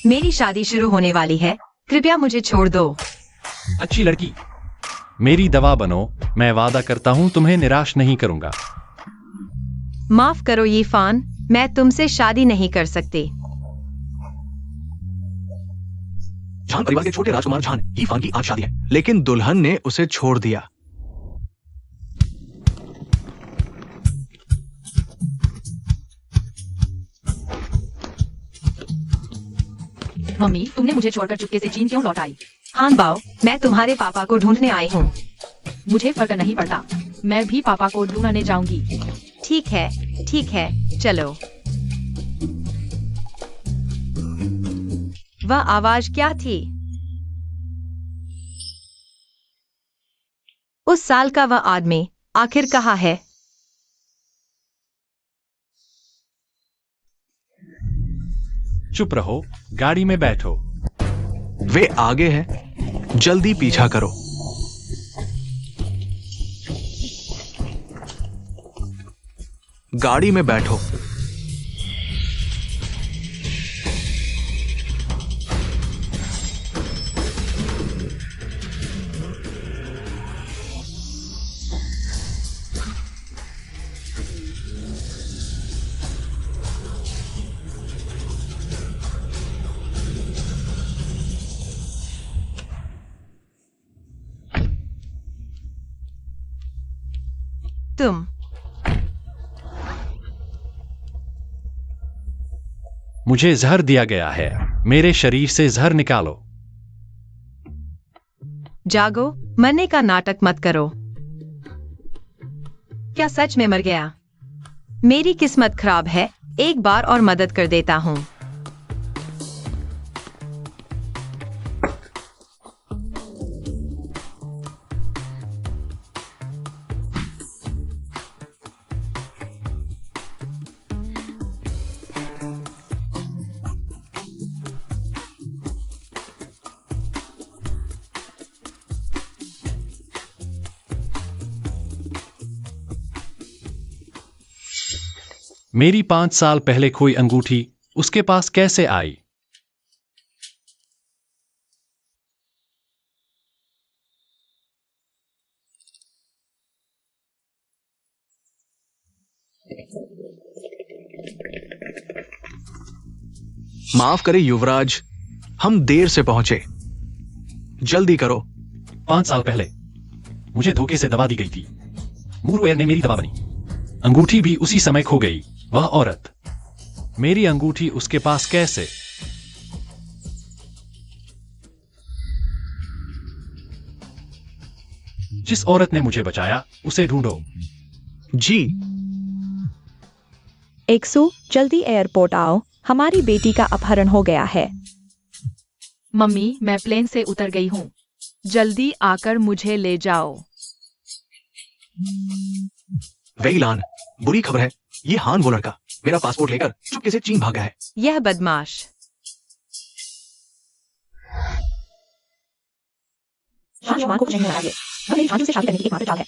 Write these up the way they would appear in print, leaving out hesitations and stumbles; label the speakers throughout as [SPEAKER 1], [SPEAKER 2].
[SPEAKER 1] मेरी शादी शुरू होने वाली है, कृपया मुझे छोड़ दो।
[SPEAKER 2] अच्छी लड़की, मेरी दवा बनो। मैं वादा करता हूँ तुम्हें निराश नहीं करूंगा।
[SPEAKER 1] माफ करो यीफान, मैं तुमसे शादी नहीं कर सकती।
[SPEAKER 3] झान परिवार के छोटे राजकुमार झान यीफान की आज शादी है, लेकिन दुल्हन ने उसे छोड़ दिया।
[SPEAKER 4] मम्मी, तुमने मुझे छोड़कर चुपके से चीन क्यों लौट आई?
[SPEAKER 1] हान बाओ, मैं तुम्हारे पापा को ढूंढने आई हूँ।
[SPEAKER 4] मुझे फर्क नहीं पड़ता, मैं भी पापा को ढूंढने जाऊंगी।
[SPEAKER 1] ठीक है, चलो। वह आवाज क्या थी? उस साल का वह आदमी आखिर कहाँ है?
[SPEAKER 2] चुप रहो, गाड़ी में बैठो।
[SPEAKER 3] वे आगे हैं, जल्दी पीछा करो। गाड़ी में बैठो।
[SPEAKER 1] तुम
[SPEAKER 2] मुझे जहर दिया गया है, मेरे शरीर से जहर निकालो।
[SPEAKER 1] जागो, मरने का नाटक मत करो। क्या सच में मर गया? मेरी किस्मत खराब है, एक बार और मदद कर देता हूँ।
[SPEAKER 2] मेरी 5 साल पहले खोई अंगूठी उसके पास कैसे आई?
[SPEAKER 3] माफ करें युवराज, हम देर से पहुंचे, जल्दी करो।
[SPEAKER 2] 5 साल पहले मुझे धोखे से दवा दी गई थी। मूरवेयर ने मेरी दवा बनी। अंगूठी भी उसी समय खो गई। वह औरत, मेरी अंगूठी उसके पास कैसे? जिस औरत ने मुझे बचाया उसे ढूंढो।
[SPEAKER 3] जी।
[SPEAKER 5] एक्सू, जल्दी एयरपोर्ट आओ, हमारी बेटी का अपहरण हो गया है।
[SPEAKER 4] मम्मी, मैं प्लेन से उतर गई हूँ, जल्दी आकर मुझे ले जाओ।
[SPEAKER 3] वेइलान, बुरी खबर है, ये हान वो लड़का मेरा पासपोर्ट लेकर चुपके से चीन भागा है।
[SPEAKER 1] यह बदमाश।
[SPEAKER 5] शान को कुछ नहीं होना चाहिए, वह मेरी झांझू से शादी करने की एकमात्र चाल है।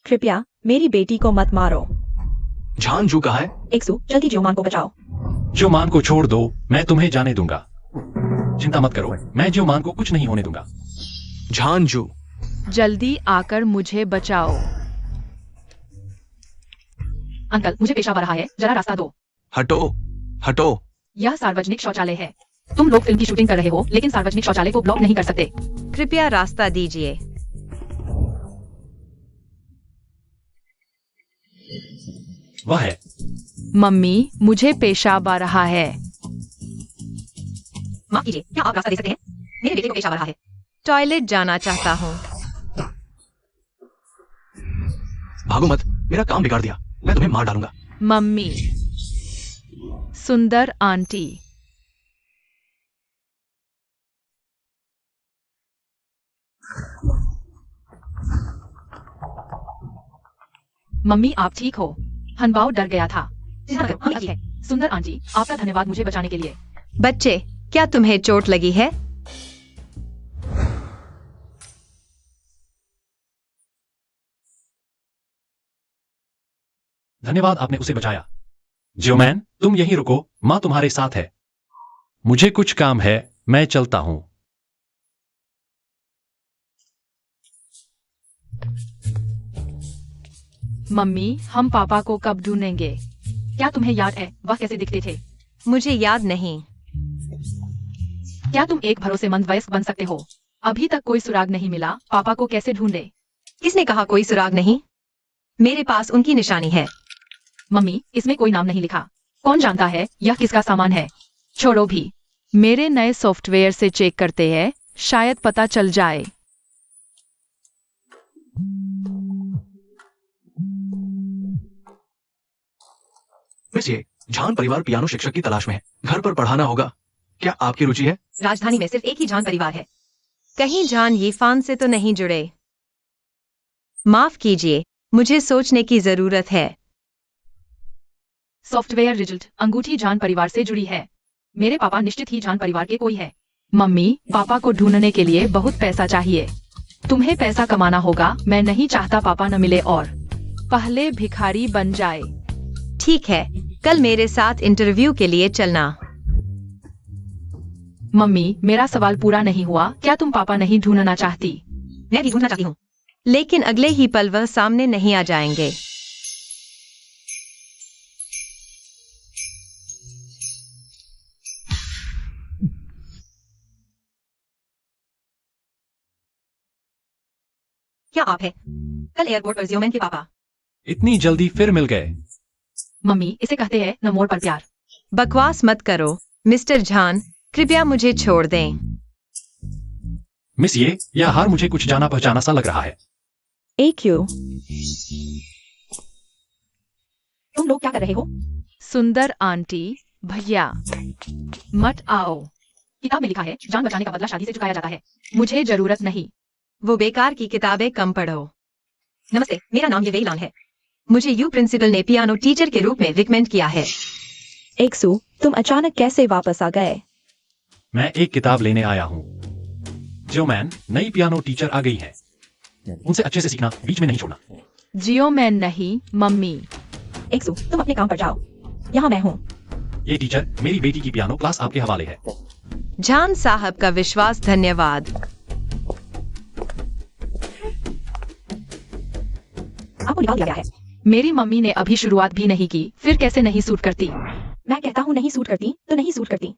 [SPEAKER 5] कृपया मेरी बेटी को मत मारो।
[SPEAKER 3] झांझू कहाँ है?
[SPEAKER 5] एक्सू, जल्दी जियोमान को बचाओ।
[SPEAKER 2] जियोमान को छोड़ दो, मैं तुम्हें जाने दूंगा। चिंता मत करो, मैं जियोमान को कुछ नहीं होने दूंगा।
[SPEAKER 3] झांझू,
[SPEAKER 4] जल्दी आकर मुझे बचाओ। अंकल, मुझे पेशाब आ रहा है, जरा रास्ता दो।
[SPEAKER 3] हटो हटो।
[SPEAKER 4] यह सार्वजनिक शौचालय है। तुम लोग फिल्म की शूटिंग कर रहे हो, लेकिन सार्वजनिक शौचालय को ब्लॉक नहीं कर सकते।
[SPEAKER 1] कृपया रास्ता दीजिए।
[SPEAKER 2] वह है।
[SPEAKER 4] मम्मी, मुझे पेशाब आ रहा है।
[SPEAKER 1] माफ कीजिए, क्या आप रास्ता दे सकते हैं? मेरे बेटे को पेशाब आ रहा है। टॉयलेट जाना चाहता हूँ।
[SPEAKER 3] भागो मत, मेरा काम बिगाड़ दिया, मैं तुम्हें मार डालूंगा।
[SPEAKER 4] मम्मी, सुंदर आंटी। मम्मी, आप ठीक हो? हनबाओ डर गया था। सुंदर आंटी, आपका धन्यवाद मुझे बचाने के लिए।
[SPEAKER 1] बच्चे, क्या तुम्हें चोट लगी है?
[SPEAKER 2] धन्यवाद, आपने उसे बचाया। जियोमैन, तुम यहीं रुको, माँ तुम्हारे साथ है। मुझे कुछ काम है, मैं चलता हूं।
[SPEAKER 4] मम्मी, हम पापा को कब ढूंढेंगे? क्या तुम्हें याद है वह कैसे दिखते थे?
[SPEAKER 1] मुझे याद नहीं।
[SPEAKER 4] क्या तुम एक भरोसेमंद वयस्क बन सकते हो? अभी तक कोई सुराग नहीं मिला, पापा को कैसे ढूंढे?
[SPEAKER 1] किसने कहा कोई सुराग नहीं? मेरे पास उनकी निशानी है।
[SPEAKER 4] मम्मी, इसमें कोई नाम नहीं लिखा। कौन जानता है यह किसका सामान है? छोड़ो भी, मेरे नए सॉफ्टवेयर से चेक करते हैं, शायद पता चल जाए।
[SPEAKER 3] मिस ये, झान परिवार पियानो शिक्षक की तलाश में है। घर पर पढ़ाना होगा। क्या आपकी रुचि है?
[SPEAKER 1] राजधानी में सिर्फ एक ही जान परिवार है। कहीं जान यीफान से तो नहीं जुड़े? माफ कीजिए, मुझे सोचने की जरूरत है।
[SPEAKER 4] सॉफ्टवेयर रिजल्ट अंगूठी जान परिवार से जुड़ी है। मेरे पापा निश्चित ही जान परिवार के कोई है। मम्मी, पापा को ढूंढने के लिए बहुत पैसा चाहिए। तुम्हें पैसा कमाना होगा। मैं नहीं चाहता पापा न मिले और पहले भिखारी बन जाए।
[SPEAKER 1] ठीक है, कल मेरे साथ इंटरव्यू के लिए चलना।
[SPEAKER 4] मम्मी, मेरा सवाल पूरा नहीं हुआ। क्या तुम पापा नहीं ढूंढना चाहती?
[SPEAKER 1] मैं भी ढूंढना चाहती हूँ, लेकिन अगले ही पल वह सामने नहीं आ जाएंगे। क्या आप है? कल एयरपोर्ट पर जियोमैन के पापा।
[SPEAKER 2] इतनी जल्दी फिर मिल गए?
[SPEAKER 4] मम्मी, इसे कहते हैं न मोड़ पर प्यार।
[SPEAKER 1] बकवास मत करो मिस्टर झान, कृपया मुझे छोड़ दें।
[SPEAKER 2] मिस ये, यह हार मुझे कुछ जाना पहचाना सा लग रहा है।
[SPEAKER 5] AQ, तुम लोग क्या कर रहे हो?
[SPEAKER 4] सुंदर आंटी, भैया, मत आओ। किताब में लिखा है जान बचाने का बदला शादी से चुकाया जाता है। मुझे जरूरत नहीं।
[SPEAKER 1] वो बेकार की किताबें कम पढ़ो। नमस्ते, मेरा नाम येवेइलान है। मुझे यू प्रिंसिपल ने पियानो टीचर के रूप में रिकमेंड किया है।
[SPEAKER 5] एक्सू, तुम अचानक कैसे वापस आ गए?
[SPEAKER 2] मैं एक किताब लेने आया हूँ। जियोमैन, नई पियानो टीचर आ गई है। उनसे अच्छे से सीखना, बीच में नहीं छोड़ना।
[SPEAKER 4] जियो मैं नहीं, मम्मी।
[SPEAKER 5] एक्सू, तुम अपने काम पर जाओ। यहाँ मैं हूँ।
[SPEAKER 2] ये टीचर, मेरी बेटी की पियानो क्लास आपके हवाले है।
[SPEAKER 1] झान साहब का विश्वास धन्यवाद।
[SPEAKER 5] आपको निकाल दिया गया है।
[SPEAKER 4] मेरी मम्मी ने अभी शुरुआत भी नहीं की, फिर कैसे नहीं सूट करती?
[SPEAKER 5] मैं कहता हूँ नहीं सूट करती तो नहीं सूट करती।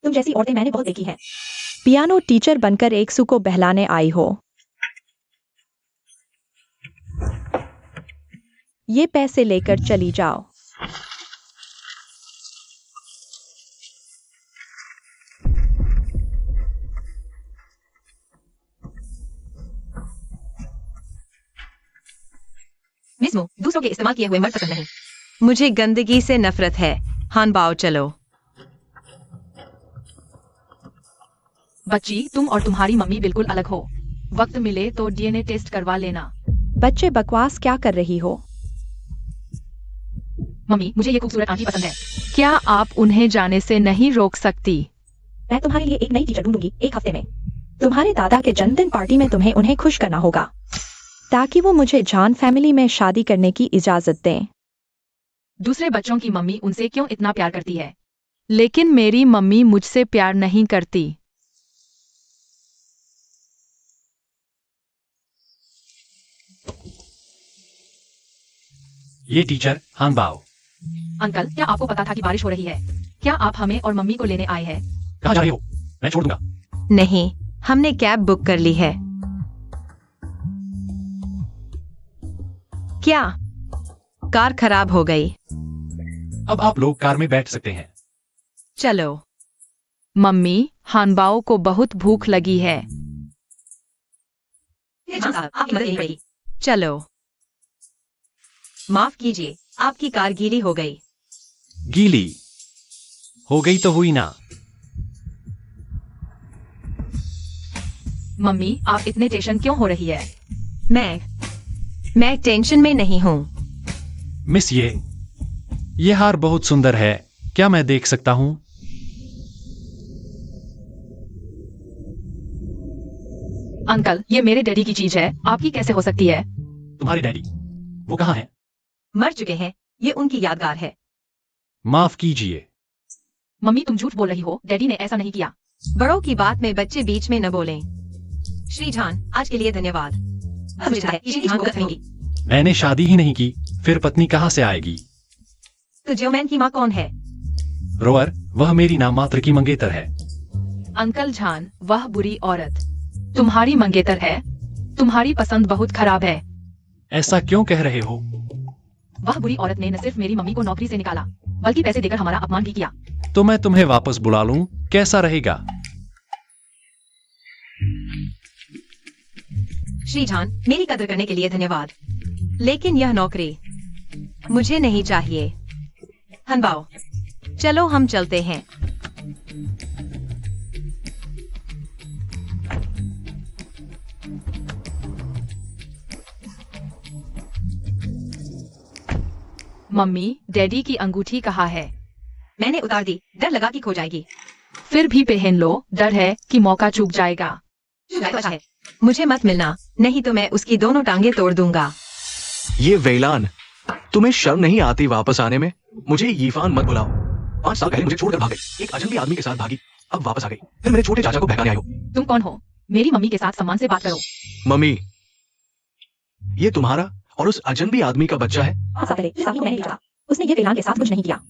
[SPEAKER 5] तुम जैसी औरतें मैंने बहुत देखी हैं। पियानो टीचर बनकर एक्सू को बहलाने आई हो। ये पैसे लेकर चली जाओ।
[SPEAKER 1] मिस मो, दूसरों के इस्तेमाल किए हुए मर्द पसंद नहीं। मुझे गंदगी से नफरत है। हानबाओ चलो।
[SPEAKER 4] बच्ची, तुम और तुम्हारी मम्मी बिल्कुल अलग हो। वक्त मिले तो DNA टेस्ट करवा लेना।
[SPEAKER 5] बच्चे, बकवास क्या कर रही हो?
[SPEAKER 4] मम्मी, मुझे ये खूबसूरत आंटी पसंद है। क्या आप उन्हें जाने से नहीं रोक सकती?
[SPEAKER 5] मैं तुम्हारे लिए एक नई टीचर ढूंढूंगी 1 हफ्ते में। तुम्हारे दादा के जन्मदिन पार्टी में तुम्हें उन्हें खुश करना होगा, ताकि वो मुझे झान फैमिली में शादी करने की इजाजत दें।
[SPEAKER 4] दूसरे बच्चों की मम्मी उनसे क्यों इतना प्यार करती है? लेकिन मेरी मम्मी मुझसे प्यार नहीं करती।
[SPEAKER 2] ये टीचर हानबाओ।
[SPEAKER 4] अंकल, क्या आपको पता था कि बारिश हो रही है? क्या आप हमें और मम्मी को लेने आए हैं?
[SPEAKER 2] कहाँ जा रहे हो? मैं छोड़ दूंगा।
[SPEAKER 1] नहीं, हमने कैब बुक कर ली है। क्या? कार खराब हो गई।
[SPEAKER 2] अब आप लोग कार में बैठ सकते हैं।
[SPEAKER 1] चलो।
[SPEAKER 4] मम्मी, हानबाओ को बहुत भूख लगी है।
[SPEAKER 1] आपकी मदद नहीं पड़ी। चलो। माफ कीजिए, आपकी कार गीली हो गई।
[SPEAKER 2] गीली हो गई तो हुई ना।
[SPEAKER 4] मम्मी, आप इतने टेंशन क्यों हो रही है?
[SPEAKER 1] मैं टेंशन में नहीं हूँ।
[SPEAKER 2] मिस ये हार बहुत सुंदर है। क्या मैं देख सकता हूँ?
[SPEAKER 4] अंकल, ये मेरे डैडी की चीज है, आपकी कैसे हो सकती है?
[SPEAKER 2] तुम्हारे डैडी वो कहाँ हैं?
[SPEAKER 1] मर चुके हैं। ये उनकी यादगार है।
[SPEAKER 2] माफ कीजिए।
[SPEAKER 4] मम्मी तुम झूठ बोल रही हो, डैडी ने ऐसा नहीं किया।
[SPEAKER 1] बड़ों की बात में बच्चे बीच में न बोलें। श्रीजान, आज के लिए धन्यवाद। अब मुझे लगता है कि श्रीजान गलत होंगी।
[SPEAKER 2] मैंने शादी ही नहीं की, फिर पत्नी कहाँ से आएगी?
[SPEAKER 1] तो ज्योमैन की माँ कौन है?
[SPEAKER 2] रोअर, वह मेरी नाम मात्र की मंगेतर है।
[SPEAKER 4] अंकल जान, वह बुरी औरत तुम्हारी मंगेतर है। तुम्हारी पसंद बहुत खराब है।
[SPEAKER 2] ऐसा क्यों कह रहे हो?
[SPEAKER 4] वह बुरी औरत ने न सिर्फ मेरी मम्मी को नौकरी से निकाला, बल्कि पैसे देकर हमारा अपमान भी किया।
[SPEAKER 2] तो मैं तुम्हें वापस बुला लूं, कैसा रहेगा?
[SPEAKER 1] श्रीजान, मेरी कदर करने के लिए धन्यवाद, लेकिन यह नौकरी मुझे नहीं चाहिए। हनबाओ, चलो हम चलते हैं।
[SPEAKER 4] मम्मी, डैडी की अंगूठी कहाँ है?
[SPEAKER 1] मैंने उतार दी, डर लगा कि खो जाएगी।
[SPEAKER 4] फिर भी पहन लो, डर है कि मौका चूक जाएगा।
[SPEAKER 1] अच्छा है, मुझे मत मिलना, नहीं तो मैं उसकी दोनों टांगे तोड़ दूंगा।
[SPEAKER 3] ये वेलान, तुम्हें शर्म नहीं आती वापस आने में? मुझे यीफान मत बुलाओ। 5 साल पहले मुझे छोड़कर भाग गई, एक अजनबी आदमी के साथ भागी, अब वापस आ गई, फिर मेरे छोटे चाचा को बहकाने आई हो।
[SPEAKER 4] तुम कौन हो? मेरी मम्मी के साथ सम्मान से बात करो।
[SPEAKER 3] मम्मी, ये तुम्हारा और उस अजनबी आदमी का बच्चा है?
[SPEAKER 5] हाँ, साहब, पहले साहब को मैंने देखा। उसने ये वेलान के साथ कुछ नहीं किया।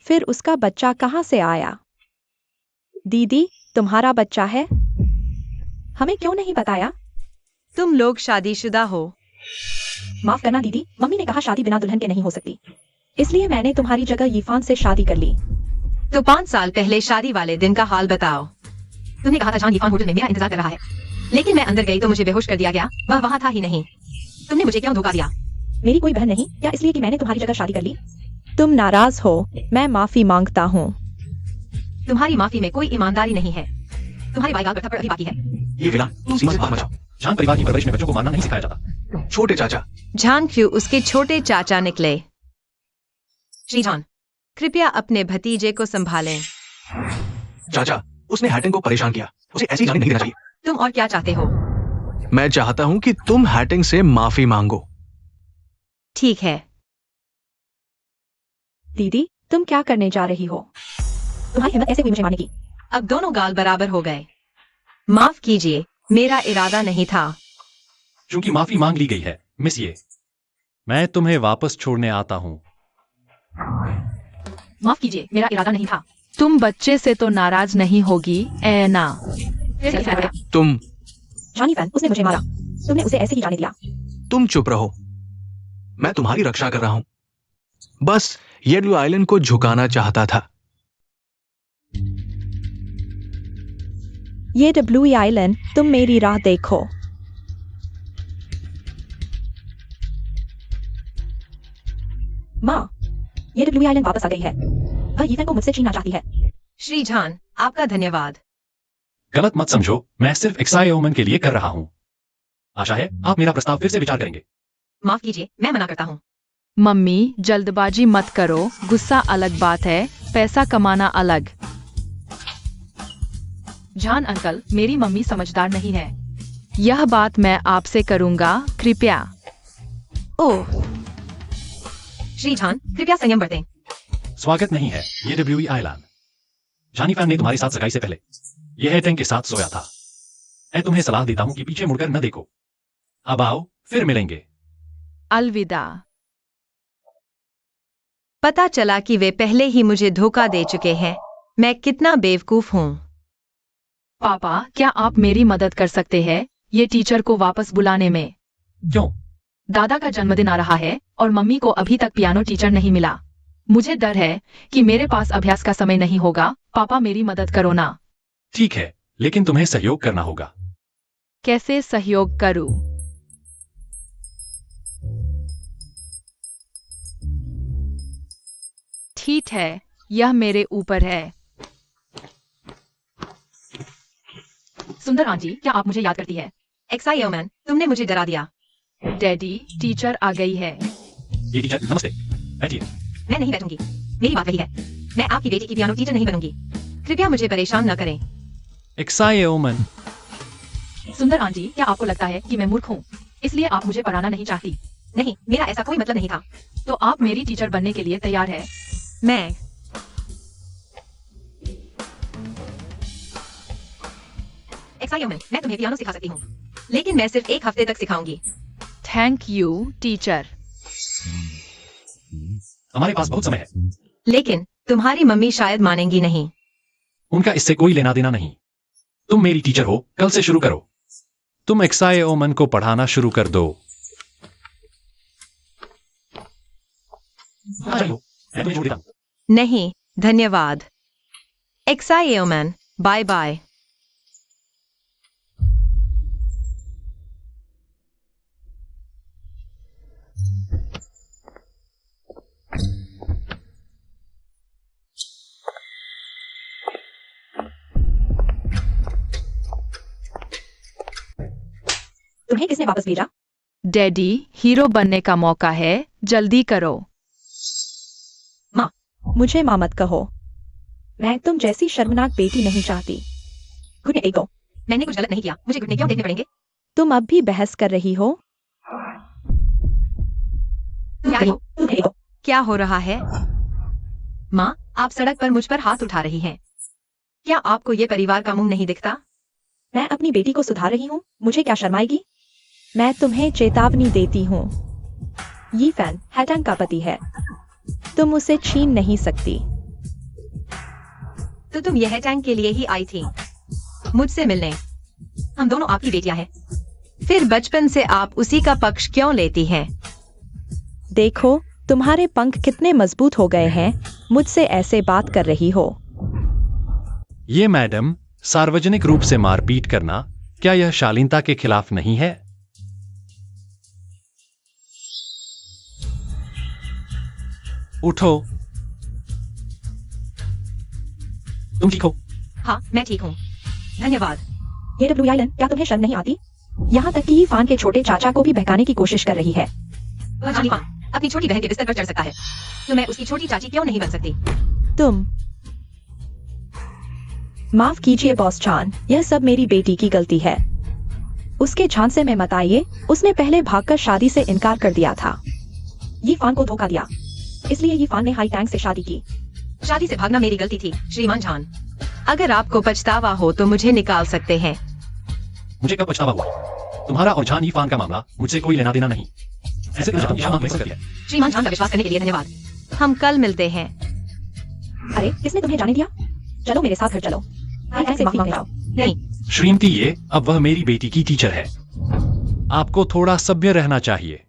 [SPEAKER 5] फिर उसका बच्चा कहाँ से आया? दीदी, तुम्हारा बच्चा है? हमें क्यों नहीं बताया?
[SPEAKER 1] तुम लोग शादीशुदा हो?
[SPEAKER 5] माफ करना दीदी, मम्मी ने कहा शादी बिना दुल्हन के नहीं हो सकती, इसलिए मैंने तुम्हारी जगह यीफान से शादी कर ली।
[SPEAKER 1] तो 5 साल पहले शादी वाले दिन का हाल बताओ। तुमने कहा था जान यीफान होटल में मेरा इंतजार कर रहा है, लेकिन मैं अंदर गई तो मुझे बेहोश कर दिया गया। वह वहाँ था ही नहीं। तुमने मुझे क्यों धोखा दिया?
[SPEAKER 5] मेरी कोई बहन नहीं, क्या इसलिए कि मैंने तुम्हारी जगह शादी कर ली? तुम नाराज हो, मैं माफी मांगता हूँ।
[SPEAKER 1] तुम्हारी माफी में कोई ईमानदारी नहीं है। तुम्हारी बाई गाल पर अभी बाकी है।
[SPEAKER 3] ये वेलान, तुम सीमा से बाहर मत जाओ।
[SPEAKER 2] जान परिवार की परवरिश में बच्चों को मारना नहीं सिखाया जाता।
[SPEAKER 3] छोटे चाचा,
[SPEAKER 1] जान क्यों उसके छोटे चाचा निकले? श्रीजान, कृपया अपने भतीजे को संभालें।
[SPEAKER 3] चाचा, उसने हैटिंग को परेशान किया, उसे ऐसी जाने नहीं देना चाहिए।
[SPEAKER 1] तुम और क्या चाहते हो?
[SPEAKER 3] मैं चाहता हूँ कि तुम हैटिंग से माफी मांगो।
[SPEAKER 1] ठीक है।
[SPEAKER 5] दीदी, तुम क्या करने जा रही हो? तुम्हारी हिम्मत कैसे हुई मुझे मारने की?
[SPEAKER 1] अब दोनों गाल बराबर हो गए। माफ कीजिए, मेरा इरादा नहीं था।
[SPEAKER 2] चूंकि माफी मांग ली गई है, मिस ये, मैं तुम्हें वापस छोड़ने आता हूँ।
[SPEAKER 4] माफ कीजिए, मेरा इरादा नहीं था। तुम बच्चे से तो नाराज नहीं होगी, ऐना?
[SPEAKER 3] तुम
[SPEAKER 5] जानी फैन, उसने मुझे मारा, तुमने उसे ऐसे ही जाने दिया।
[SPEAKER 3] तुम चुप रहो, मैं तुम्हारी रक्षा कर रहा हूं। बस येलो आइलैंड को झुकाना चाहता था।
[SPEAKER 5] ये डब्ल्यू आइलैंड, तुम मेरी राह देखो। माँ, ये डब्ल्यू आइलैंड वापस आ गई है। वह यीफान को मुझसे छीनना चाहती है।
[SPEAKER 1] श्रीजान, आपका धन्यवाद।
[SPEAKER 2] गलत मत समझो, मैं सिर्फ एक्साई ओमन के लिए कर रहा हूँ। आशा है आप मेरा प्रस्ताव फिर से विचार करेंगे।
[SPEAKER 1] माफ कीजिए, मैं मना करता हूँ।
[SPEAKER 4] मम्मी, जल्दबाजी मत करो, गुस्सा अलग बात है, पैसा कमाना अलग। जान अंकल, मेरी मम्मी समझदार नहीं है। यह बात मैं आपसे करूंगा, कृपया।
[SPEAKER 1] ओह, श्रीजान, कृपया संयम बरतें।
[SPEAKER 2] स्वागत नहीं है, ये डब्ल्यू आइलैंड। जानी फैन ने तुम्हारी साथ सगाई से पहले यह हैटिंग के साथ सोया था। मैं तुम्हें सलाह देता हूँ कि पीछे मुड़कर न देखो। अब आओ, फिर मिलेंगे।
[SPEAKER 4] अलविदा।
[SPEAKER 1] पता चला कि वे पहले ही मुझे धोखा दे चुके हैं। मैं कितना बेवकूफ हूँ।
[SPEAKER 4] पापा, क्या आप मेरी मदद कर सकते हैं ये टीचर को वापस बुलाने में?
[SPEAKER 2] क्यों?
[SPEAKER 4] दादा का जन्मदिन आ रहा है और मम्मी को अभी तक पियानो टीचर नहीं मिला। मुझे डर है कि मेरे पास अभ्यास का समय नहीं होगा। पापा, मेरी मदद करो ना।
[SPEAKER 2] ठीक है, लेकिन तुम्हें सहयोग करना होगा।
[SPEAKER 4] कैसे सहयोग करूं? ठीक है, यह मेरे ऊपर है। सुंदर आंटी, क्या आप मुझे याद करती है?
[SPEAKER 1] एक्साई ओमन, तुमने मुझे डरा दिया।
[SPEAKER 4] डैडी, टीचर आ गई है।
[SPEAKER 2] ये टीचर, नमस्ते, बैठिए।
[SPEAKER 1] मैं नहीं बैठूंगी। मेरी बात रही है, मैं आपकी बेटी की पियानो टीचर नहीं बनूंगी। कृपया मुझे परेशान न करें।
[SPEAKER 2] एक्साई ओमन,
[SPEAKER 4] सुंदर आंटी, क्या आपको लगता है कि मैं मूर्ख हूँ, इसलिए आप मुझे पढ़ाना नहीं चाहती?
[SPEAKER 1] नहीं, मेरा ऐसा कोई मतलब नहीं था।
[SPEAKER 4] तो आप मेरी टीचर बनने के लिए तैयार है?
[SPEAKER 1] मैं एक्साइमन, मैं तुम्हें पियानो सिखा सकती हूँ, लेकिन मैं सिर्फ 1 हफ्ते तक सिखाऊंगी।
[SPEAKER 4] Thank you teacher.
[SPEAKER 2] हमारे पास बहुत समय है।
[SPEAKER 1] लेकिन तुम्हारी मम्मी शायद मानेंगी नहीं।
[SPEAKER 2] उनका इससे कोई लेना देना नहीं। तुम मेरी टीचर हो, कल से शुरू करो। तुम एक्साइमन को पढ़ाना शुरू कर दो। चलो, मैं तुम्हें छोड़ देता हूं।
[SPEAKER 1] नहीं, धन्यवाद। एक्साइमन, बाय बाय।
[SPEAKER 5] तुम्हें किसने वापस भेजा?
[SPEAKER 4] डैडी, हीरो बनने का मौका है, जल्दी करो।
[SPEAKER 5] मुझे माँ मत कहो। मैं तुम जैसी शर्मनाक बेटी नहीं चाहती। घुटने टेको।
[SPEAKER 1] मैंने कुछ गलत नहीं किया, मुझे घुटने क्यों टेकने पड़ेंगे?
[SPEAKER 5] तुम अब भी बहस कर रही हो?
[SPEAKER 1] क्या हो?
[SPEAKER 5] घुटने टेको।
[SPEAKER 1] क्या हो रहा है? माँ, आप सड़क पर मुझ पर हाथ उठा रही हैं। क्या आपको ये परिवार का मुंह नहीं दिखता?
[SPEAKER 5] मैं अपनी बेटी को सुधार रही हूँ, मुझे क्या शर्म आएगी? मैं तुम्हें चेतावनी देती हूँ। ये फैन हैटन का पति है, तुम उसे छीन नहीं सकती।
[SPEAKER 1] तो तुम यह टैंक के लिए ही आई थी, मुझसे मिलने। हम दोनों आपकी बेटियां हैं, फिर बचपन से आप उसी का पक्ष क्यों लेती हैं?
[SPEAKER 5] देखो, तुम्हारे पंख कितने मजबूत हो गए हैं, मुझसे ऐसे बात कर रही हो।
[SPEAKER 2] ये मैडम, सार्वजनिक रूप से मारपीट करना, क्या यह शालीनता के खिलाफ नहीं है? उठो। तुम ठीक हो?
[SPEAKER 1] हाँ, मैं ठीक हूँ, धन्यवाद।
[SPEAKER 5] ये डब्ल्यू आइलन, क्या तुम्हें शर्म नहीं आती? यहाँ तक कि ये फान के छोटे चाचा को भी बहकाने की कोशिश कर रही है।
[SPEAKER 1] वह जानी फान अपनी छोटी बहन के बिस्तर पर चढ़ सकता है, तो मैं उसकी छोटी चाची क्यों नहीं बन सकती?
[SPEAKER 5] तुम माफ कीजिए बॉस चान, यह सब मेरी बेटी की गलती है। उसके झांसे में मत आइए, उसने पहले भागकर शादी से इनकार कर दिया था। ये फान को धोखा दिया, इसलिए ये फान ने हाई टैंक से शादी की।
[SPEAKER 1] शादी से भागना मेरी गलती थी, श्रीमान झान। अगर आपको पछतावा हो तो मुझे निकाल सकते हैं।
[SPEAKER 2] मुझे कब पछतावा हुआ? तुम्हारा और जान यीफान का मामला मुझसे कोई लेना देना नहीं। ऐसे तो तुम यहाँ कर दिया।
[SPEAKER 1] श्रीमान झान का विश्वास करने के लिए धन्यवाद। हम कल मिलते हैं।
[SPEAKER 5] अरे, किसने तुम्हें जाने दिया? चलो मेरे साथ घर चलो, हाई टैंक से माफी मांग जाओ।
[SPEAKER 1] नहीं,
[SPEAKER 2] श्रीमती, ये अब वह मेरी बेटी की टीचर है। आपको थोड़ा सभ्य रहना चाहिए।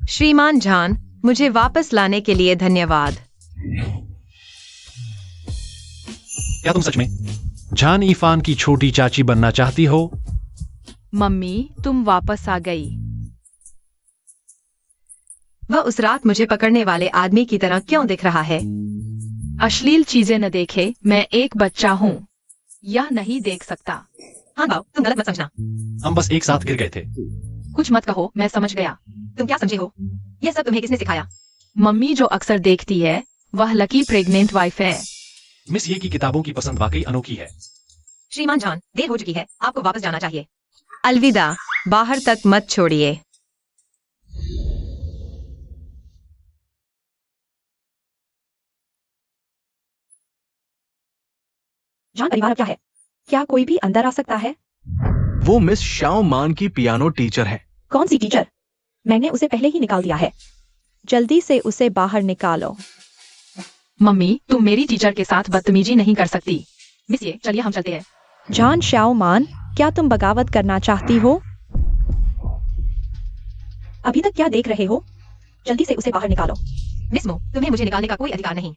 [SPEAKER 1] श्रीमान झान, मुझे वापस लाने के लिए धन्यवाद।
[SPEAKER 2] क्या तुम सच में जान ईफान की छोटी चाची बनना चाहती हो?
[SPEAKER 4] मम्मी, तुम वापस आ गई।
[SPEAKER 1] वह उस रात मुझे पकड़ने वाले आदमी की तरह क्यों दिख रहा है?
[SPEAKER 4] अश्लील चीजें न देखे, मैं एक बच्चा हूँ, यह नहीं देख सकता।
[SPEAKER 1] हाँ बाऊ, तुम गलत मत समझना।
[SPEAKER 2] हम बस एक साथ गिर गए थे।
[SPEAKER 4] कुछ मत कहो, मैं समझ गया।
[SPEAKER 1] तुम क्या समझे हो? यह सब तुम्हें किसने सिखाया?
[SPEAKER 4] मम्मी जो अक्सर देखती है, वह लकी प्रेग्नेंट वाइफ है।
[SPEAKER 2] मिस ये की किताबों की पसंद वाकई अनोखी है।
[SPEAKER 1] श्रीमान झान, देर हो चुकी है, आपको वापस जाना चाहिए। अलविदा, बाहर तक मत छोड़िए।
[SPEAKER 5] जान परिवार अब क्या है? क्या कोई भी अंदर आ सकता है?
[SPEAKER 3] वो मिस शाओ मान की पियानो टीचर है।
[SPEAKER 5] कौन सी टीचर? मैंने उसे पहले ही निकाल दिया है। जल्दी से उसे बाहर निकालो।
[SPEAKER 4] मम्मी, तुम मेरी टीचर के साथ बदतमीजी नहीं कर सकती। मिस ये, चलिए हम चलते हैं।
[SPEAKER 5] जान शाओ मान, क्या तुम बगावत करना चाहती हो? अभी तक क्या देख रहे हो? जल्दी से उसे बाहर निकालो।
[SPEAKER 1] मिस मो, तुम्हें मुझे निकालने का कोई अधिकार नहीं।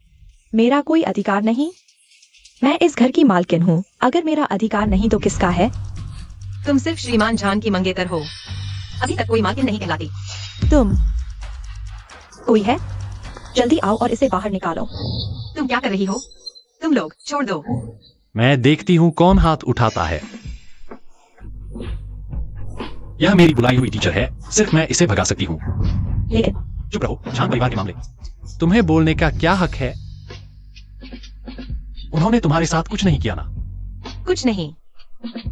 [SPEAKER 5] मेरा कोई अधिकार नहीं? मैं इस घर की मालकिन हूँ, अगर मेरा अधिकार नहीं तो किसका है?
[SPEAKER 1] तुम सिर्फ श्रीमान झान की मंगेतर हो, अभी तक कोई मालकिन नहीं कहलाती।
[SPEAKER 5] तुम कोई है? जल्दी आओ और इसे बाहर निकालो।
[SPEAKER 1] तुम क्या कर रही हो? तुम लोग छोड़ दो।
[SPEAKER 2] मैं देखती हूँ कौन हाथ उठाता है। यह मेरी बुलाई हुई टीचर है, सिर्फ मैं इसे भगा सकती हूँ।
[SPEAKER 5] लेकिन
[SPEAKER 2] चुप रहो, झान परिवार के मामले। तुम्हें बोलने का क्या हक है? उन्होंने तुम्हारे साथ कुछ नहीं किया ना?
[SPEAKER 1] कुछ नहीं।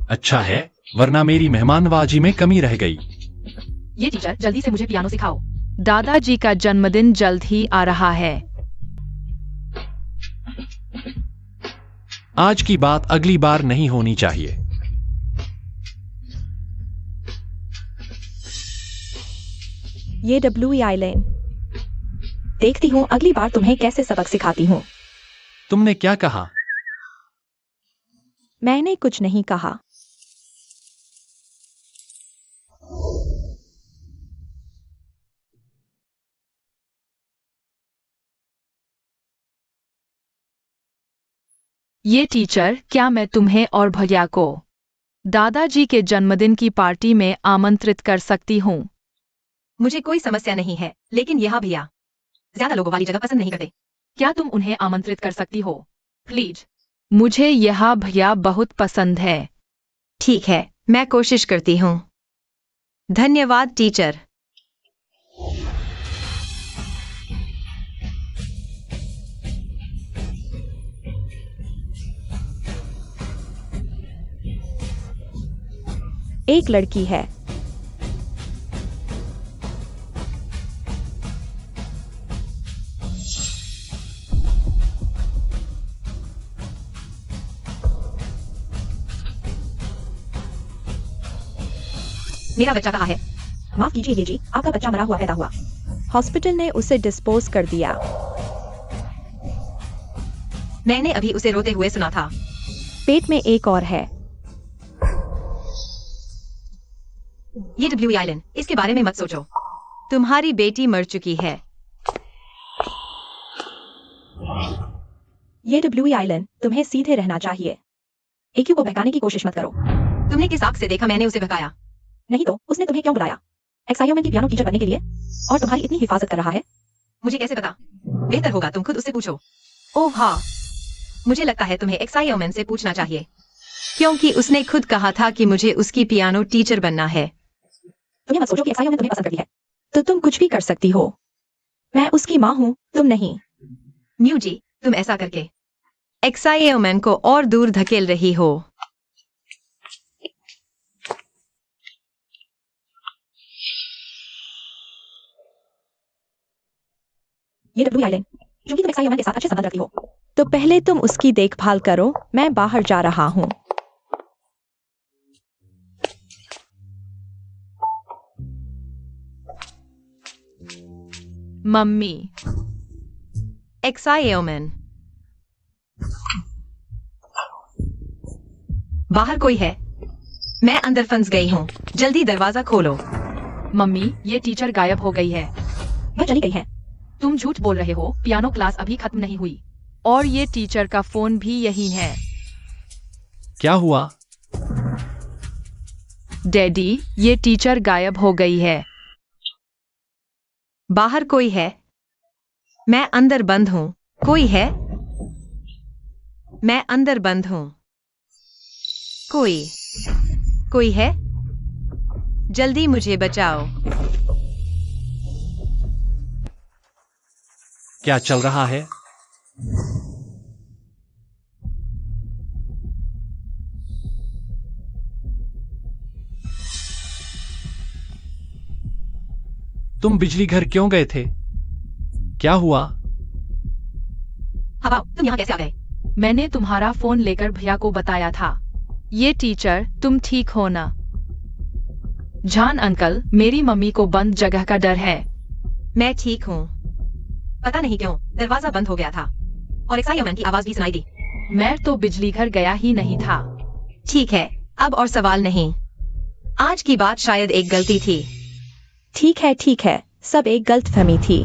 [SPEAKER 2] अच्छा है, वरना मेरी मेहमानबाजी में कमी रह गई।
[SPEAKER 4] ये टीचर, जल्दी से मुझे पियानो सिखाओ। दादाजी का जन्मदिन जल्द ही आ रहा है।
[SPEAKER 2] आज की बात अगली बार नहीं होनी चाहिए।
[SPEAKER 5] ये WE आइलैंड। देखती हूँ अगली बार तुम्हें कैसे सबक सिखाती हूँ।
[SPEAKER 2] तुमने क्या कहा?
[SPEAKER 5] मैंने कुछ नहीं कहा।
[SPEAKER 4] ये टीचर, क्या मैं तुम्हें और भैया को दादाजी के जन्मदिन की पार्टी में आमंत्रित कर सकती हूँ?
[SPEAKER 1] मुझे कोई समस्या नहीं है, लेकिन यहाँ भैया ज्यादा लोगों वाली जगह पसंद नहीं करते।
[SPEAKER 4] क्या तुम उन्हें आमंत्रित कर सकती हो प्लीज? मुझे यह भैया बहुत पसंद है।
[SPEAKER 1] ठीक है, मैं कोशिश करती हूँ। धन्यवाद टीचर।
[SPEAKER 5] एक लड़की है।
[SPEAKER 1] मेरा बच्चा कहाँ है?
[SPEAKER 5] माफ कीजिए ये जी, आपका बच्चा मरा हुआ पैदा हुआ। हॉस्पिटल ने उसे डिस्पोज कर दिया।
[SPEAKER 1] मैंने अभी उसे रोते हुए सुना था।
[SPEAKER 5] पेट में एक और है।
[SPEAKER 1] ये WE आइलैंड, इसके बारे में मत सोचो। तुम्हारी बेटी मर चुकी है।
[SPEAKER 5] ये WE आइलैंड, तुम्हें सीधे रहना चाहिए। AQ को बहकाने की कोशिश मत करो।
[SPEAKER 1] तुमने किस आंख से देखा मैंने उसे भगाया?
[SPEAKER 5] नहीं तो उसने तुम्हें क्यों बुलाया? एक्साइओमैन की पियानो टीचर बनने के लिए? और तुम्हारी इतनी हिफाजत कर रहा है।
[SPEAKER 1] मुझे कैसे पता? बेहतर होगा तुम खुद उससे पूछो। ओह हाँ, मुझे लगता है तुम्हें एक्साइओमैन से पूछना चाहिए, क्योंकि उसने खुद कहा था कि मुझे उसकी पियानो टीचर बनना है।
[SPEAKER 5] तुम्हें मत सोचो कि एक्साइओमैन तुम्हें पसंद करती है, तो तुम कुछ भी कर सकती हो। मैं उसकी माँ हूँ, तुम नहीं।
[SPEAKER 1] म्यू जी, तुम ऐसा करके एक्साइओमैन को और दूर धकेल रही हो।
[SPEAKER 5] ये WE आइलैंड, क्योंकि तुम एक्साइओमैन के साथ अच्छे संबंध रखती हो, तो पहले तुम उसकी देखभाल करो। मैं बाहर जा रहा हूँ।
[SPEAKER 4] मम्मी,
[SPEAKER 1] एक्साइओमैन, बाहर कोई है? मैं अंदर फंस गई हूँ, जल्दी दरवाजा खोलो।
[SPEAKER 4] मम्मी, ये टीचर गायब हो गई है।
[SPEAKER 5] वह चली गई है।
[SPEAKER 4] तुम झूठ बोल रहे हो, पियानो क्लास अभी खत्म नहीं हुई। और ये टीचर का फोन भी यही है।
[SPEAKER 2] क्या हुआ?
[SPEAKER 4] डैडी, ये टीचर गायब हो गई है।
[SPEAKER 1] बाहर कोई है? मैं अंदर बंद हूँ। कोई है? मैं अंदर बंद हूँ। कोई है? जल्दी मुझे बचाओ।
[SPEAKER 2] क्या चल रहा है? तुम बिजली घर क्यों गए थे? क्या हुआ?
[SPEAKER 1] हवा, तुम यहाँ कैसे आ गए?
[SPEAKER 4] मैंने तुम्हारा फोन लेकर भैया को बताया था। ये टीचर, तुम ठीक हो ना? जान अंकल, मेरी मम्मी को बंद जगह का डर है।
[SPEAKER 1] मैं ठीक हूँ। पता नहीं क्यों दरवाजा बंद हो गया था और एक्साइओमैन की आवाज भी सुनाई दी।
[SPEAKER 4] मैं तो बिजली घर गया ही नहीं था।
[SPEAKER 1] ठीक है, अब और सवाल नहीं। आज की बात शायद एक गलती थी।
[SPEAKER 5] ठीक है, सब एक गलतफहमी थी।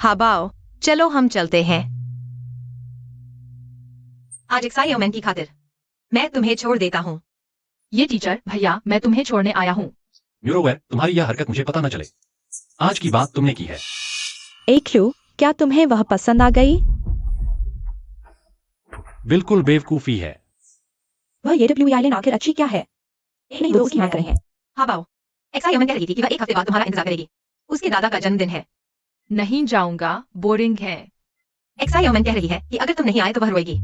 [SPEAKER 1] हाबाओ, चलो हम चलते हैं। आज एक्साइओमैन की खातिर मैं तुम्हें छोड़ देता हूँ।
[SPEAKER 4] ये टीचर, भैया, मैं तुम्हें छोड़ने आया हूँ।
[SPEAKER 2] म्यूरोवेर, तुम्हारी यह हरकत मुझे पता न चले। आज की बात तुमने की है।
[SPEAKER 5] AQ, क्या तुम्हें वह पसंद आ गई?
[SPEAKER 2] बिल्कुल बेवकूफी है।
[SPEAKER 5] वह ये WE आइलैंड आखिर अच्छी क्या है? एक नहीं दो उसकी मांग रहे हैं।
[SPEAKER 1] हाबाओ, एक्साइओमैन कह रही थी कि वह एक हफ्ते बाद तुम्हारा इंतजार करेगी। उसके दादा का जन्मदिन है।
[SPEAKER 4] नहीं जाऊंगा, बोरिंग है।
[SPEAKER 1] एक्साइओमैन कह रही है कि अगर तुम नहीं आए तो वह रोएगी।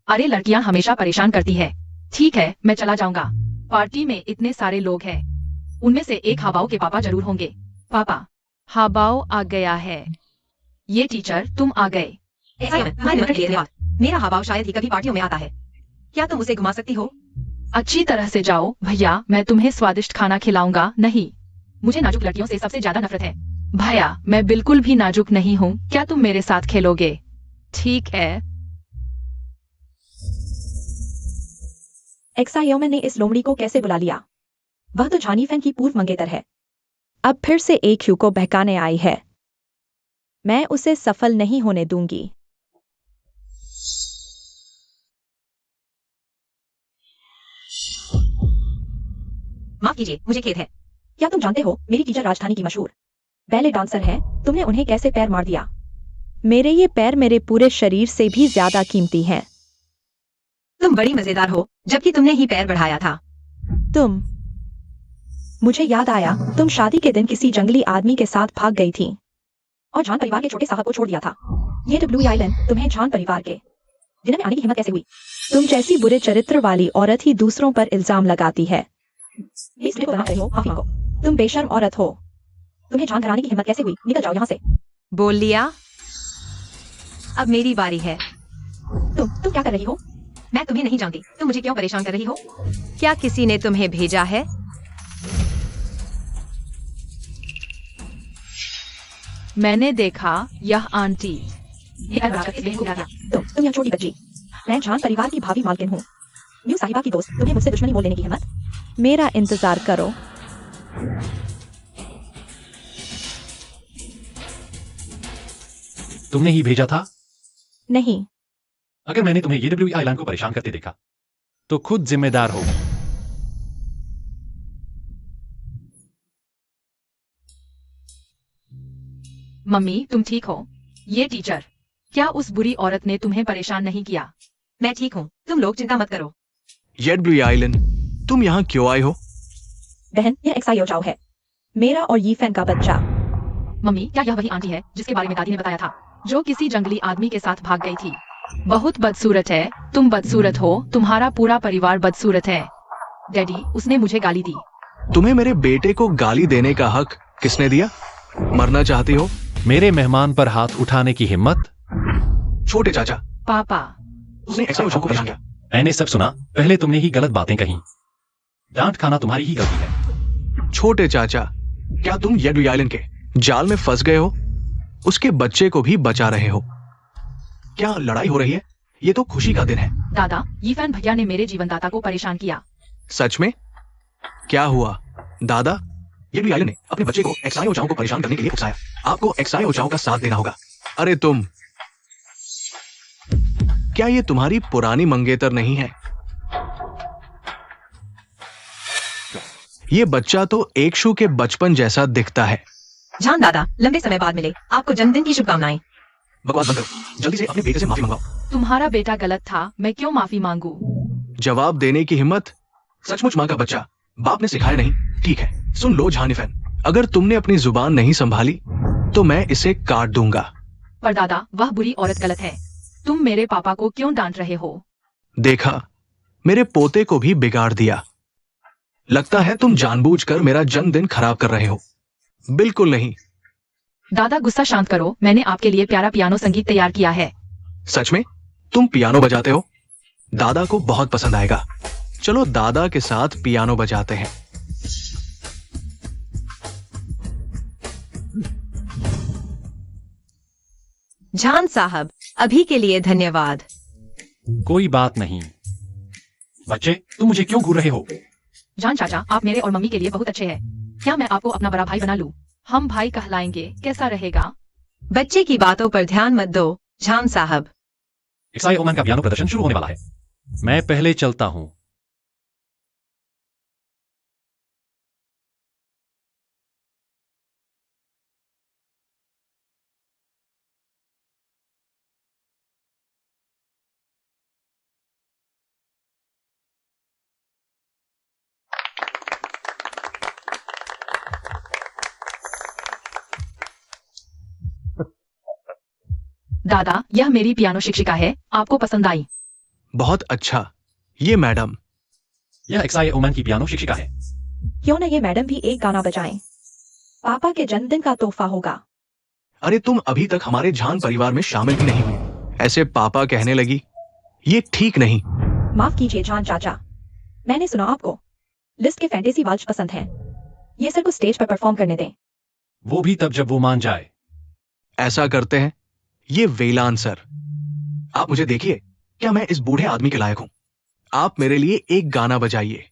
[SPEAKER 4] अरे, लड़कियां हमेशा परेशान करती है। ठीक है, मैं चला जाऊंगा। पार्टी में इतने सारे लोग हैं, उनमें से एक हाबाओ के पापा जरूर होंगे। पापा, हाबाओ आ गया है। ये टीचर, तुम आ गए।
[SPEAKER 1] एक्साइओमैन, तुम्हारे निमंत्रण के लिए धन्यवाद। मेरा हाव शायद ही कभी पार्टियों में आता है। क्या तुम उसे घुमा सकती हो?
[SPEAKER 4] अच्छी तरह से जाओ भैया, मैं तुम्हें स्वादिष्ट खाना खिलाऊंगा। नहीं, मुझे नाजुक लड़कियों से सबसे ज्यादा नफरत है। भैया, मैं बिल्कुल भी नाजुक नहीं हूँ। क्या तुम मेरे साथ खेलोगे? ठीक है।
[SPEAKER 5] एक्सायोमन ने इस लोमड़ी को कैसे बुला लिया? वह तो झानी फैन की पूर्व मंगेतर है। अब फिर से एक ह्यू को बहकाने आई है। मैं उसे सफल नहीं होने दूंगी।
[SPEAKER 1] माफ कीजिए, मुझे खेद है।
[SPEAKER 5] क्या तुम जानते हो मेरी टीचर राजधानी की मशहूर बैले डांसर है? तुमने उन्हें कैसे पैर मार दिया? मेरे ये पैर मेरे पूरे शरीर से भी ज्यादा कीमती हैं।
[SPEAKER 1] तुम बड़ी मजेदार हो, जबकि तुमने ही पैर बढ़ाया था।
[SPEAKER 5] तुम मुझे याद आया, तुम शादी के दिन किसी जंगली आदमी के साथ भाग गई थी और झान परिवार के छोटे साहब को छोड़ दिया था। ये ब्लू आइलैंड तुम्हें झान परिवार के डिनर में आने की हिम्मत कैसे हुई? तुम जैसी बुरे चरित्र वाली औरत ही दूसरों पर इल्जाम लगाती है। इस वीडियो को बना रही हो, माफी मांगो। तुम बेशर्म औरत हो। तुम्हें झान घराने की हिम्मत कैसे हुई? निकल जाओ यहाँ से।
[SPEAKER 1] बोल लिया। अब मेरी बारी है।
[SPEAKER 5] तुम क्या कर रही हो?
[SPEAKER 1] मैं तुम्हें नहीं जानती, तुम मुझे क्यों परेशान कर रही हो? क्या किसी ने तुम्हें भेजा है?
[SPEAKER 4] मैंने देखा यह आंटी।
[SPEAKER 5] तुम यह छोटी बच्ची। मैं झान परिवार की भावी मालकिन हूँ। न्यू साहिबा की दोस्त, तुम्हें मुझसे दुश्मनी मोल लेने की हिम्मत? मेरा इंतजार करो।
[SPEAKER 2] तुमने ही भेजा था?
[SPEAKER 5] नहीं।
[SPEAKER 2] अगर मैंने तुम्हें ये आइलैंड को परेशान करते देखा तो खुद जिम्मेदार हो।
[SPEAKER 4] मम्मी, तुम ठीक हो? ये टीचर, क्या उस बुरी औरत ने तुम्हें परेशान नहीं किया?
[SPEAKER 1] मैं ठीक हूँ, तुम लोग चिंता मत करो।
[SPEAKER 3] येड ब्लू आइलैंड, तुम यहाँ क्यों आई हो?
[SPEAKER 5] बहन, यह एक्सायो जाओ है, मेरा और यी फैन का बच्चा।
[SPEAKER 4] मम्मी, क्या यह वही आंटी है जिसके बारे में दादी ने बताया था, जो किसी जंगली आदमी के साथ भाग गई थी? बहुत बदसूरत है। तुम बदसूरत हो, तुम्हारा पूरा परिवार बदसूरत है। डैडी, उसने मुझे गाली दी।
[SPEAKER 3] तुम्हें मेरे बेटे को गाली देने का हक किसने दिया? मरना चाहती हो?
[SPEAKER 2] मेरे मेहमान पर हाथ उठाने की हिम्मत?
[SPEAKER 3] छोटे चाचा।
[SPEAKER 4] पापा,
[SPEAKER 3] उसने एक्सायो को परेशान किया।
[SPEAKER 2] मैंने सब सुना। पहले तुमने ही गलत बातें कही। डांट खाना तुम्हारी ही गलती है।
[SPEAKER 3] छोटे चाचा, क्या तुम येड ब्लू आइलैंड के जाल में फंस गए हो? उसके बच्चे को भी बचा रहे हो। क्या लड़ाई हो रही है? ये तो खुशी का दिन है।
[SPEAKER 4] दादा, ये फैन भैया ने मेरे जीवनदाता को परेशान किया।
[SPEAKER 3] सच में? क्या हुआ दादा? ये भी आइलैंड ने अपने बच्चे को एक्सायो चाओ को परेशान करने के लिए उकसाया। आपको एक्सायो चाओ का साथ देना होगा। अरे तुम, क्या ये तुम्हारी पुरानी मंगेतर नहीं है? ये बच्चा तो एकशु के बचपन जैसा दिखता है।
[SPEAKER 1] झान दादा, लंबे समय बाद मिले, आपको जन्मदिन की शुभकामनाएं।
[SPEAKER 3] बकवास बंद करो। जल्दी से अपने बेटे से माफी मंगवाओ।
[SPEAKER 4] तुम्हारा बेटा गलत था, मैं क्यों माफी मांगू?
[SPEAKER 3] जवाब देने की हिम्मत? सचमुच माँ का बच्चा, बाप ने सिखाया नहीं। ठीक है, सुन लो झानी फैन, अगर तुमने अपनी जुबान नहीं संभाली तो मैं इसे काट दूंगा।
[SPEAKER 4] पर दादा, वह बुरी औरत गलत है। तुम मेरे पापा को क्यों डांट रहे हो?
[SPEAKER 3] देखा, मेरे पोते को भी बिगाड़ दिया। लगता है तुम जानबूझकर मेरा जन्मदिन खराब कर रहे हो। बिल्कुल नहीं।
[SPEAKER 4] दादा, गुस्सा शांत करो। मैंने आपके लिए प्यारा पियानो संगीत तैयार किया है।
[SPEAKER 3] सच में? तुम पियानो बजाते हो? दादा को बहुत पसंद आएगा। चलो दादा के साथ पियानो बजाते हैं।
[SPEAKER 1] झान साहब, अभी के लिए धन्यवाद।
[SPEAKER 2] कोई बात नहीं। बच्चे, तुम मुझे क्यों घूर रहे हो?
[SPEAKER 4] जान चाचा, आप मेरे और मम्मी के लिए बहुत अच्छे हैं। क्या मैं आपको अपना बड़ा भाई बना लूं? हम भाई कहलाएंगे, कैसा रहेगा?
[SPEAKER 1] बच्चे की बातों पर ध्यान मत दो, झान साहब।
[SPEAKER 2] एक्सायो ओमान का पियानो प्रदर्शन शुरू होने वाला है। मैं पहले चलता हूं।
[SPEAKER 4] दादा, यह मेरी पियानो शिक्षिका है, आपको पसंद आई?
[SPEAKER 3] बहुत अच्छा। ये मैडम।
[SPEAKER 2] यह एक्सायो ओमान की पियानो शिक्षिका है।
[SPEAKER 5] क्यों न ये मैडम भी एक गाना बजाएं? पापा के जन्मदिन का तोहफा होगा।
[SPEAKER 3] अरे तुम अभी तक हमारे झान परिवार में शामिल भी नहीं हुई, ऐसे पापा कहने लगी। ये ठीक नहीं।
[SPEAKER 5] माफ कीजिए जान चाचा, मैंने सुना आपको लिस्ट के फैंटेसी वाल्ज पसंद हैं। ये सर को स्टेज पर परफॉर्म करने दें।
[SPEAKER 2] वो भी तब जब वो मान जाए।
[SPEAKER 3] ऐसा करते हैं। ये वेलान सर, आप मुझे देखिए, क्या मैं इस बूढ़े आदमी के लायक हूं? आप मेरे लिए एक गाना बजाइए,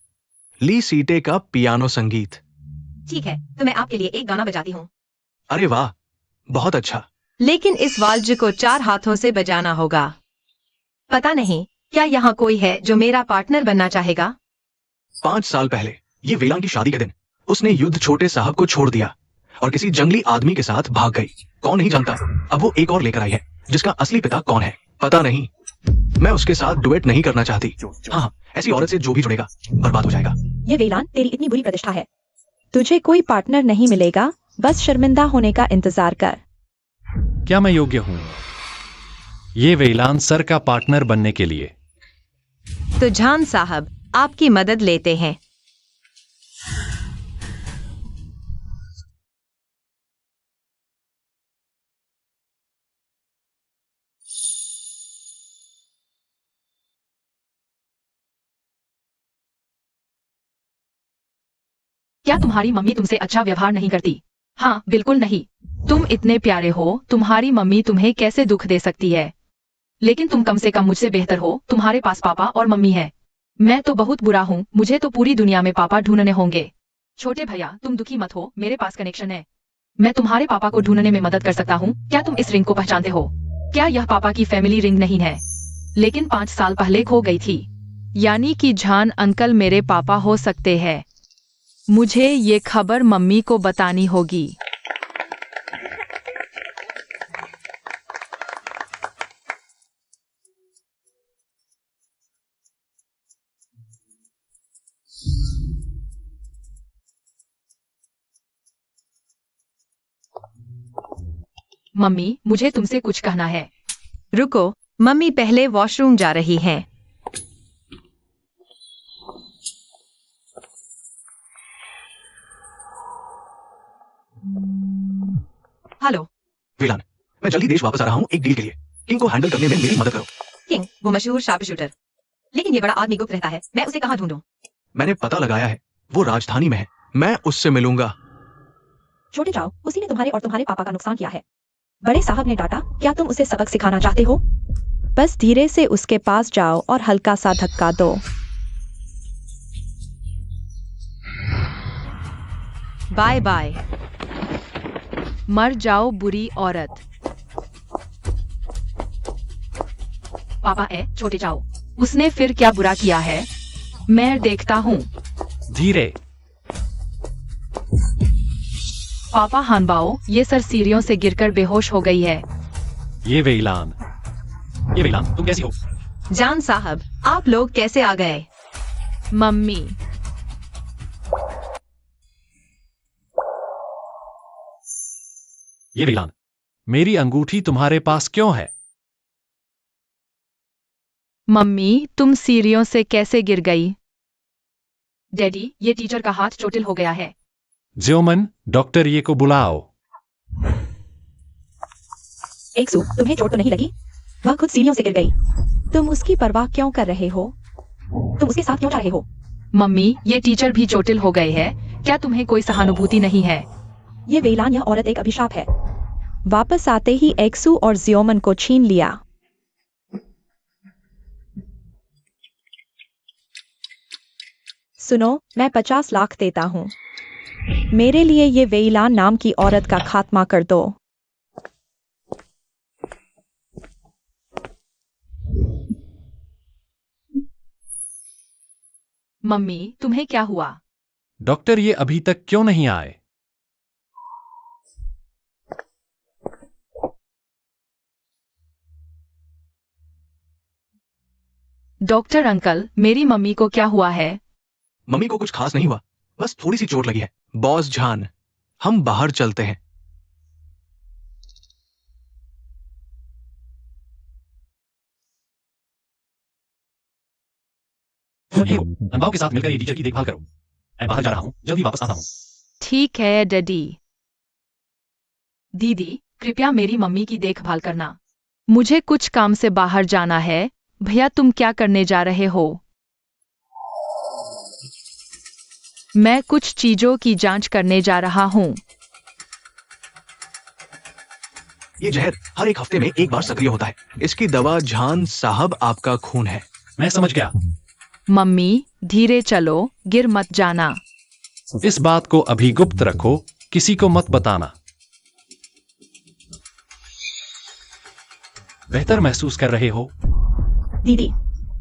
[SPEAKER 3] ली सीटे का पियानो संगीत।
[SPEAKER 1] ठीक है, तो मैं आपके लिए एक गाना बजाती हूँ।
[SPEAKER 3] अरे वाह, बहुत अच्छा।
[SPEAKER 1] लेकिन इस वाल्ज को 4 हाथों से बजाना होगा। पता नहीं, क्या यहाँ कोई है जो मेरा पार्टनर बनना चाहेगा?
[SPEAKER 3] 5 साल पहले ये वेलान की शादी के दिन उसने युद्ध छोटे साहब को छोड़ दिया और किसी जंगली आदमी के साथ भाग गई। कौन नहीं जानता। अब वो एक और लेकर आई है जिसका असली पिता कौन है पता नहीं। मैं उसके साथ डुएट नहीं करना चाहती। हाँ, ऐसी औरत से जो भी जुड़ेगा बर्बाद हो जाएगा।
[SPEAKER 5] ये वेलान, तेरी इतनी बुरी प्रतिष्ठा है, तुझे कोई पार्टनर नहीं मिलेगा। बस शर्मिंदा होने का इंतजार कर।
[SPEAKER 2] क्या मैं योग्य हूं ये वेलान सर का पार्टनर बनने के लिए?
[SPEAKER 1] तो जान साहब, आपकी मदद लेते हैं।
[SPEAKER 4] क्या तुम्हारी मम्मी तुमसे अच्छा व्यवहार नहीं करती? हाँ, बिल्कुल नहीं। तुम इतने प्यारे हो, तुम्हारी मम्मी तुम्हें कैसे दुख दे सकती है? लेकिन तुम कम से कम मुझसे बेहतर हो, तुम्हारे पास पापा और मम्मी है। मैं तो बहुत बुरा हूँ, मुझे तो पूरी दुनिया में पापा ढूंढने होंगे। छोटे भैया, तुम दुखी मत हो, मेरे पास कनेक्शन है। मैं तुम्हारे पापा को ढूंढने में मदद कर सकता हूँ। क्या तुम इस रिंग को पहचानते हो? क्या यह पापा की फैमिली रिंग नहीं है, लेकिन 5 साल पहले खो गई थी। यानी कि जान अंकल मेरे पापा हो सकते हैं। मुझे ये खबर मम्मी को बतानी होगी। मम्मी, मुझे तुमसे कुछ कहना है।
[SPEAKER 1] रुको, मम्मी पहले वॉशरूम जा रही हैं। हेलो
[SPEAKER 3] वेलान, मैं जल्दी देश वापस आ रहा हूँ एक डील के लिए। किंग को हैंडल करने में मेरी मदद करो।
[SPEAKER 1] किंग, वो मशहूर शार्प शूटर। लेकिन ये बड़ा आदमी गुप्त रहता है, मैं उसे कहाँ ढूंढूं?
[SPEAKER 3] मैंने पता लगाया है, वो राजधानी में है। मैं उससे मिलूंगा।
[SPEAKER 5] छोटे जाओ, उसी ने तुम्हारे और तुम्हारे पापा का नुकसान किया है। बड़े साहब ने डांटा। क्या तुम उसे सबक सिखाना चाहते हो? बस धीरे से उसके पास जाओ और हल्का सा धक्का दो।
[SPEAKER 1] Bye bye.
[SPEAKER 4] मर जाओ बुरी औरत। पापा है, छोटे जाओ। उसने फिर क्या बुरा किया है? मैं देखता हूँ।
[SPEAKER 2] धीरे।
[SPEAKER 4] पापा हानबाओ, ये सर सीढ़ियों से गिरकर बेहोश हो गई है।
[SPEAKER 2] ये वेलान, तुम कैसी हो?
[SPEAKER 1] जान साहब, आप लोग कैसे आ गए?
[SPEAKER 4] मम्मी,
[SPEAKER 2] ये वेलान, मेरी अंगूठी तुम्हारे पास क्यों है?
[SPEAKER 4] मम्मी, तुम सीढ़ियों से कैसे गिर गई? डैडी, ये टीचर का हाथ चोटिल हो गया है।
[SPEAKER 2] ज्योमन, डॉक्टर ये को बुलाओ।
[SPEAKER 5] एक्सू, तुम्हें चोट तो नहीं लगी? वह खुद सीढ़ियों से गिर गई। तुम उसकी परवाह क्यों कर रहे हो? तुम उसके साथ क्यों जा रहे हो?
[SPEAKER 4] मम्मी, ये टीचर भी चोटिल हो गए हैं। क्या तुम्हें कोई सहानुभूति नहीं है?
[SPEAKER 5] ये वेलान, यह औरत एक अभिशाप है। वापस आते ही एक्सू और जियोमन को छीन लिया। सुनो, मैं 50 लाख देता हूँ। मेरे लिए ये वेलान नाम की औरत का खात्मा कर दो।
[SPEAKER 4] मम्मी, तुम्हें क्या हुआ?
[SPEAKER 2] डॉक्टर ये अभी तक क्यों नहीं आए?
[SPEAKER 4] डॉक्टर अंकल, मेरी मम्मी को क्या हुआ है?
[SPEAKER 3] मम्मी को कुछ खास नहीं हुआ, बस थोड़ी सी चोट लगी है। बॉस जान, हम बाहर चलते हैं।
[SPEAKER 2] अनुभव के साथ मिलकर ये टीचर की देखभाल करो। मैं बाहर जा रहा हूँ, जल्दी वापस आता हूँ।
[SPEAKER 4] ठीक है डैडी। दीदी, कृपया मेरी मम्मी की देखभाल करना। मुझे कुछ काम से बाहर जाना है, भैया तुम क्या करने जा रहे हो? मैं कुछ चीजों की जांच करने जा रहा हूँ।
[SPEAKER 3] ये जहर हर एक हफ्ते में एक बार सक्रिय होता है। इसकी दवा जान साहब आपका खून है।
[SPEAKER 2] मैं समझ गया।
[SPEAKER 4] मम्मी धीरे चलो, गिर मत जाना।
[SPEAKER 2] इस बात को अभी गुप्त रखो, किसी को मत बताना। बेहतर महसूस कर रहे हो?
[SPEAKER 5] दीदी,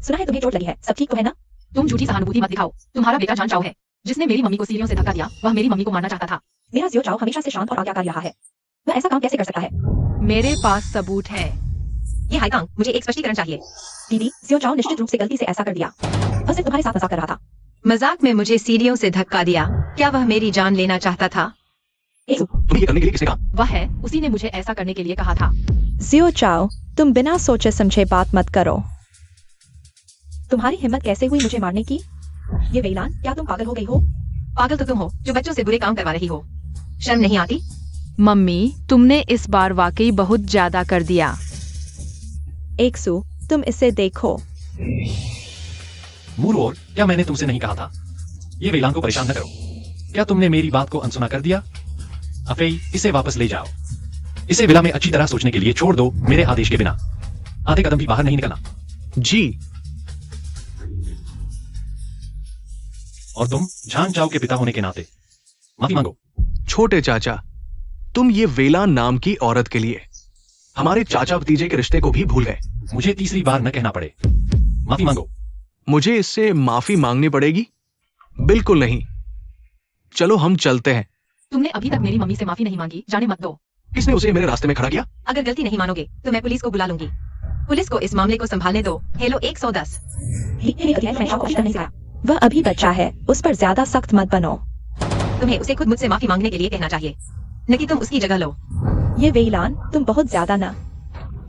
[SPEAKER 5] सुना है तुम्हें चोट लगी है, सब ठीक तो है ना?
[SPEAKER 4] तुम झूठी सहानुभूति मत दिखाओ। तुम्हारा बेटा जान चाओ है, जिसने मेरी मम्मी को सीढ़ियों से धक्का दिया। वह मेरी मम्मी को मारना चाहता था।
[SPEAKER 5] मेरा जियो चाओ हमेशा से शांत और आज्ञाकारी रहा है। वह ऐसा काम कैसे कर सकता है?
[SPEAKER 4] मेरे पास सबूत है।
[SPEAKER 1] ये हाईकांग, मुझे एक स्पष्टीकरण चाहिए।
[SPEAKER 5] दीदी, जियो चाओ निश्चित रूप से गलती से ऐसा कर दिया। वह सिर्फ तुम्हारे साथ मजाक कर रहा था।
[SPEAKER 1] मजाक में मुझे सीढ़ियों से धक्का दिया। क्या वह मेरी जान लेना चाहता था?
[SPEAKER 3] तुम्हें ये करने के लिए किसने कहा?
[SPEAKER 4] वह है, उसी ने मुझे ऐसा करने के लिए कहा था।
[SPEAKER 5] जियो चाओ, तुम बिना सोचे समझे बात मत करो। तुम्हारी हिम्मत कैसे हुई मुझे मारने की? ये वेलान, क्या तुम पागल हो गई हो?
[SPEAKER 1] पागल तो तुम हो जो बच्चों से बुरे काम करवा रही हो। शर्म नहीं आती?
[SPEAKER 4] मम्मी तुमने इस बार वाकई बहुत ज्यादा कर दिया।
[SPEAKER 5] एक्सू, तुम इसे देखो।
[SPEAKER 2] मूरोर, क्या मैंने तुमसे नहीं कहा था? ये वेलान को परेशान न करो। क्या तुमने मेरी बात को अनसुना कर दिया? अफेई, इसे वापस ले जाओ। इसे विला में अच्छी तरह सोचने के लिए छोड़ दो, मेरे आदेश के बिना। आधे कदम भी बाहर नहीं निकलना।
[SPEAKER 3] जी।
[SPEAKER 2] और तुम झान चाओ के पिता होने के नाते माफी मांगो।
[SPEAKER 3] छोटे चाचा, तुम ये वेलान नाम की औरत के लिए हमारे चाचा भतीजे के रिश्ते को भी भूल गए।
[SPEAKER 2] मुझे तीसरी बार न कहना पड़े। माफी मांगो।
[SPEAKER 3] मुझे इससे माफी मांगनी पड़ेगी? बिल्कुल नहीं। चलो हम चलते हैं।
[SPEAKER 4] तुमने अभी तक मेरी मम्मी से माफी नहीं मांगी, जाने मत दो।
[SPEAKER 3] किसने उसे मेरे रास्ते में खड़ा किया?
[SPEAKER 1] अगर गलती नहीं मानोगे तो मैं पुलिस को बुला लूंगी। पुलिस को इस मामले को संभालने दो। हेलो 110।
[SPEAKER 5] वह अभी बच्चा है, उस पर ज्यादा सख्त मत बनो।
[SPEAKER 1] तुम्हें उसे खुद मुझसे माफी मांगने के लिए कहना चाहिए, न कि तुम उसकी जगह लो।
[SPEAKER 5] ये वेलान, तुम बहुत ज्यादा ना।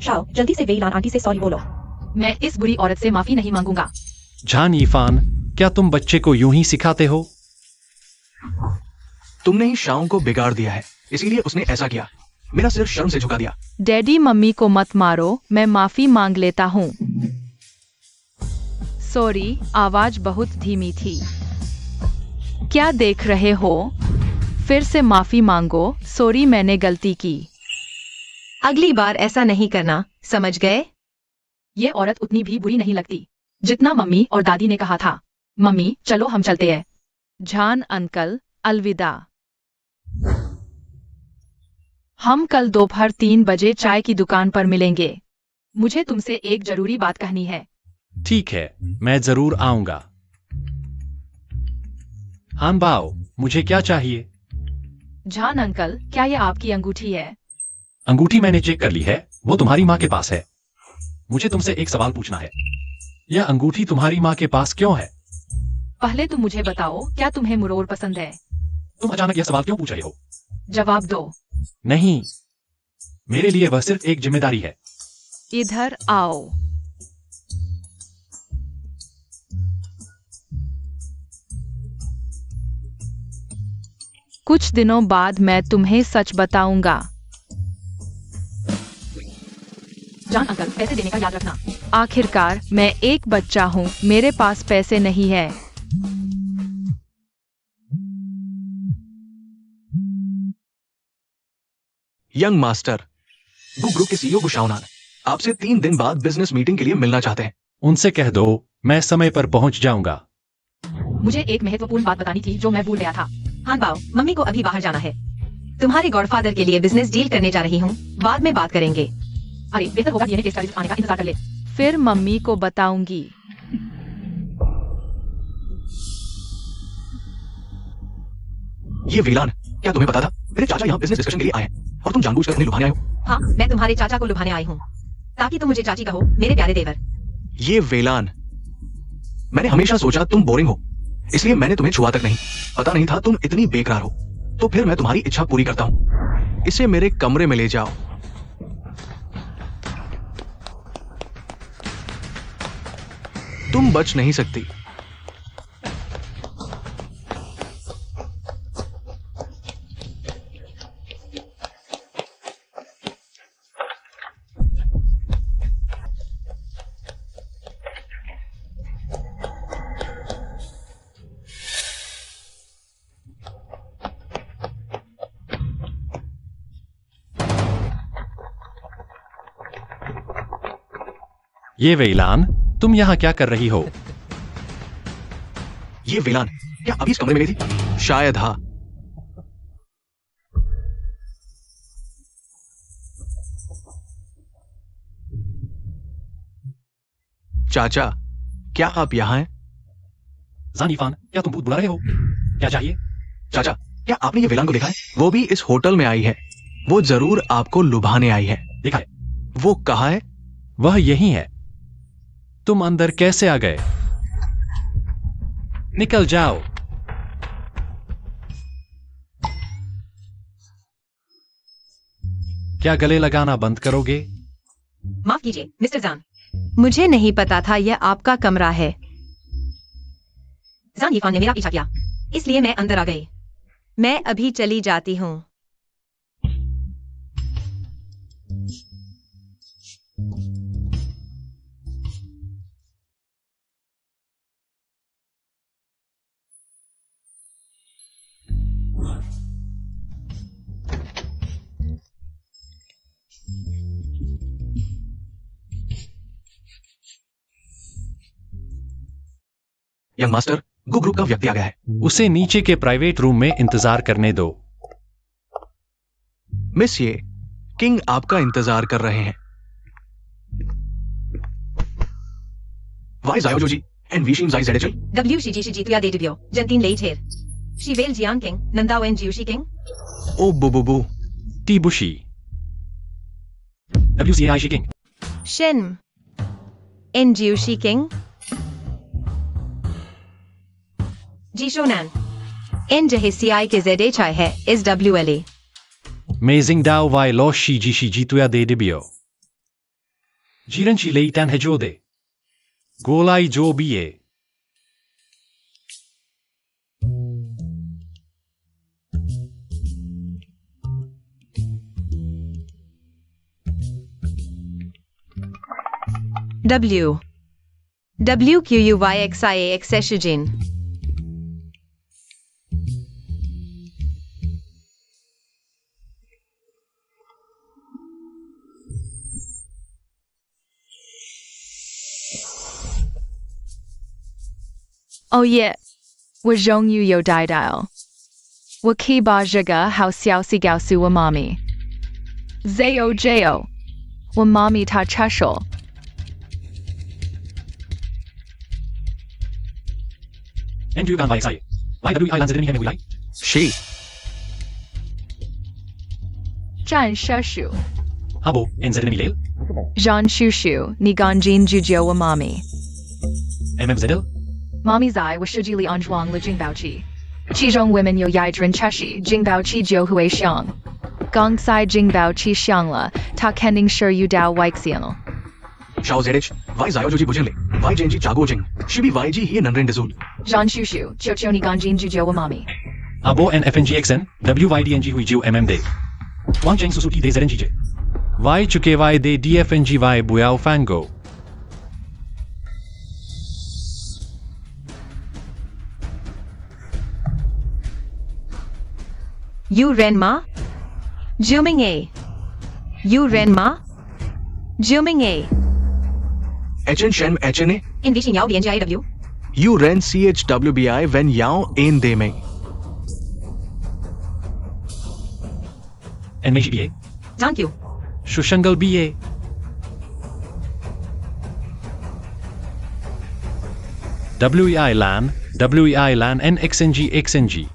[SPEAKER 5] शाओ, जल्दी से वेलान आंटी से सॉरी बोलो।
[SPEAKER 4] मैं इस बुरी औरत से माफी नहीं मांगूंगा।
[SPEAKER 2] झान यीफान, क्या तुम बच्चे को यूं ही सिखाते हो?
[SPEAKER 3] तुमने ही शाओ को बिगाड़ दिया है, इसीलिए उसने ऐसा किया। मेरा सिर शर्म से झुका दिया।
[SPEAKER 4] डैडी मम्मी को मत मारो, मैं माफी मांग लेता हूँ। सॉरी, आवाज बहुत धीमी थी। क्या देख रहे हो? फिर से माफी मांगो। सॉरी, मैंने गलती की।
[SPEAKER 1] अगली बार ऐसा नहीं करना, समझ गए?
[SPEAKER 4] ये औरत उतनी भी बुरी नहीं लगती जितना मम्मी और दादी ने कहा था। मम्मी चलो हम चलते हैं। झान अंकल, अलविदा। हम कल दोपहर 3 बजे चाय की दुकान पर मिलेंगे। मुझे तुमसे एक जरूरी बात कहनी है।
[SPEAKER 2] ठीक है, मैं जरूर आऊंगा। हान बाओ, मुझे क्या चाहिए?
[SPEAKER 4] झान अंकल, क्या ये आपकी अंगूठी है?
[SPEAKER 2] अंगूठी मैंने चेक कर ली है, वो तुम्हारी माँ के पास है। मुझे तुमसे एक सवाल पूछना है। यह अंगूठी तुम्हारी माँ के पास क्यों है?
[SPEAKER 4] पहले तुम मुझे बताओ, क्या तुम्हें मुरोर पसंद है?
[SPEAKER 2] तुम अचानक यह सवाल क्यों पूछ रहे हो?
[SPEAKER 4] जवाब दो।
[SPEAKER 2] नहीं, मेरे लिए वह सिर्फ एक जिम्मेदारी है।
[SPEAKER 4] इधर आओ। कुछ दिनों बाद मैं तुम्हें सच बताऊंगा। जान अंकल, पैसे देने का याद रखना। आखिरकार मैं एक बच्चा हूँ, मेरे पास पैसे नहीं है।
[SPEAKER 3] यंग मास्टर, गु ग्रुप के सीईओ गुशाओनान आपसे 3 दिन बाद बिजनेस मीटिंग के लिए मिलना चाहते हैं।
[SPEAKER 2] उनसे कह दो मैं समय पर पहुंच जाऊंगा।
[SPEAKER 4] मुझे एक महत्वपूर्ण बात बतानी थी जो मैं भूल गया था।
[SPEAKER 1] हान बाओ, मम्मी को अभी बाहर जाना है। तुम्हारे गॉडफादर के लिए बिजनेस डील करने जा रही हूँ, बाद में बात करेंगे।
[SPEAKER 4] अरे बेहतर होगा डीएनए टेस्ट का आने का इंतजार कर ले। फिर मम्मी को बताऊंगी।
[SPEAKER 3] ये वेलान, क्या तुम्हें पता था? मेरे चाचा यहाँ बिजनेस डिस्कशन के लिए आए हैं और तुम जानबूझकर उन्हें लुभाने आए हो।
[SPEAKER 1] हाँ, मैं तुम्हारे चाचा को लुभाने आई हूँ ताकि तुम मुझे चाची कहो, मेरे प्यारे देवर।
[SPEAKER 3] ये वेलान, मैंने हमेशा सोचा तुम बोरिंग हो, इसलिए मैंने तुम्हें छुआ तक नहीं। पता नहीं था तुम इतनी बेकरार हो। तो फिर मैं तुम्हारी इच्छा पूरी करता हूँ। इसे मेरे कमरे में ले जाओ। तुम बच नहीं सकती।
[SPEAKER 2] ये वेलान, तुम यहाँ क्या कर रही हो?
[SPEAKER 3] ये वेलान क्या अभी इस कमरे में गई थी? शायद हाँ। चाचा, क्या आप यहाँ हैं?
[SPEAKER 2] जानीफान, क्या तुम भूत बुला रहे हो? क्या चाहिए?
[SPEAKER 3] चाचा, क्या आपने ये वेलान को देखा है? वो भी इस होटल में आई है। वो जरूर आपको लुभाने आई है।
[SPEAKER 2] देखा है?
[SPEAKER 3] वो कहाँ है?
[SPEAKER 2] वह यही है। तुम अंदर कैसे आ गए? निकल जाओ। क्या गले लगाना बंद करोगे?
[SPEAKER 1] माफ कीजिए मिस्टर जान, मुझे नहीं पता था यह आपका कमरा है। जान यीफान ने मेरा पीछा किया, इसलिए मैं अंदर आ गई। मैं अभी चली जाती हूँ।
[SPEAKER 3] यंग मास्टर, गु ग्रुप का व्यक्ति आ गया है।
[SPEAKER 2] उसे नीचे के प्राइवेट रूम में इंतजार करने दो।
[SPEAKER 3] मिस ये किंग आपका इंतजार कर रहे हैं। वाई जायोजोजी एंड वीशिम जाई जेडेचल।
[SPEAKER 1] W Shiji Shiji Tuya De Dibyo, Jantin Late Hair. Shivel Jian King, Nanda Wen Jiushi King.
[SPEAKER 3] ओ बुबुबू।
[SPEAKER 2] टीबुशी। WCAI Shiking।
[SPEAKER 1] Shen. En Jiushi King. Jishonan. En Jahisi ke Zede Chai hai, is WLA.
[SPEAKER 2] Amazing Dao Vai Lo Shiji Shiji Tuya De Dibyo। Jiranchi Leitan Hejode। Golai Jo Biye।
[SPEAKER 1] W. WQUYXIA Xeshijin.
[SPEAKER 4] Oh yeah. 我终于有带到。我可以把这个好消息告诉我妈咪。Zayo，我妈咪她插手。
[SPEAKER 2] NQ Gan YXI। YWI Lan Zedeni Heme Wilai।
[SPEAKER 3] शी।
[SPEAKER 4] 战射手，
[SPEAKER 2] Habo N Zedeni Milel।
[SPEAKER 4] 让叔叔你赶紧救救我妈咪。
[SPEAKER 2] MM Zedel。
[SPEAKER 4] 妈咪在我手机里安装了警报器，其中women有一人测试警报器就会响。刚才警报器响了，他肯定是遇到危险了。
[SPEAKER 3] शाओ जेडेच, वाई जायोजोजी बुजिनले, वाई जेनजी जागोजिंग, शिबी वाईजी ही ननरेन डिजूल।
[SPEAKER 4] 让叔叔求求你赶紧救救我妈咪。
[SPEAKER 2] Abo NFNGXN WYDNG Huijiu MMD। Wang Cheng Susuki De ZNGJ। Y Chuke Y De DFNGY Buyao Fango।
[SPEAKER 1] Yu Renma. Juming A. Yu Renma. Juming A.
[SPEAKER 3] एचएन शेन एचएनए,
[SPEAKER 1] In Vishin Yao BNGIW.
[SPEAKER 3] यू रेन CHWBI वेन याओ एन दे में।
[SPEAKER 2] Enmeshi BA।
[SPEAKER 1] Zan Q.
[SPEAKER 2] Shushangal BA। WEI LAN WEI LAN NXNG XNG।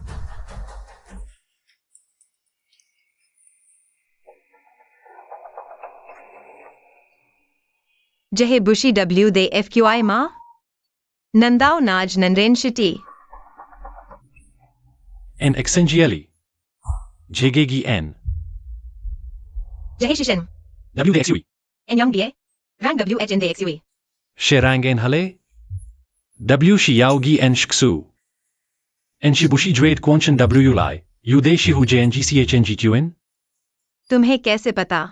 [SPEAKER 1] Jehe Bushi W De FQI Ma. Nandao Naj Nandren Shiti.
[SPEAKER 2] NXNGLE। JGG N।
[SPEAKER 1] Jehe Shishin.
[SPEAKER 2] WDXUE।
[SPEAKER 1] En Young BA. Rang WH in the XUE.
[SPEAKER 2] Sherang N Hale। W Shiaogi N Shksu। N Shibushi Dwade Quanchan W Lai Udeshi Hu JNGCHNGQN।
[SPEAKER 1] तुम्हें कैसे पता?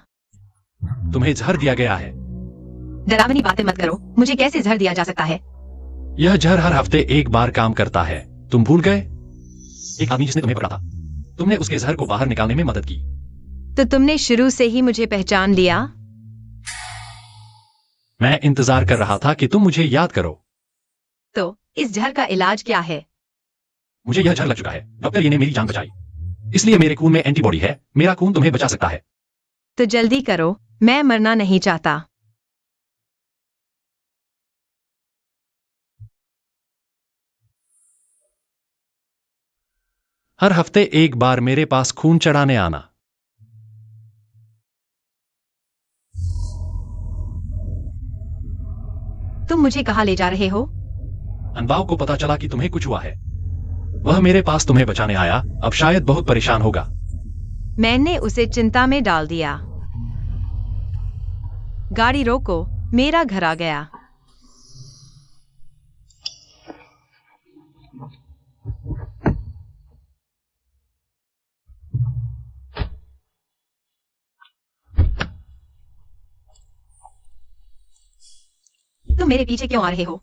[SPEAKER 2] तुम्हें जहर दिया गया है।
[SPEAKER 1] डरावनी बातें मत करो, मुझे कैसे जहर दिया जा सकता है?
[SPEAKER 2] यह जहर हर हफ्ते एक बार काम करता है। तुम भूल गए? एक आदमी जिसने तुम्हें पकड़ा था, तुमने उसके जहर को बाहर निकालने में मदद की।
[SPEAKER 1] तो तुमने शुरू से ही मुझे पहचान लिया?
[SPEAKER 2] मैं इंतजार कर रहा था कि तुम मुझे याद करो।
[SPEAKER 1] तो इस जहर का इलाज क्या है?
[SPEAKER 2] मुझे यह जहर लग चुका है। डॉक्टर ये ने मेरी जान बचाई, इसलिए मेरे खून में एंटीबॉडी है। मेरा खून तुम्हें बचा सकता है।
[SPEAKER 1] तो जल्दी करो, मैं मरना नहीं चाहता।
[SPEAKER 2] हर हफ्ते एक बार मेरे पास खून चढ़ाने आना।
[SPEAKER 1] तुम मुझे कहाँ ले जा रहे हो?
[SPEAKER 2] अनबाव को पता चला कि तुम्हें कुछ हुआ है। वह मेरे पास तुम्हें बचाने आया। अब शायद बहुत परेशान होगा।
[SPEAKER 1] मैंने उसे चिंता में डाल दिया। गाड़ी रोको, मेरा घर आ गया। तुम मेरे पीछे क्यों आ रहे हो?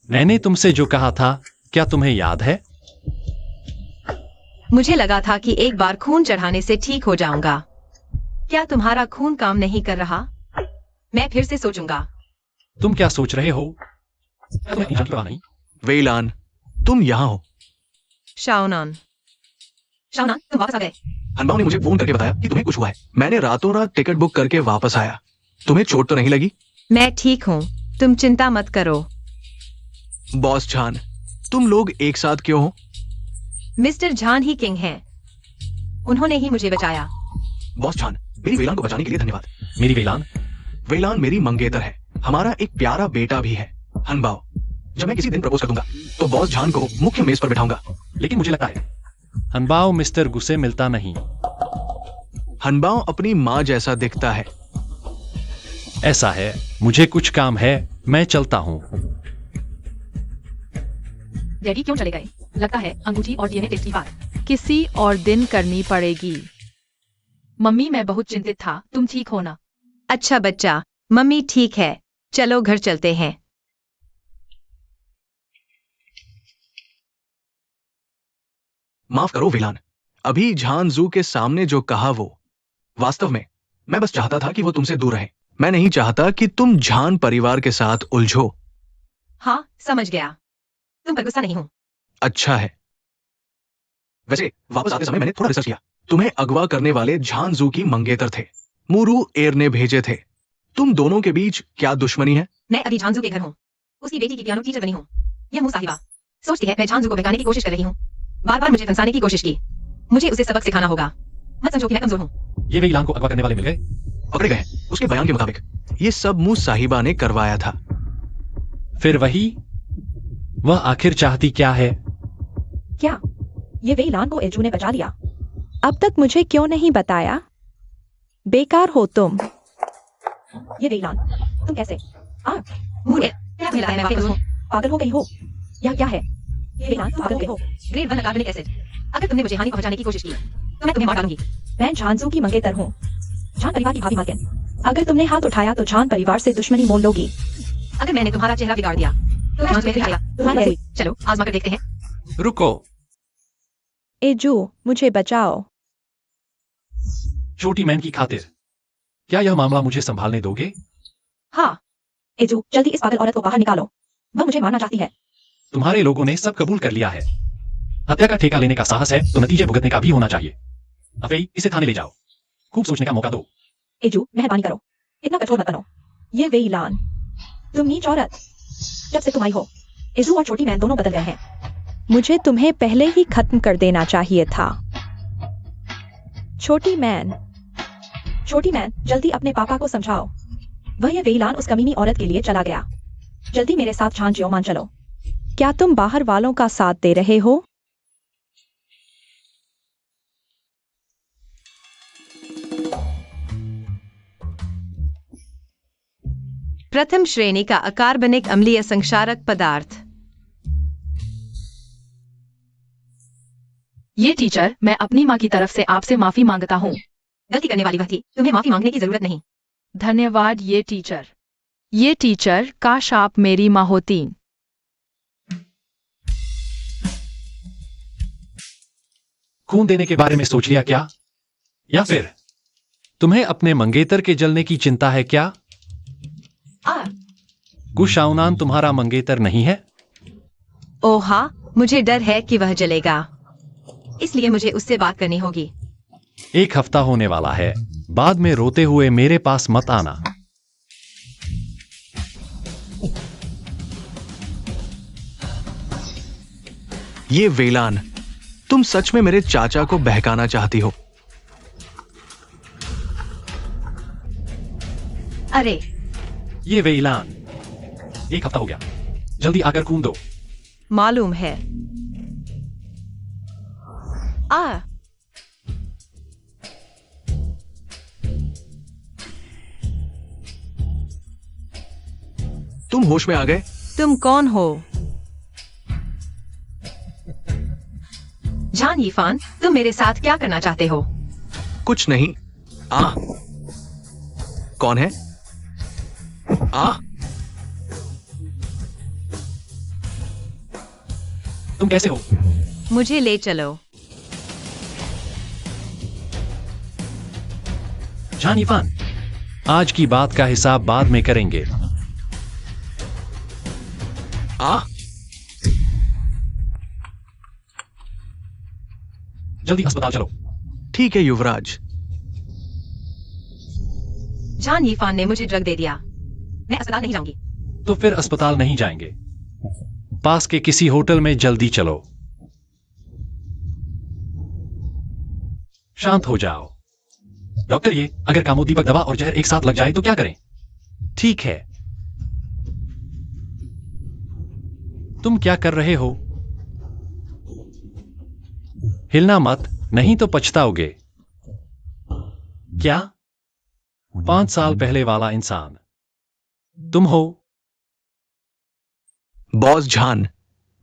[SPEAKER 2] मैंने तुमसे जो कहा था, क्या तुम्हें याद है?
[SPEAKER 1] मुझे लगा था कि एक बार खून चढ़ाने से ठीक हो जाऊंगा। क्या तुम्हारा खून काम नहीं कर रहा? मैं फिर से सोचूंगा।
[SPEAKER 2] तुम क्या सोच रहे हो? क्या तुम्हें जान पड़ा नहीं?
[SPEAKER 3] वेइलान, तुम यहाँ हो।
[SPEAKER 1] शाओनान, शाओनान, तुम वापस आ गए।
[SPEAKER 3] हनबाओ ने मुझे फोन करके बताया कि तुम्हें कुछ हुआ है। मैंने रातों रात टिकट बुक करके वापस आया। तुम्हें चोट तो नहीं लगी?
[SPEAKER 1] मैं ठीक हूँ, तुम चिंता मत करो।
[SPEAKER 3] बॉस झान, तुम लोग एक साथ क्यों हो?
[SPEAKER 1] मिस्टर झान ही किंग हैं। उन्होंने ही मुझे बचाया।
[SPEAKER 3] बॉस झान, मेरी वेलान को बचाने के लिए धन्यवाद।
[SPEAKER 2] मेरी वेलान?
[SPEAKER 3] वेलान मेरी मंगेतर है। हमारा एक प्यारा बेटा भी है। हनबाओ, जब मैं किसी दिन प्रपोज कर दूंगा तो बॉस झान को मुख्य मेज पर बिठाऊंगा।
[SPEAKER 2] लेकिन मुझे लगता है हनबाओ मिस्टर गुस्से मिलता नहीं।
[SPEAKER 3] हनबाओ अपनी माँ जैसा दिखता है।
[SPEAKER 2] ऐसा है, मुझे कुछ काम है, मैं चलता हूँ।
[SPEAKER 4] डैडी क्यों चले गए? लगता है अंगूठी और डीएनए टेस्ट की बात किसी और दिन करनी पड़ेगी। मम्मी, मैं बहुत चिंतित था। तुम ठीक हो ना?
[SPEAKER 1] अच्छा बच्चा, मम्मी ठीक है। चलो घर चलते हैं।
[SPEAKER 3] माफ करो वेलान, अभी झान जू के सामने जो कहा वो वास्तव में मैं बस चाहता था कि वो तुमसे दूर रहे। मैं नहीं चाहता कि तुम झान परिवार के साथ उलझो।
[SPEAKER 1] हाँ, समझ गया। तुम पर गुस्सा नहीं हूँ।
[SPEAKER 3] अच्छा है। वैसे वापस आते समय मैंने थोड़ा रिसर्च किया। तुम्हें अगवा करने वाले झान जू की मंगेतर थे। मुरू एर ने भेजे थे। तुम दोनों के बीच क्या दुश्मनी है?
[SPEAKER 1] मैं अभी झांझू के घर हूँ। उसकी बेटी की पियानो टीचर बनी हूँ। यह मुँह साहिबा सोचती है मैं झांझू को बहकाने की कोशिश कर रही हूँ। बार बार मुझे फंसाने की कोशिश की। मुझे उसे सबक सिखाना होगा। मत समझो कि मैं कमजोर हूँ।
[SPEAKER 2] ये वेलान को अगवा करने वाले मिल गए।
[SPEAKER 3] पकड़े गए। उसके बयान के मुताबिक ये सब मुंह साहिबा ने करवाया था।
[SPEAKER 2] फिर वही, वह आखिर चाहती क्या है?
[SPEAKER 5] क्या ये वेइलान को एजू ने बचा लिया? अब तक मुझे क्यों नहीं बताया? बेकार हो तुम। ये वेइलान, तुम कैसे?
[SPEAKER 1] मुझे क्या तुम्हें लगा है मैं वाकई हूँ?
[SPEAKER 5] पागल हो गई हो या क्या है? ये वेइलान, तुम पागल हो गई हो।
[SPEAKER 1] ग्रेड 1 कार्बनिक एसिड। अगर तुमने मुझे हानि पहुंचाने की कोशिश की तो मैं तुम्हें मार डालूंगी।
[SPEAKER 5] मैं झांझू की मंगेतर हूँ, झान परिवार की भाभी मालकिन। अगर तुमने हाथ उठाया तो झान परिवार से दुश्मनी मोल लोगी।
[SPEAKER 1] अगर मैंने तुम्हारा चेहरा बिगाड़ दिया तो झांझू में फिर आएगा।
[SPEAKER 5] तुम्हारी
[SPEAKER 1] चलो आजमा कर देखते हैं।
[SPEAKER 2] रुको,
[SPEAKER 5] एजू, मुझे बचाओ।
[SPEAKER 2] छोटी मैन की खातिर क्या यह मामला मुझे संभालने दोगे?
[SPEAKER 5] हाँ एजू, जल्दी इस पागल औरत को बाहर निकालो। वह मुझे मारना चाहती है।
[SPEAKER 2] तुम्हारे लोगों ने सब कबूल कर लिया है। हत्या का ठेका लेने का साहस है तो नतीजे भुगतने का भी होना चाहिए। अफई, इसे थाने ले जाओ। खूब सोचने का मौका दो।
[SPEAKER 5] एजू, मेहरबानी करो, इतना कठोर मत बनो। ये वेइलान, तुम नीच औरत। जब से तुम आई हो, एजू और छोटी मैन दोनों बदल गए हैं। मुझे तुम्हें पहले ही खत्म कर देना चाहिए था। छोटी मैन, जल्दी अपने पापा को समझाओ। वह ये वेइलान उस कमीनी औरत के लिए चला गया। जल्दी मेरे साथ झान जियो मान चलो। क्या तुम बाहर वालों का साथ दे रहे हो?
[SPEAKER 1] प्रथम श्रेणी का अकार्बनिक अम्लीय संक्षारक पदार्थ।
[SPEAKER 4] ये टीचर, मैं अपनी माँ की तरफ से आपसे माफी मांगता हूँ।
[SPEAKER 1] गलती करने वाली वह थी, तुम्हें माफी मांगने की जरूरत नहीं।
[SPEAKER 4] धन्यवाद ये टीचर, काश आप मेरी माँ होती।
[SPEAKER 2] खून देने के बारे में सोच लिया क्या? या फिर तुम्हें अपने मंगेतर के जलने की चिंता है क्या? गुशाउनान तुम्हारा मंगेतर नहीं है?
[SPEAKER 1] ओह हाँ, मुझे डर है कि वह जलेगा, इसलिए मुझे उससे बात करनी होगी।
[SPEAKER 2] 1 हफ्ता होने वाला है, बाद में रोते हुए मेरे पास मत आना।
[SPEAKER 3] ये वेलान, तुम सच में मेरे चाचा को बहकाना चाहती हो?
[SPEAKER 1] अरे
[SPEAKER 2] ये वेलान, 1 हफ्ता हो गया, जल्दी आकर खून दो।
[SPEAKER 1] मालूम है। आ
[SPEAKER 3] तुम होश में आ गए?
[SPEAKER 1] तुम कौन हो? जान यीफान, तुम मेरे साथ क्या करना चाहते हो?
[SPEAKER 3] कुछ नहीं। आ कौन है? आ
[SPEAKER 2] तुम कैसे हो?
[SPEAKER 1] मुझे ले चलो।
[SPEAKER 2] जान यीफान, आज की बात का हिसाब बाद में करेंगे।
[SPEAKER 3] आ
[SPEAKER 2] जल्दी अस्पताल चलो।
[SPEAKER 3] ठीक है युवराज।
[SPEAKER 1] जान यीफान ने मुझे ड्रग दे दिया, मैं अस्पताल नहीं जाऊंगी।
[SPEAKER 2] तो फिर अस्पताल नहीं जाएंगे, पास के किसी होटल में जल्दी चलो। शांत हो जाओ। डॉक्टर, ये अगर कामोद्दीपक दवा और जहर एक साथ लग जाए तो क्या करें? ठीक है, तुम क्या कर रहे हो? हिलना मत, नहीं तो पछताओगे। क्या? 5 साल पहले वाला इंसान तुम हो?
[SPEAKER 3] बॉस झान,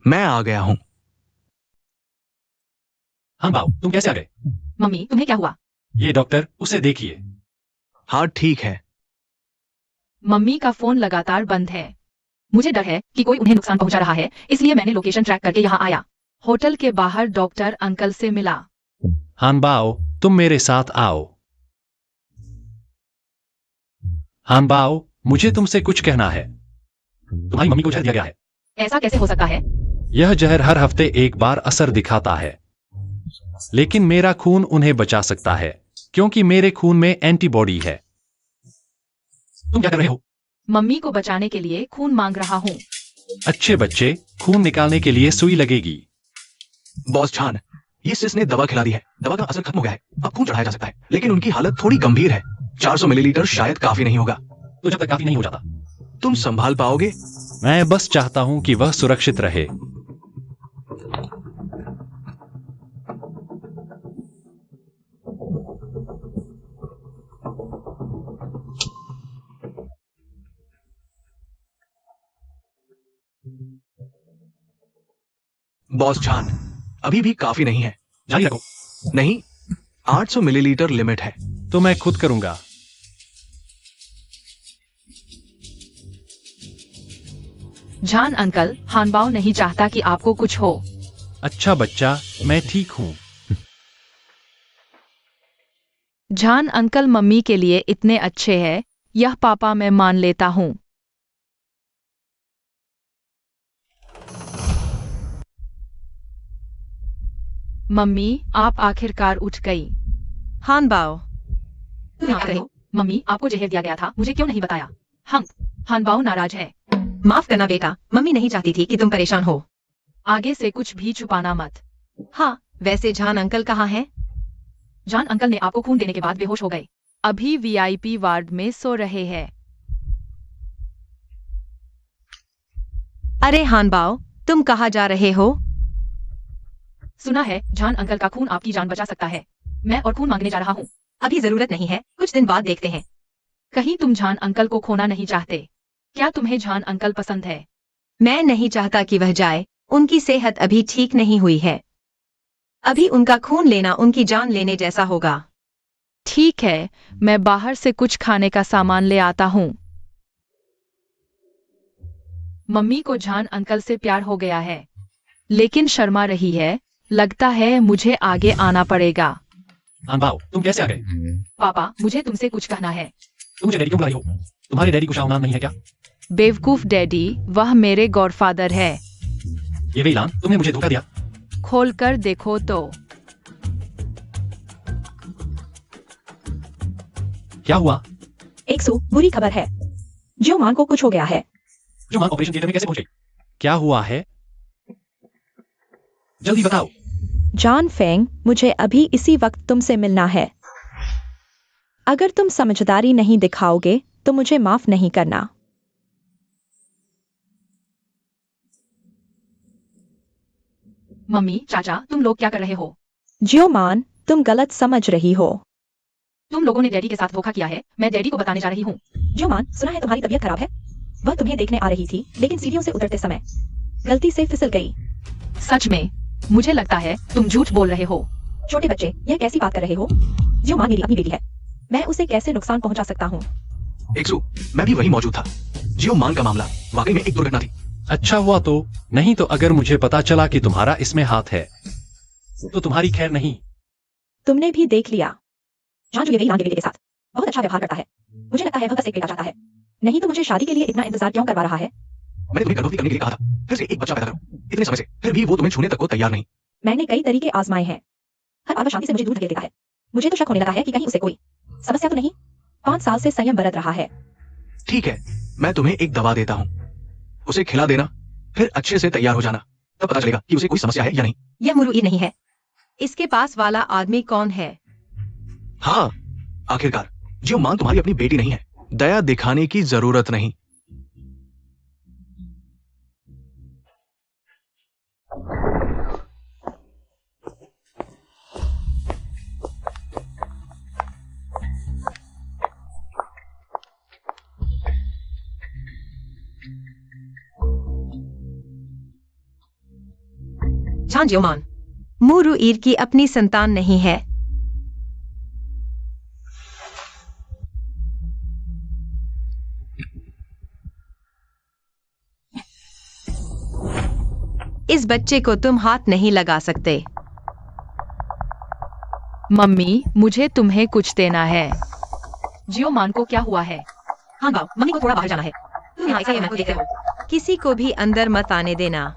[SPEAKER 3] मैं आ गया हूं।
[SPEAKER 2] हाँ बाऊ, तुम कैसे आ गए?
[SPEAKER 4] मम्मी, तुम्हें क्या हुआ?
[SPEAKER 2] ये डॉक्टर, उसे देखिए।
[SPEAKER 3] हाँ ठीक है।
[SPEAKER 4] मम्मी का फोन लगातार बंद है। मुझे डर है कि कोई उन्हें नुकसान पहुंचा रहा है, इसलिए मैंने लोकेशन ट्रैक करके यहाँ आया। होटल के बाहर डॉक्टर अंकल से मिला।
[SPEAKER 2] हानबाओ, तुम मेरे साथ आओ। हानबाओ, मुझे तुमसे कुछ कहना है। तुम्हारी मम्मी को जहर दिया गया है।
[SPEAKER 4] ऐसा कैसे हो सकता है?
[SPEAKER 2] यह जहर हर हफ्ते एक बार असर दिखाता है, लेकिन मेरा खून उन्हें बचा सकता है, क्योंकि मेरे खून में एंटीबॉडी है। तुम क्या कर रहे हो?
[SPEAKER 4] मम्मी को बचाने के लिए खून मांग रहा हूँ।
[SPEAKER 2] अच्छे बच्चे, खून निकालने के लिए सुई लगेगी।
[SPEAKER 3] बॉस झान, ये सिस ने दवा खिला दी है, दवा का असर खत्म हो गया है, अब खून चढ़ाया जा सकता है, लेकिन उनकी हालत थोड़ी गंभीर है। 400 मिलीलीटर शायद काफी नहीं होगा।
[SPEAKER 2] तो जब तक काफी नहीं हो जाता,
[SPEAKER 3] तुम संभाल पाओगे?
[SPEAKER 2] मैं बस चाहता हूं कि वह सुरक्षित रहे।
[SPEAKER 3] बॉस झान, अभी भी काफी नहीं है।
[SPEAKER 2] जारी रखो।
[SPEAKER 3] नहीं, 800 मिलीलीटर लिमिट है।
[SPEAKER 2] तो मैं खुद करूंगा।
[SPEAKER 4] जान अंकल, हानबाओ नहीं चाहता कि आपको कुछ हो।
[SPEAKER 2] अच्छा बच्चा, मैं ठीक हूं।
[SPEAKER 4] जान अंकल मम्मी के लिए इतने अच्छे हैं, यह पापा मैं मान लेता हूँ। मम्मी, आप आखिरकार उठ गई।
[SPEAKER 1] हानबाओ,
[SPEAKER 4] तुम यहाँ रहे हो? मम्मी, आपको जहर दिया गया था, मुझे क्यों नहीं बताया? हानबाओ नाराज है।
[SPEAKER 1] माफ करना बेटा, मम्मी नहीं चाहती थी कि तुम परेशान हो।
[SPEAKER 4] आगे से कुछ भी छुपाना मत।
[SPEAKER 1] हाँ, वैसे जान अंकल कहाँ हैं?
[SPEAKER 4] जान अंकल ने आपको खून देने के बाद बेहोश हो गए। अभी वीआईपी वार्ड में सो रहे हैं।
[SPEAKER 1] अरे हानबाओ, तुम कहाँ जा रहे हो?
[SPEAKER 4] सुना है जान अंकल का खून आपकी जान बचा सकता है। मैं और खून मांगने जा रहा हूँ।
[SPEAKER 1] अभी जरूरत नहीं है, कुछ दिन बाद देखते हैं।
[SPEAKER 4] कहीं तुम जान अंकल को खोना नहीं चाहते? क्या तुम्हें जान अंकल पसंद है?
[SPEAKER 1] मैं नहीं चाहता कि वह जाए, उनकी सेहत अभी ठीक नहीं हुई है। अभी उनका खून लेना उनकी जान लेने जैसा होगा।
[SPEAKER 4] ठीक है, मैं बाहर से कुछ खाने का सामान ले आता हूँ। मम्मी को जान अंकल से प्यार हो गया है, लेकिन शर्मा रही है। लगता है मुझे आगे आना पड़ेगा।
[SPEAKER 2] हानबाओ, तुम कैसे आ गए?
[SPEAKER 4] पापा, मुझे तुमसे कुछ कहना है।
[SPEAKER 2] तुम मुझे डैडी क्यों बुला रही हो? तुम्हारे डैडी को शाहनान नहीं है क्या?
[SPEAKER 4] बेवकूफ डैडी, वह मेरे गॉडफादर है।
[SPEAKER 2] ये वेलान, तुमने मुझे धोखा दिया।
[SPEAKER 4] खोलकर देखो तो।
[SPEAKER 2] क्या हुआ?
[SPEAKER 5] 100 बुरी खबर है, जियो मान को कुछ हो गया है।
[SPEAKER 2] जो मां ऑपरेशन थिएटर में कैसे पहुंचे? क्या हुआ है? जल्दी बताओ।
[SPEAKER 5] जॉन फेंग, मुझे अभी इसी वक्त तुमसे मिलना है। अगर तुम समझदारी नहीं दिखाओगे तो मुझे माफ नहीं करना।
[SPEAKER 4] मम्मी, चाचा, तुम लोग क्या कर रहे हो?
[SPEAKER 5] जियो मान, तुम गलत समझ रही हो।
[SPEAKER 4] तुम लोगों ने डैडी के साथ धोखा किया है। मैं डैडी को बताने जा रही हूँ।
[SPEAKER 5] जियो मान, सुना है तुम्हारी तबीयत खराब है। वह तुम्हें देखने आ रही थी, लेकिन सीढ़ियों से उतरते समय गलती से फिसल गई।
[SPEAKER 4] सच में? मुझे लगता है तुम झूठ बोल रहे हो।
[SPEAKER 5] छोटे बच्चे, यह कैसी बात कर रहे हो? जियो मान मेरी अपनी बेटी है, मैं उसे कैसे नुकसान पहुंचा सकता हूँ?
[SPEAKER 3] 100, मैं भी वहीं मौजूद था। जियो मान का मामला वाकई में एक दुर्घटना थी।
[SPEAKER 2] अच्छा हुआ तो। नहीं तो अगर मुझे पता चला कि तुम्हारा इसमें हाथ है तो तुम्हारी खैर नहीं।
[SPEAKER 5] तुमने भी देख लिया। जॉन जो ये के बेटे के साथ बहुत अच्छा व्यवहार करता है। मुझे लगता है वह बस एक बेटा चाहता है, नहीं तो मुझे शादी के लिए इतना इंतजार क्यों करवा रहा है?
[SPEAKER 3] मैंने तुम्हें गर्भवती करने के लिए कहा था, फिर से एक बच्चा पैदा करो। इतने समय से फिर भी वो तुम्हें छूने तक को तैयार नहीं।
[SPEAKER 5] मैंने कई तरीके आजमाए हैं, हर बार शांति से मुझे दूर धकेल देता है। मुझे तो शक होने लगा है कि कहीं उसे कोई समस्या तो नहीं। 5 साल से संयम बरत रहा है।
[SPEAKER 3] ठीक है, मैं तुम्हें एक दवा देता हूँ, उसे खिला देना, फिर अच्छे से तैयार हो जाना, तब पता चलेगा कि उसे कोई समस्या है या नहीं।
[SPEAKER 1] यह मुरुई नहीं है। इसके पास वाला आदमी कौन है?
[SPEAKER 3] हाँ, आखिरकार जियो मान तुम्हारी अपनी बेटी नहीं है। दया दिखाने की जरूरत नहीं।
[SPEAKER 1] जान जियोमान, मुरुईर की अपनी संतान नहीं है। इस बच्चे को तुम हाथ नहीं लगा सकते।
[SPEAKER 4] मम्मी, मुझे तुम्हें कुछ देना है। जियो मान को क्या हुआ है?
[SPEAKER 1] हाँ गाओ, मम्मी को थोड़ा बाहर जाना है। तुम यहाँ ऐसा ही को देखते हो। किसी को भी अंदर मत आने देना।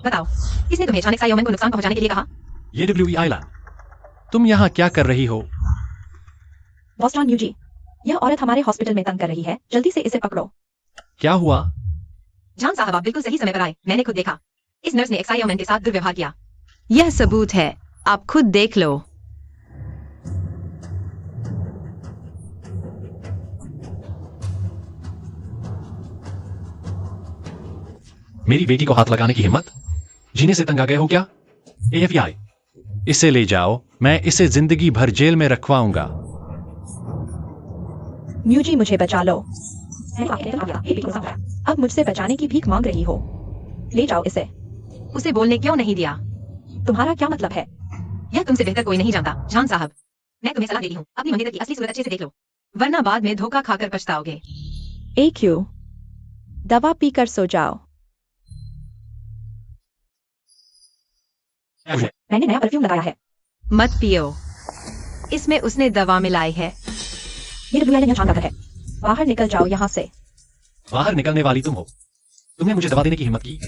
[SPEAKER 1] बताओ, किसने तुम्हें अचानक साइमन को नुकसान पहुंचाने के लिए कहा?
[SPEAKER 2] ये डब्ल्यू आइला, तुम यहाँ क्या कर रही हो?
[SPEAKER 5] बॉस जॉन यूजी, यह औरत हमारे हॉस्पिटल में तंग कर रही है, जल्दी से इसे पकड़ो।
[SPEAKER 2] क्या हुआ?
[SPEAKER 1] जान साहब, आप बिल्कुल सही समय पर आए। मैंने खुद देखा, इस नर्स ने एक्साइमन के साथ दुर्व्यवहार किया। यह सबूत है, आप खुद देख लो।
[SPEAKER 2] मेरी बेटी को हाथ लगाने की हिम्मत? जीने से तंग आ गए हो क्या? AFI, इसे ले जाओ, मैं इसे जिंदगी भर जेल में रखवाऊंगा।
[SPEAKER 5] म्यूजी, मुझे बचा लो। अब मुझसे बचाने की भीख मांग रही हो। ले जाओ इसे।
[SPEAKER 1] उसे बोलने क्यों नहीं दिया?
[SPEAKER 5] तुम्हारा क्या मतलब है?
[SPEAKER 1] यह तुमसे बेहतर कोई नहीं जानता। जान साहब, मैं तुम्हें सलाह देती हूँ, अपनी मंगेतर की असली सूरत अच्छे से देख लो, वरना बाद में धोखा खाकर पछताओगे।
[SPEAKER 5] AQ, दवा पीकर सो जाओ। मैंने नया परफ्यूम लगाया है।
[SPEAKER 1] मत पियो, इसमें उसने दवा मिलाई है।
[SPEAKER 5] ये डब्ल्यू यहाँ शानदार है। बाहर निकल जाओ यहाँ से।
[SPEAKER 2] बाहर निकलने वाली तुम हो। तुमने मुझे दवा देने की हिम्मत की।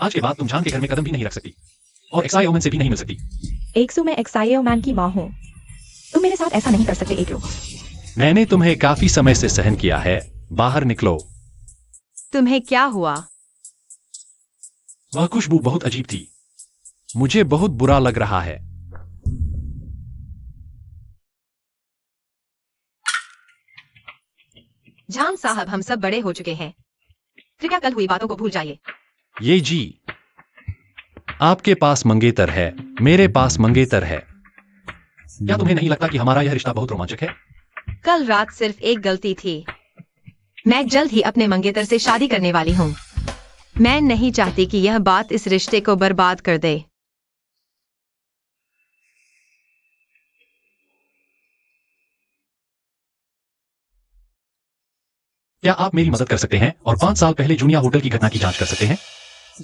[SPEAKER 2] आज के बाद तुम जान के घर में कदम भी नहीं रख सकती और एक्साई ओमन से भी नहीं मिल सकती।
[SPEAKER 5] 100 में एक्साइओ मैन की माँ हूँ। तुम मेरे साथ ऐसा नहीं कर सकते AQ।
[SPEAKER 2] मैंने तुम्हें काफी समय से सहन किया है, बाहर निकलो।
[SPEAKER 1] तुम्हें क्या हुआ?
[SPEAKER 2] वह खुशबू बहुत अजीब थी, मुझे बहुत बुरा लग रहा है।
[SPEAKER 1] जान साहब, हम सब बड़े हो चुके हैं, कृपया कल हुई बातों को भूल जाइए।
[SPEAKER 2] ये जी, आपके पास मंगेतर है, मेरे पास मंगेतर है। क्या तुम्हें नहीं लगता कि हमारा यह रिश्ता बहुत रोमांचक है?
[SPEAKER 1] कल रात सिर्फ एक गलती थी। मैं जल्द ही अपने मंगेतर से शादी करने वाली हूँ। मैं नहीं चाहती कि यह बात इस रिश्ते को बर्बाद कर दे।
[SPEAKER 2] क्या आप मेरी मदद कर सकते हैं और 5 साल पहले जूनिया होटल की घटना की जांच कर सकते हैं?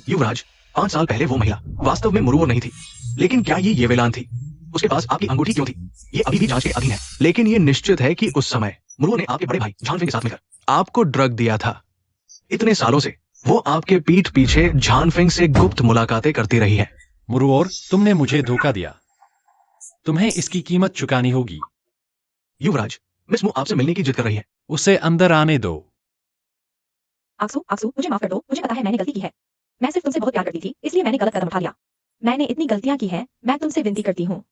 [SPEAKER 3] युवराज, 5 साल पहले वो महिला वास्तव में मुरुओ नहीं थी, लेकिन क्या ये येवेलान थी? उसके पास आपकी अंगूठी क्यों थी? ये अभी भी जांच के अधीन है, लेकिन ये निश्चित है कि उस समय मुरुओ ने आपके बड़े भाई झानफिंग के साथ मिलकर आपको ड्रग दिया था। इतने सालों से वो आपके पीठ पीछे झानफिंग से गुप्त मुलाकातें करती रही है।
[SPEAKER 2] मुरुओर, तुमने मुझे धोखा दिया। तुम्हें इसकी कीमत चुकानी होगी।
[SPEAKER 3] युवराज, मिस मु आपसे मिलने की जिद कर रही है।
[SPEAKER 2] उसे अंदर आने दो।
[SPEAKER 5] आक्सू, आक्सू, मुझे माफ कर दो। मुझे पता है मैंने गलती की है। मैं सिर्फ तुमसे बहुत प्यार करती थी, इसलिए मैंने गलत कदम उठा लिया। मैंने इतनी गलतियां की हैं, मैं तुमसे विनती करती हूँ,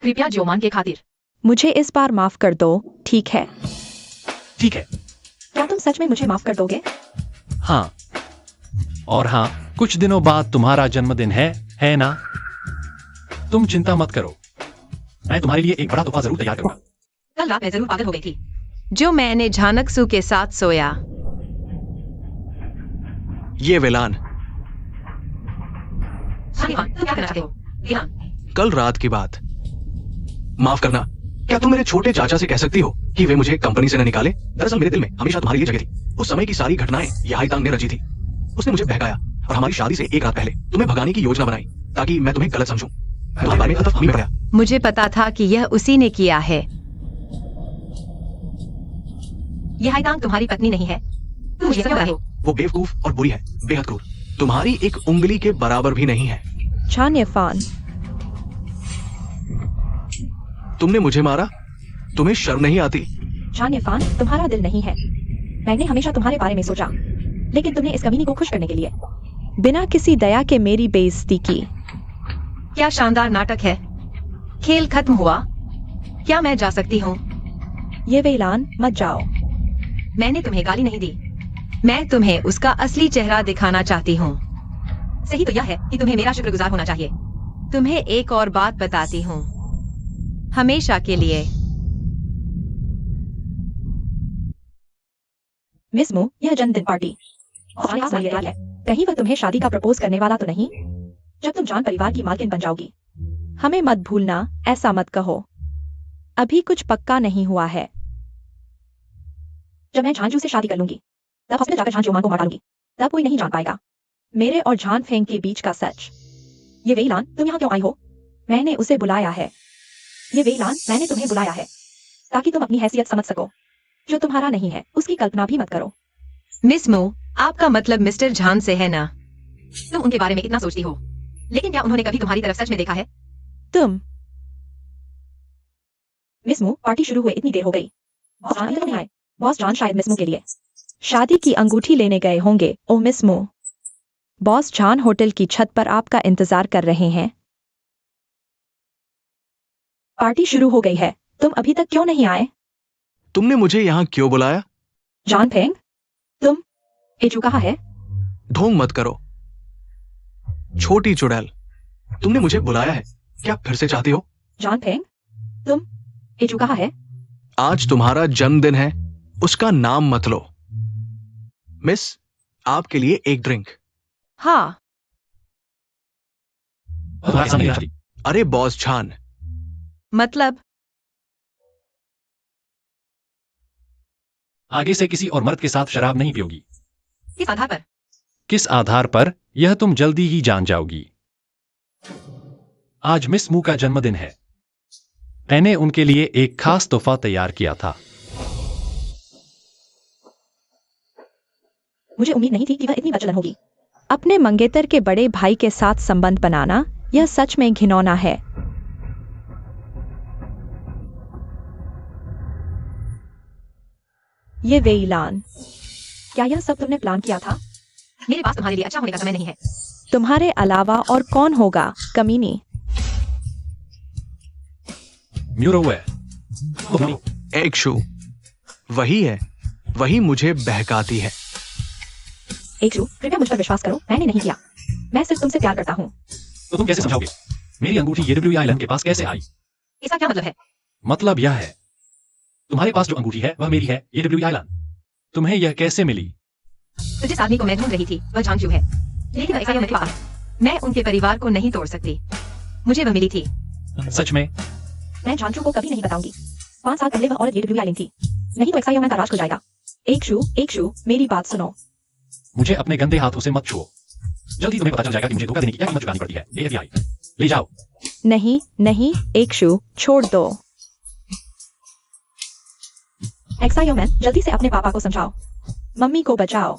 [SPEAKER 4] कृपया जोमान के खातिर।
[SPEAKER 5] मुझे इस बार माफ कर दो, ठीक है?
[SPEAKER 2] ठीक है।
[SPEAKER 5] क्या तुम सच में मुझे माफ कर दोगे?
[SPEAKER 2] हाँ, और हाँ, कुछ दिनों बाद तुम्हारा जन्मदिन है ना? तुम चिंता मत करो, मैं तुम्हारे लिए एक बड़ा तोहफा जरूर तैयार करूंगा।
[SPEAKER 1] कल रात मैं जरूर पागल हो गई थी जो मैंने झानकसू के साथ सोया।
[SPEAKER 3] ये वेलान,
[SPEAKER 1] शालिवान, तुम क्या करना चाहते हो? वेलान,
[SPEAKER 3] कल रात की बात। माफ करना, क्या तुम मेरे छोटे चाचा से कह सकती हो कि वे मुझे कंपनी से न निकाले? दरअसल मेरे दिल में हमेशा तुम्हारी ये जगह थी। उस समय की सारी घटनाएं याहाईतांग ने रची थी। उसने मुझे बहकाया और हमारी शादी से एक रात पहले तुम्हें भगाने की योजना बनाई ताकि मैं तुम्हें गलत समझूं। तुम्हारे बारे में गलतफहमी में पड़ा।
[SPEAKER 1] मुझे पता था कि यह उसी ने किया है। यह हाईतांग तुम्हारी पत्नी नहीं है। तुम मुझे क्यों रहे हो?
[SPEAKER 3] वो बेवकूफ और बुरी है, बेहद क्रूर। तुम्हारी एक उंगली के बराबर भी नहीं है।
[SPEAKER 5] छान इरफान,
[SPEAKER 3] तुमने मुझे मारा, तुम्हें शर्म नहीं आती?
[SPEAKER 5] छान इरफान, तुम्हारा दिल नहीं है। मैंने हमेशा तुम्हारे बारे में सोचा, लेकिन तुमने इस कमीनी को खुश करने के लिए बिना किसी दया के मेरी बेइज्जती की।
[SPEAKER 1] क्या शानदार नाटक है। खेल खत्म हुआ। क्या मैं जा सकती हूँ?
[SPEAKER 5] ये वेलान, मत जाओ।
[SPEAKER 1] मैंने तुम्हें गाली नहीं दी, मैं तुम्हें उसका असली चेहरा दिखाना चाहती हूँ। सही तो यह है कि तुम्हें मेरा शुक्रगुजार होना चाहिए। तुम्हें एक और बात बताती हूँ, हमेशा के लिए।
[SPEAKER 5] मिस मो, यह जन्मदिन पार्टी और आज मेरी याद है। कहीं वह तुम्हें शादी का प्रपोज करने वाला तो नहीं? जब तुम जान परिवार की मालकिन बन जाओगी। हमें मत भूलना, ऐसा मत कहो। अभी कुछ पक्का नहीं हुआ है। जब मैं झांझू से शादी कर लूंगी, तब हॉस्पिटल जाकर झांझू मां को मार डालूंगी। तब कोई नहीं जान पाएगा मेरे और झान फेंग के बीच का सच। ये वेलान, तुम यहाँ क्यों आई हो? मैंने उसे बुलाया है। ये वेलान, मैंने तुम्हें बुलाया है ताकि तुम अपनी हैसियत समझ सको। जो तुम्हारा नहीं है, उसकी कल्पना भी मत करो।
[SPEAKER 1] मिस मो, आपका मतलब मिस्टर झान से है ना? तुम उनके बारे में इतना सोचती हो, लेकिन क्या उन्होंने कभी तुम्हारी तरफ सच में देखा है?
[SPEAKER 5] तुम मिस मो, पार्टी शुरू हुए इतनी देर हो गई। बॉस जान अभी तक नहीं आए। बॉस जान शायद मिस मो के लिए शादी की अंगूठी लेने गए होंगे। ओह मिस मो, बॉस जान होटल की छत पर आपका इंतजार कर रहे हैं। पार्टी शुरू हो गई है, तुम अभी तक क्यों नहीं आए?
[SPEAKER 3] तुमने मुझे यहाँ क्यों बुलाया?
[SPEAKER 5] जान फेंग, तुम एजू कहाँ है?
[SPEAKER 3] ढोंग मत करो, छोटी चुड़ैल। तुमने मुझे बुलाया है, क्या फिर से चाहती हो?
[SPEAKER 5] जान फेंग, तुम एजू कहाँ है?
[SPEAKER 3] आज तुम्हारा जन्मदिन है, उसका नाम मत लो। मिस, आपके लिए एक ड्रिंक।
[SPEAKER 1] हाँ,
[SPEAKER 2] तुम्हारे सामने मेरी शादी।
[SPEAKER 3] अरे बॉस झान,
[SPEAKER 1] मतलब
[SPEAKER 2] आगे से किसी और मर्द के साथ शराब नहीं पियोगी।
[SPEAKER 1] किस आधार पर?
[SPEAKER 2] किस आधार पर, यह तुम जल्दी ही जान जाओगी। आज मिस मू का जन्मदिन है। मैंने उनके लिए एक खास तोहफा तैयार किया था।
[SPEAKER 5] मुझे उम्मीद नहीं थी कि वह इतनी बचलन होगी। अपने मंगेतर के बड़े भाई के साथ संबंध बनाना, यह सच में घिनौना है। ये वेईलान, क्या यह सब तुमने प्लान किया था?
[SPEAKER 1] मेरे पास तुम्हारे लिए अच्छा होने का समय नहीं है।
[SPEAKER 5] तुम्हारे अलावा और कौन होगा, कमीनी?
[SPEAKER 2] म्यूरोवे,
[SPEAKER 3] एक शू, वही है, वही मुझे बहकाती है।
[SPEAKER 5] एक शू, कृपया मुझ पर विश्वास करो, मैंने नहीं किया। मैं सिर्फ तुमसे प्यार करता हूँ।
[SPEAKER 2] तो तुम कैसे समझाओगे? मेरी अंगूठी येडब्ल्यू आइलैंड के पास कैसे आई?
[SPEAKER 1] इसका क्या मतलब है?
[SPEAKER 2] मतलब यह है, तुम्हारे पास जो अंगूठी है वह मेरी है, येडब्ल्यू आइलैंड। तुम्हें यह कैसे मिली?
[SPEAKER 1] तो जिस आदमी को मैं ढूंढ रही थी वह झांगचू है, लेकिन ऐसा मेरे पास, मैं उनके परिवार को नहीं तोड़ सकती। मुझे वह मिली थी।
[SPEAKER 2] सच में?
[SPEAKER 5] मैं झांचू को कभी नहीं बताऊंगी। 5 साल पहले वह औरत ये आइलैंड थी, नहीं तो एक्साइओ मैन का राज खुल जाएगा। एक शू, मेरी बात सुनो।
[SPEAKER 2] मुझे अपने गंदे हाथों से मत छुओ। जल्दी तुम्हें पता चल जाएगा कि मुझे धोखा देने की क्या कीमत चुकानी पड़ती है। AFI, ले जाओ।
[SPEAKER 5] नहीं, एक शू, छोड़ दो। एक्सायो मैन, जल्दी से अपने पापा को समझाओ। मम्मी को बचाओ।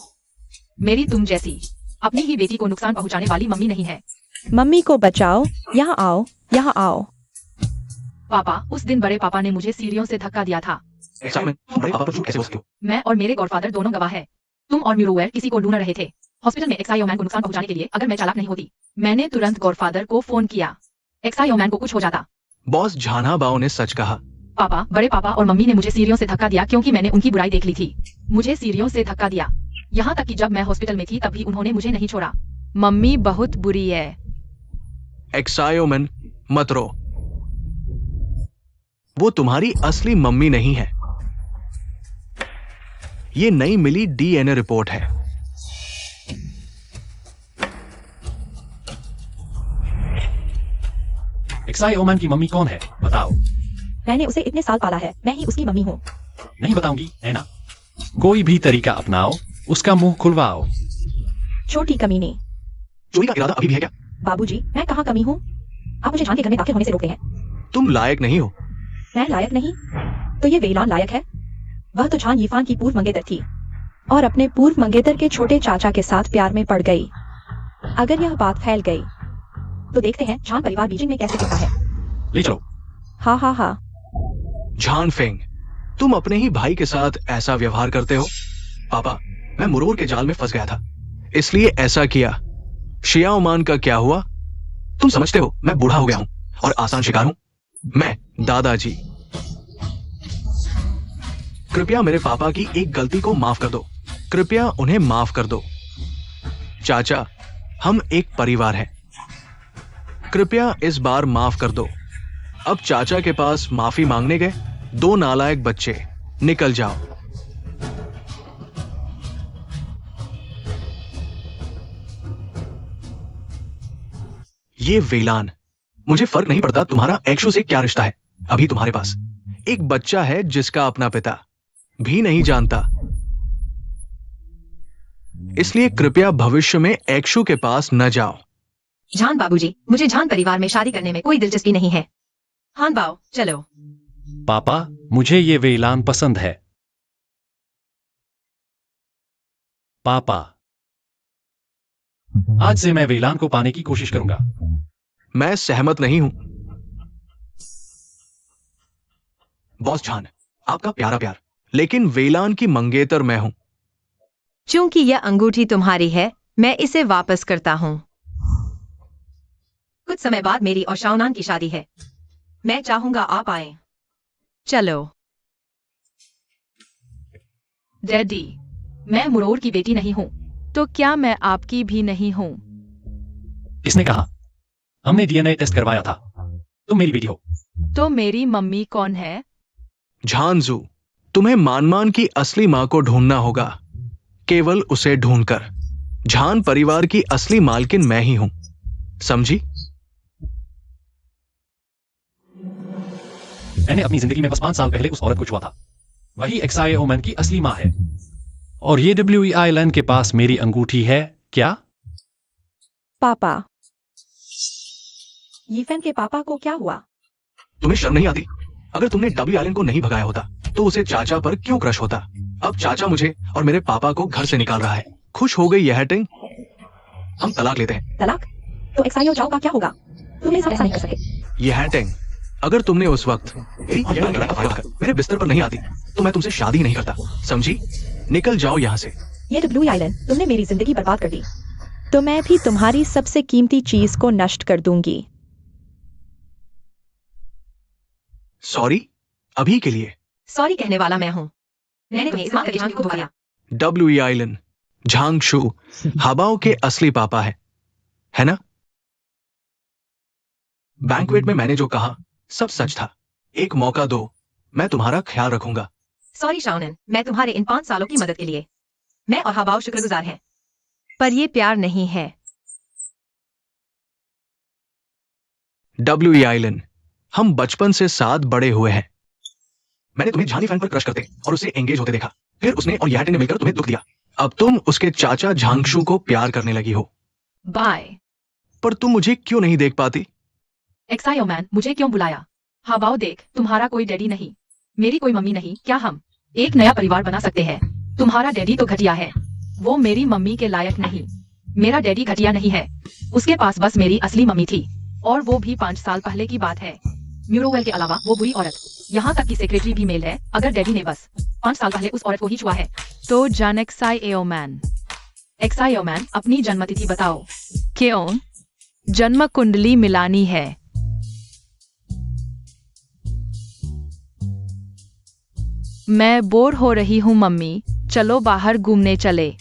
[SPEAKER 4] मेरी तुम जैसी अपनी ही बेटी को नुकसान पहुंचाने वाली मम्मी नहीं है।
[SPEAKER 5] मम्मी को बचाओ। यहाँ आओ, यहाँ आओ।
[SPEAKER 4] पापा, उस दिन बड़े पापा ने मुझे सीढ़ियों से धक्का दिया था।
[SPEAKER 3] साइमन, तुम बड़े पापा पर झूठ कैसे बोल सकते हो?
[SPEAKER 4] मैं और मेरे गॉडफादर दोनों गवाह है। तुम और म्यूरोवेयर किसी को ढूंढ रहे थे हॉस्पिटल में एक्सायो मैन को नुकसान पहुंचाने के लिए। अगर मैं चालाक नहीं होती, मैंने तुरंत गॉडफादर को फोन किया। एक्सायो मैन को कुछ हो जाता।
[SPEAKER 3] बॉस झाना बाओ ने सच कहा।
[SPEAKER 4] पापा, बड़े पापा और मम्मी ने मुझे सीढ़ियों से धक्का दिया क्योंकि मैंने उनकी बुराई देख ली थी। मुझे सीढ़ियों से धक्का दिया, यहाँ तक कि जब मैं हॉस्पिटल में थी तब भी उन्होंने मुझे नहीं छोड़ा। मम्मी बहुत बुरी है।
[SPEAKER 3] एक्सायो मैन, मत रो। वो तुम्हारी असली मम्मी नहीं है। ये नई मिली डीएनए रिपोर्ट है।
[SPEAKER 2] एक्सायो मैन की मम्मी कौन है, बताओ।
[SPEAKER 5] मैंने उसे इतने साल पाला है, मैं ही उसकी मम्मी हूँ।
[SPEAKER 2] नहीं बताऊंगी, है ना? कोई भी तरीका अपनाओ, उसका मुंह खुलवाओ।
[SPEAKER 5] छोटी कमीनी।
[SPEAKER 3] चोरी का इरादा अभी भी है क्या?
[SPEAKER 5] बाबूजी, मैं कहाँ कमी हूँ? आप मुझे जान के घर में दाखिल होने से रोकते हैं।
[SPEAKER 3] तुम लायक नहीं हो।
[SPEAKER 5] मैं लायक नहीं? तो ये वेलान लायक है? वह तो झान यीफान की पूर्व मंगेतर थी और अपने पूर्व मंगेतर के छोटे चाचा के साथ प्यार में पड़ गई। अगर यह बात फैल गई तो देखते हैं झान परिवार बीजिंग में कैसे टिकता है।
[SPEAKER 2] ले चलो।
[SPEAKER 5] हाँ हाँ हाँ।
[SPEAKER 3] झान फेंग, तुम अपने ही भाई के साथ ऐसा व्यवहार करते हो? पापा, मैं मुरोर के जाल में फंस गया था, इसलिए ऐसा किया। शियाओ मान का क्या हुआ? तुम समझते हो मैं बूढ़ा हो गया हूं और आसान शिकार हूं। मैं दादाजी, कृपया मेरे पापा की एक गलती को माफ कर दो। कृपया उन्हें माफ कर दो। चाचा, हम एक परिवार हैं। कृपया इस बार माफ कर दो। अब चाचा के पास माफी मांगने गए दो नालायक बच्चे। निकल जाओ। ये वेलान, मुझे फर्क नहीं पड़ता तुम्हारा एक्शु से क्या रिश्ता है। अभी तुम्हारे पास एक बच्चा है जिसका अपना पिता भी नहीं जानता। इसलिए कृपया भविष्य में एक्शु के पास न जाओ।
[SPEAKER 1] झान बाबूजी, मुझे झान परिवार में शादी करने में कोई दिलचस्पी नहीं है। हान बाओ, चलो।
[SPEAKER 2] पापा, मुझे ये वेलान पसंद है। पापा, आज से मैं वेलान को पाने की कोशिश करूंगा।
[SPEAKER 3] मैं सहमत नहीं हूं। बॉस झान, आपका प्यारा प्यार, लेकिन वेलान की मंगेतर मैं हूं।
[SPEAKER 1] चूंकि यह अंगूठी तुम्हारी है, मैं इसे वापस करता हूँ। कुछ समय बाद मेरी और शाओनान की शादी है। मैं चाहूंगा आप आए। चलो।
[SPEAKER 4] डैडी, मैं मुरोर की बेटी नहीं हूँ, तो क्या मैं आपकी भी नहीं हूँ?
[SPEAKER 2] किसने कहा? हमने डीएनए टेस्ट करवाया था। तुम मेरी बेटी हो।
[SPEAKER 4] तो मेरी मम्मी कौन है?
[SPEAKER 3] झानजू, तुम्हें मानमान की असली मां को ढूंढना होगा, केवल उसे ढूंढकर। झान परिवार की असली मालकिन मैं ही हूं, समझी?
[SPEAKER 2] मैंने अपनी जिंदगी में बस 5 साल पहले उस औरत को छुआ था। वही एक्सायो मैन की असली मां है। और ये WEI लैंड के पास मेरी अंगूठी है क्या?
[SPEAKER 5] पापा, यीफेन के पापा को क्या हुआ?
[SPEAKER 3] तुम्हें शर्म नहीं आती? अगर तुमने डब्ल्यू आइलैंड को नहीं भगाया होता तो उसे चाचा पर क्यों क्रश होता? अब चाचा मुझे और मेरे पापा को घर से निकाल रहा है। खुश हो गई यह टिंग? हम तलाक लेते हैं।
[SPEAKER 5] तलाक? तो एक्सायो चाओ का क्या होगा? तुम मेरे साथ ऐसा नहीं कर सके।
[SPEAKER 3] यह टिंग, अगर तुमने उस वक्त मेरे बिस्तर पर नहीं आती तो मैं तुमसे शादी नहीं करता, समझी? निकल जाओ यहां से।
[SPEAKER 5] ये डब्ल्यू आइलैंड, तुमने मेरी जिंदगी बर्बाद कर दी, तो मैं भी तुम्हारी सबसे कीमती चीज को नष्ट कर दूंगी।
[SPEAKER 3] सॉरी, अभी के लिए।
[SPEAKER 1] सॉरी कहने वाला मैं हूँ। मैंने तुम्हें इस बात करके झान को धोखा दिया।
[SPEAKER 3] डब्ल्यू आइलैंड, झांगशू हाबाओ के असली पापा है ना? बैंक्वेट में मैंने जो कहा सब सच था। एक मौका दो, मैं तुम्हारा ख्याल रखूंगा।
[SPEAKER 1] सॉरी शाओनन, मैं तुम्हारे इन 5 सालों की मदद के लिए। मैं और हबाओ शुक्रगुजार हैं, पर ये प्यार नहीं है।
[SPEAKER 3] डब्ल्यू आइलैंड, हम बचपन से साथ बड़े हुए हैं। मैंने तुम्हें झानी फैन पर क्रश करते और उससे एंगेज होते देखा। फिर उसने और याटे ने मिलकर तुम्हें दुख दिया। अब तुम उसके चाचा झांगशू को प्यार करने लगी हो।
[SPEAKER 4] बाय।
[SPEAKER 3] पर तुम मुझे क्यों नहीं देख पाती?
[SPEAKER 4] एक्सायो मैन, मुझे क्यों बुलाया? हाबाओ देख, तुम्हारा कोई डैडी नहीं, मेरी कोई मम्मी नहीं। क्या हम एक नया परिवार बना सकते हैं। तुम्हारा डैडी तो घटिया है, वो मेरी मम्मी के लायक नहीं। मेरा डैडी घटिया नहीं है, उसके पास बस मेरी असली मम्मी थी, और वो भी 5 साल पहले की बात है। म्यूरोवेल के अलावा वो बुरी औरत, यहाँ तक कि सेक्रेटरी भी मेल है। अगर डैडी ने बस 5 साल पहले उस औरत को ही छुआ है तो जान एक्साइओमैन अपनी जन्मतिथि बताओ। क्यों? जन्म कुंडली मिलानी है। मैं बोर हो रही हूँ मम्मी, चलो बाहर घूमने चले।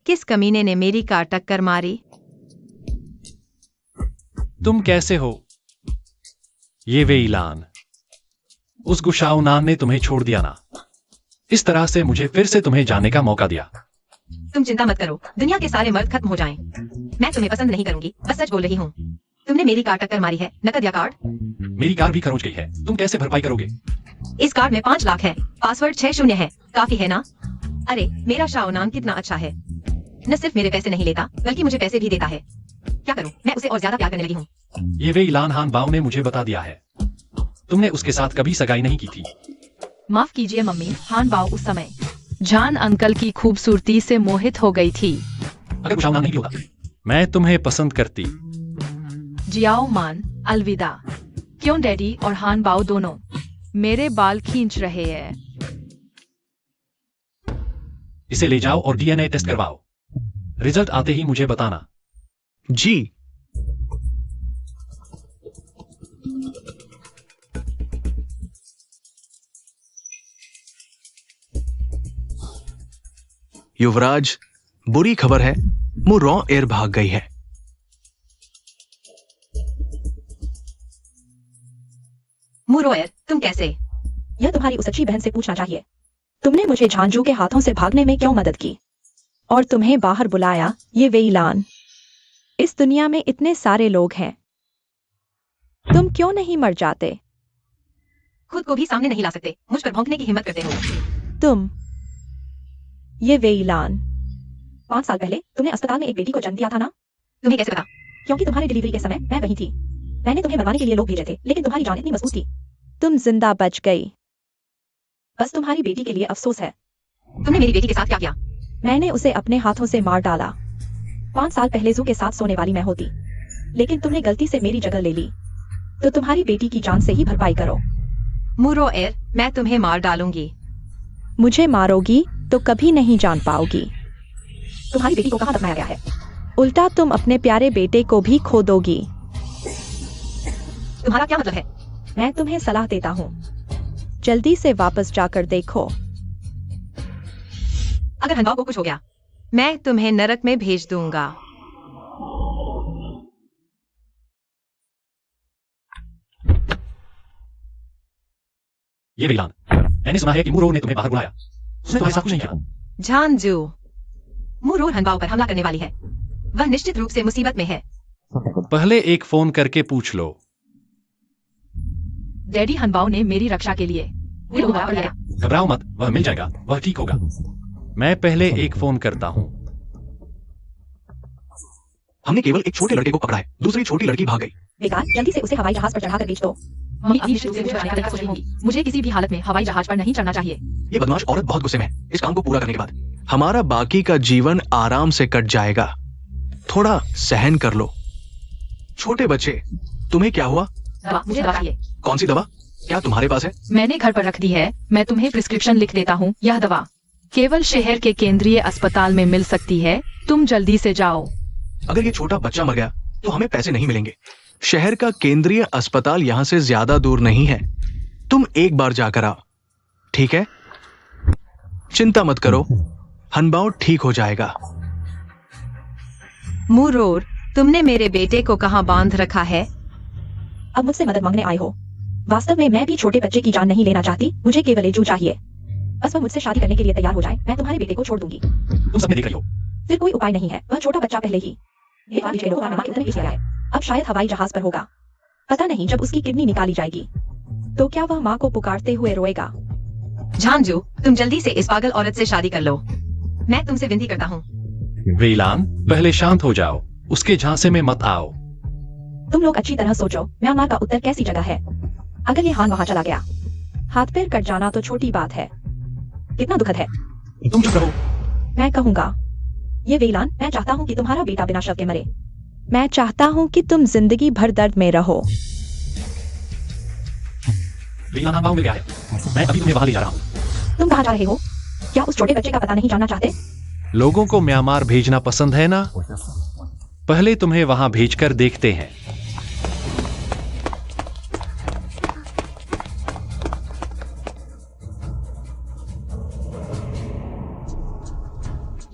[SPEAKER 1] किस कमीने ने मेरी कार टक्कर मारी?
[SPEAKER 2] तुम कैसे हो? ये वेइलान, उस गुशाउनान ने तुम्हें छोड़ दिया ना। इस तरह से मुझे फिर से तुम्हें जानने का मौका दिया।
[SPEAKER 1] तुम चिंता मत करो, दुनिया के सारे मर्द खत्म हो जाएं। मैं तुम्हें पसंद नहीं करूंगी, बस सच बोल रही हूँ। तुमने मेरी कार टक्कर मारी है, नकद या कार्ड?
[SPEAKER 2] मेरी कार भी खरोच गई है, तुम कैसे भरपाई करोगे?
[SPEAKER 1] इस कार्ड में 5 लाख है, पासवर्ड 6 शून्य है। काफी है ना? अरे मेरा शाओनान कितना अच्छा है, न सिर्फ मेरे पैसे नहीं लेता बल्कि मुझे पैसे भी देता है। क्या करूं, मैं उसे और ज्यादा प्यार करने लगी हूँ।
[SPEAKER 2] ये वेइलान हान बाओ ने मुझे बता दिया है। तुमने उसके साथ कभी सगाई नहीं की थी।
[SPEAKER 4] माफ कीजिए मम्मी, हान बाओ उस समय जान अंकल की खूबसूरती से मोहित हो गई थी।
[SPEAKER 2] अगर गुशाउनान नहीं भी होता, मैं तुम्हें पसंद करती।
[SPEAKER 4] जियाओ मान, अलविदा। क्यों डैडी और हान बाओ दोनों मेरे बाल खींच रहे हैं?
[SPEAKER 2] इसे ले जाओ और डीएनए टेस्ट करवाओ। रिजल्ट आते ही मुझे बताना।
[SPEAKER 3] जी। युवराज, बुरी खबर है, मुरॉ एयर भाग गई है।
[SPEAKER 1] मुरोएर, तुम कैसे?
[SPEAKER 5] यह तुम्हारी उस अच्छी बहन से पूछना चाहिए। तुमने मुझे झांझू के हाथों से भागने में क्यों मदद की और तुम्हें बाहर बुलाया? ये वेइलान, इस दुनिया में इतने सारे लोग हैं, तुम क्यों नहीं मर जाते?
[SPEAKER 1] खुद को भी सामने नहीं ला सकते, मुझ पर भौंकने की हिम्मत करते हो।
[SPEAKER 5] तुम, ये वेइलान, 5 साल पहले तुमने अस्पताल में एक बेटी को जन्म दिया था ना?
[SPEAKER 1] तुम्हें कैसे पता?
[SPEAKER 5] क्योंकि तुम्हारी डिलीवरी के समय मैं वहीं थी। मैंने तुम्हें मरवाने के लिए लोग भेजे थे, लेकिन तुम्हारी जान इतनी मजबूत थी, तुम जिंदा बच गई। बस तुम्हारी बेटी के लिए अफसोस है।
[SPEAKER 1] तुमने मेरी बेटी के साथ क्या किया?
[SPEAKER 5] मैंने उसे अपने हाथों से मार डाला। 5 साल पहले जू के साथ सोने वाली मैं होती, लेकिन तुमने गलती से मेरी जगह ले ली, तो तुम्हारी बेटी की जान से ही भरपाई करो।
[SPEAKER 1] मुरोएर, मैं तुम्हें मार डालूंगी।
[SPEAKER 5] मुझे मारोगी तो कभी नहीं जान पाओगी। तुम्हारी बेटी को कहाँ दफनाया गया है? उल्टा तुम अपने प्यारे बेटे को भी खो दोगी।
[SPEAKER 1] तुम्हारा क्या मतलब है?
[SPEAKER 5] मैं तुम्हें सलाह देता हूँ, जल्दी से वापस जाकर देखो।
[SPEAKER 1] अगर हनबाओ को कुछ हो गया, मैं तुम्हें नरक में भेज दूंगा।
[SPEAKER 2] ये वेइलान, मैंने सुना है कि मुरो ने तुम्हें बाहर बुलाया। उसने तुम्हारे साथ कुछ नहीं किया।
[SPEAKER 1] झांझू, मुरोर हनबाओ पर हमला करने वाली है। वह निश्चित रूप से मुसीबत में है।
[SPEAKER 2] पहले एक फोन करके पूछ लो।
[SPEAKER 4] डैडी हनबाओ ने मेरी रक्षा के लिए मुझे बुलाया और लाया।
[SPEAKER 2] घबराओ मत, वह मिल जाएगा, वह ठीक होगा। मैं पहले एक फोन करता हूँ।
[SPEAKER 3] हमने केवल एक छोटे लड़के को पकड़ा है, दूसरी छोटी लड़की भाग गई।
[SPEAKER 5] बेकार, जल्दी से उसे हवाई जहाज पर चढ़ाकर बेच दो।
[SPEAKER 4] मम्मी अभी निश्चित रूप से मुझे बचाने का सोच रही होंगी। मुझे किसी भी हालत में हवाई जहाज पर नहीं चढ़ना चाहिए।
[SPEAKER 3] ये बदमाश औरत बहुत गुस्से में है। इस काम को पूरा करने के बाद हमारा बाकी का जीवन आराम से कट जाएगा। थोड़ा सहन कर लो। छोटे बच्चे, तुम्हें क्या हुआ?
[SPEAKER 4] दवा, मुझे दवा चाहिए।
[SPEAKER 3] कौन सी दवा? क्या तुम्हारे पास है?
[SPEAKER 4] मैंने घर पर रख दी है, मैं तुम्हें प्रिस्क्रिप्शन लिख देता हूँ। यह दवा केवल शहर के केंद्रीय अस्पताल में मिल सकती है, तुम जल्दी से जाओ।
[SPEAKER 3] अगर ये छोटा बच्चा मर गया तो हमें पैसे नहीं मिलेंगे। शहर का केंद्रीय अस्पताल यहाँ से ज्यादा दूर नहीं है, तुम एक बार जाकर आओ, ठीक है? चिंता मत करो, हनबाओ ठीक हो जाएगा।
[SPEAKER 1] मुरोर, तुमने मेरे बेटे को कहाँ बांध रखा है?
[SPEAKER 5] अब मुझसे मदद मांगने आए हो? वास्तव में मैं भी छोटे बच्चे की जान नहीं लेना चाहती, मुझे केवल एजू चाहिए। बस वह मुझसे शादी करने के लिए तैयार हो जाए, मैं तुम्हारे बेटे को छोड़ दूंगी।
[SPEAKER 2] तुम सबने देख रही हो।
[SPEAKER 5] फिर कोई उपाय नहीं है, वह छोटा बच्चा पहले ही है। अब शायद हवाई जहाज पर होगा, पता नहीं जब उसकी किडनी निकाली जाएगी तो क्या वह माँ को पुकारते हुए रोएगा?
[SPEAKER 1] झांझू, तुम जल्दी से इस पागल औरत से शादी कर लो। मैं तुमसे विनती करता हूँ।
[SPEAKER 2] वेलान, पहले शांत हो जाओ, उसके झांसे में मत आओ।
[SPEAKER 5] तुम लोग अच्छी तरह सोचो, म्यांमार का उत्तर कैसी जगह है? अगर ये हान वहाँ चला गया, हाथ पैर कट जाना तो छोटी बात है, कितना दुखद है।
[SPEAKER 3] तुम चुप रहो।
[SPEAKER 5] मैं कहूँगा, ये वेलान, मैं चाहता हूँ कि तुम्हारा बेटा बिना शव के मरे। मैं चाहता हूँ कि तुम जिंदगी भर दर्द में रहो।
[SPEAKER 2] वेलान, हाँ, में क्या है? मैं अभी तुम्हें वहां ले जा रहा हूँ।
[SPEAKER 5] तुम कहाँ जा रहे हो? क्या उस छोटे बच्चे का पता नहीं जानना चाहते?
[SPEAKER 2] लोगों को म्यांमार भेजना पसंद है ना? पहले तुम्हें वहां भेजकर देखते हैं।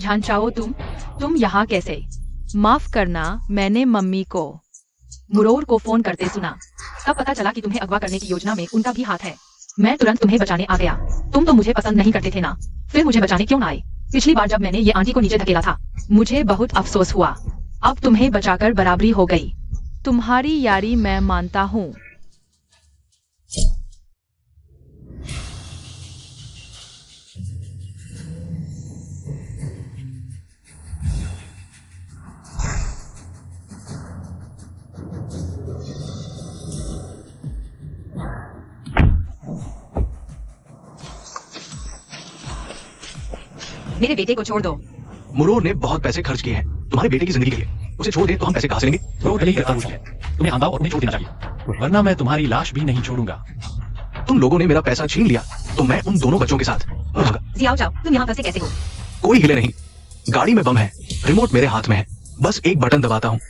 [SPEAKER 4] झांचाओ, तुम यहाँ कैसे? माफ करना, मैंने मम्मी को मुरोर को फोन करते सुना। तब पता चला कि तुम्हें अगवा करने की योजना में उनका भी हाथ है। मैं तुरंत तुम्हें बचाने आ गया। तुम तो मुझे पसंद नहीं करते थे ना, फिर मुझे बचाने क्यों ना आए? पिछली बार जब मैंने ये आंटी को नीचे धकेला था, मुझे बहुत अफसोस हुआ। अब तुम्हें बचाकर बराबरी हो गई। तुम्हारी यारी मैं मानता हूँ।
[SPEAKER 1] मेरे बेटे को छोड़ दो।
[SPEAKER 3] मुरोर ने बहुत पैसे खर्च किए हैं तुम्हारे बेटे की जिंदगी के लिए। उसे छोड़ दे तो हम पैसे कहाँ से लेंगे?
[SPEAKER 2] तो पहले ही करता हूँ है। तुम्हें आंदा और उन्हें छोड़ देना चाहिए, वरना मैं तुम्हारी लाश भी नहीं छोड़ूंगा।
[SPEAKER 3] तुम लोगों ने मेरा पैसा छीन लिया तो मैं उन दोनों बच्चों के साथ रहूंगा।
[SPEAKER 1] जियाओ जाओ, तुम यहाँ फंसे कैसे हो?
[SPEAKER 3] कोई हिले नहीं, गाड़ी में बम है, रिमोट मेरे हाथ में है, बस एक बटन दबाता हूँ,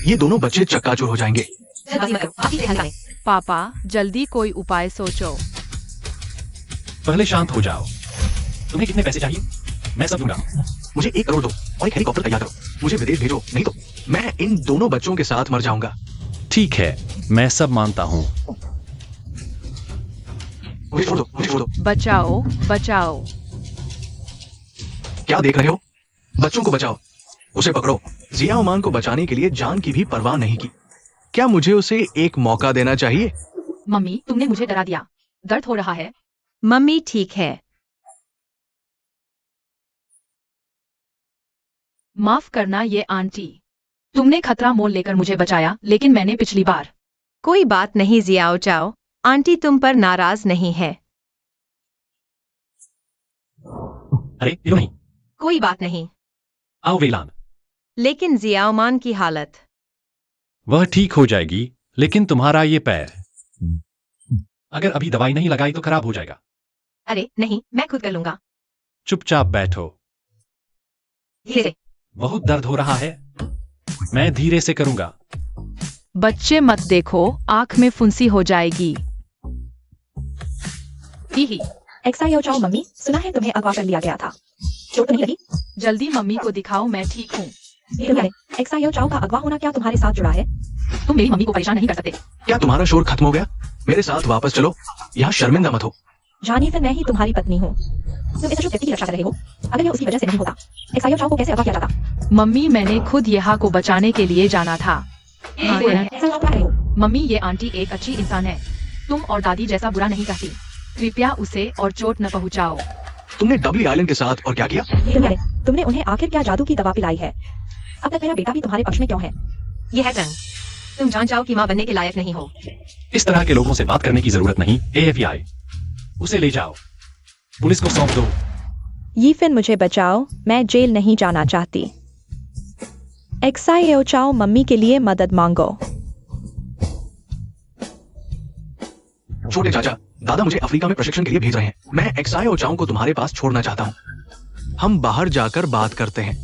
[SPEAKER 3] ये दोनों बच्चे चक्काचूर हो जाएंगे।
[SPEAKER 1] जल्दबाजी मत करो, आप ही से हल्का है।
[SPEAKER 4] पापा, जल्दी कोई उपाय सोचो।
[SPEAKER 2] पहले शांत हो जाओ। तुम्हें कितने पैसे चाहिए? मैं सब दूंगा।
[SPEAKER 3] मुझे 1 करोड़ दो और एक हेलीकॉप्टर तैयार करो, मुझे विदेश भेजो, नहीं तो मैं इन दोनों बच्चों के साथ मर जाऊंगा।
[SPEAKER 2] ठीक है, मैं सब मानता हूँ।
[SPEAKER 3] मुझे छोड़ दो, मुझे छोड़ दो।
[SPEAKER 4] बचाओ, बचाओ।
[SPEAKER 3] क्या देख रहे हो? बच्चों को बचाओ, उसे पकड़ो। जिया उमान को बचाने के लिए जान की भी परवाह नहीं की। क्या मुझे उसे एक मौका देना चाहिए?
[SPEAKER 4] मम्मी, तुमने मुझे डरा दिया। दर्द हो रहा है?
[SPEAKER 1] मम्मी ठीक है।
[SPEAKER 4] माफ करना ये आंटी। तुमने खतरा मोल लेकर मुझे बचाया, लेकिन मैंने पिछली बार।
[SPEAKER 1] कोई बात नहीं जियाओ चाओ, आंटी तुम पर नाराज नहीं है।
[SPEAKER 2] अरे क्यों नहीं?
[SPEAKER 1] कोई बात नहीं।
[SPEAKER 2] आओ वेलान,
[SPEAKER 1] लेकिन जियाओमान की हालत।
[SPEAKER 2] वह ठीक हो जाएगी, लेकिन तुम्हारा ये पैर, अगर अभी दवाई नहीं लगाई तो खराब हो जाएगा।
[SPEAKER 1] अरे नहीं, मैं खुद कर लूंगा।
[SPEAKER 2] चुपचाप बैठो।
[SPEAKER 1] धीरे से।
[SPEAKER 2] बहुत दर्द हो रहा है, मैं धीरे से करूंगा।
[SPEAKER 4] बच्चे मत देखो, आंख में फुंसी हो जाएगी। ही
[SPEAKER 5] एक्सायो चाओ मम्मी, सुना है तुम्हें अगवा कर लिया गया था, चोट तो नहीं लगी?
[SPEAKER 4] जल्दी मम्मी को दिखाओ, मैं ठीक हूँ।
[SPEAKER 5] एक्सायो चाओ का अगवा होना क्या तुम्हारे साथ जुड़ा है?
[SPEAKER 4] तुम मेरी मम्मी को परेशान नहीं कर सकते।
[SPEAKER 3] क्या तुम्हारा शोर खत्म हो गया? मेरे साथ वापस चलो, यहाँ शर्मिंदा मत हो।
[SPEAKER 5] जानिए, फिर मैं ही तुम्हारी पत्नी हूँ। तुम इस अशुभ व्यक्ति की रक्षा कर रहे हो। अगर यह उसकी वजह से नहीं होता, एक्सायो चाओ को कैसे अगवा किया जाता?
[SPEAKER 4] मम्मी, मैंने खुद यहाँ को बचाने के लिए जाना था।
[SPEAKER 5] एक्सायो चाओ क्या कर रहे हो?
[SPEAKER 4] मम्मी, ये आंटी एक अच्छी इंसान है। तुम और दादी जैसा बुरा नहीं कहती। कृपया उसे और चोट न पहुँचाओ।
[SPEAKER 3] तुमने डबली आइलैंड के साथ और क्या किया?
[SPEAKER 5] तुमने उन्हें आखिर क्या जादू की दवा पिलाई है? अब तक मेरा बेटा भी तुम्हारे पक्ष में क्यों है?
[SPEAKER 1] यह है टंग, तुम जान जाओ कि माँ बनने के लायक नहीं हो।
[SPEAKER 2] इस तरह के लोगों से बात करने की जरूरत नहीं। AFI, उसे ले जाओ, पुलिस को सौंप दो।
[SPEAKER 5] ये फिर मुझे बचाओ, मैं जेल नहीं जाना चाहती। एक्सायो चाओ मम्मी के लिए मदद मांगो।
[SPEAKER 3] छोटे चाचा, दादा मुझे अफ्रीका में प्रशिक्षण के लिए भेज रहे हैं। मैं एक्सायो चाओ को तुम्हारे पास छोड़ना चाहता हूँ। हम बाहर जाकर बात करते हैं।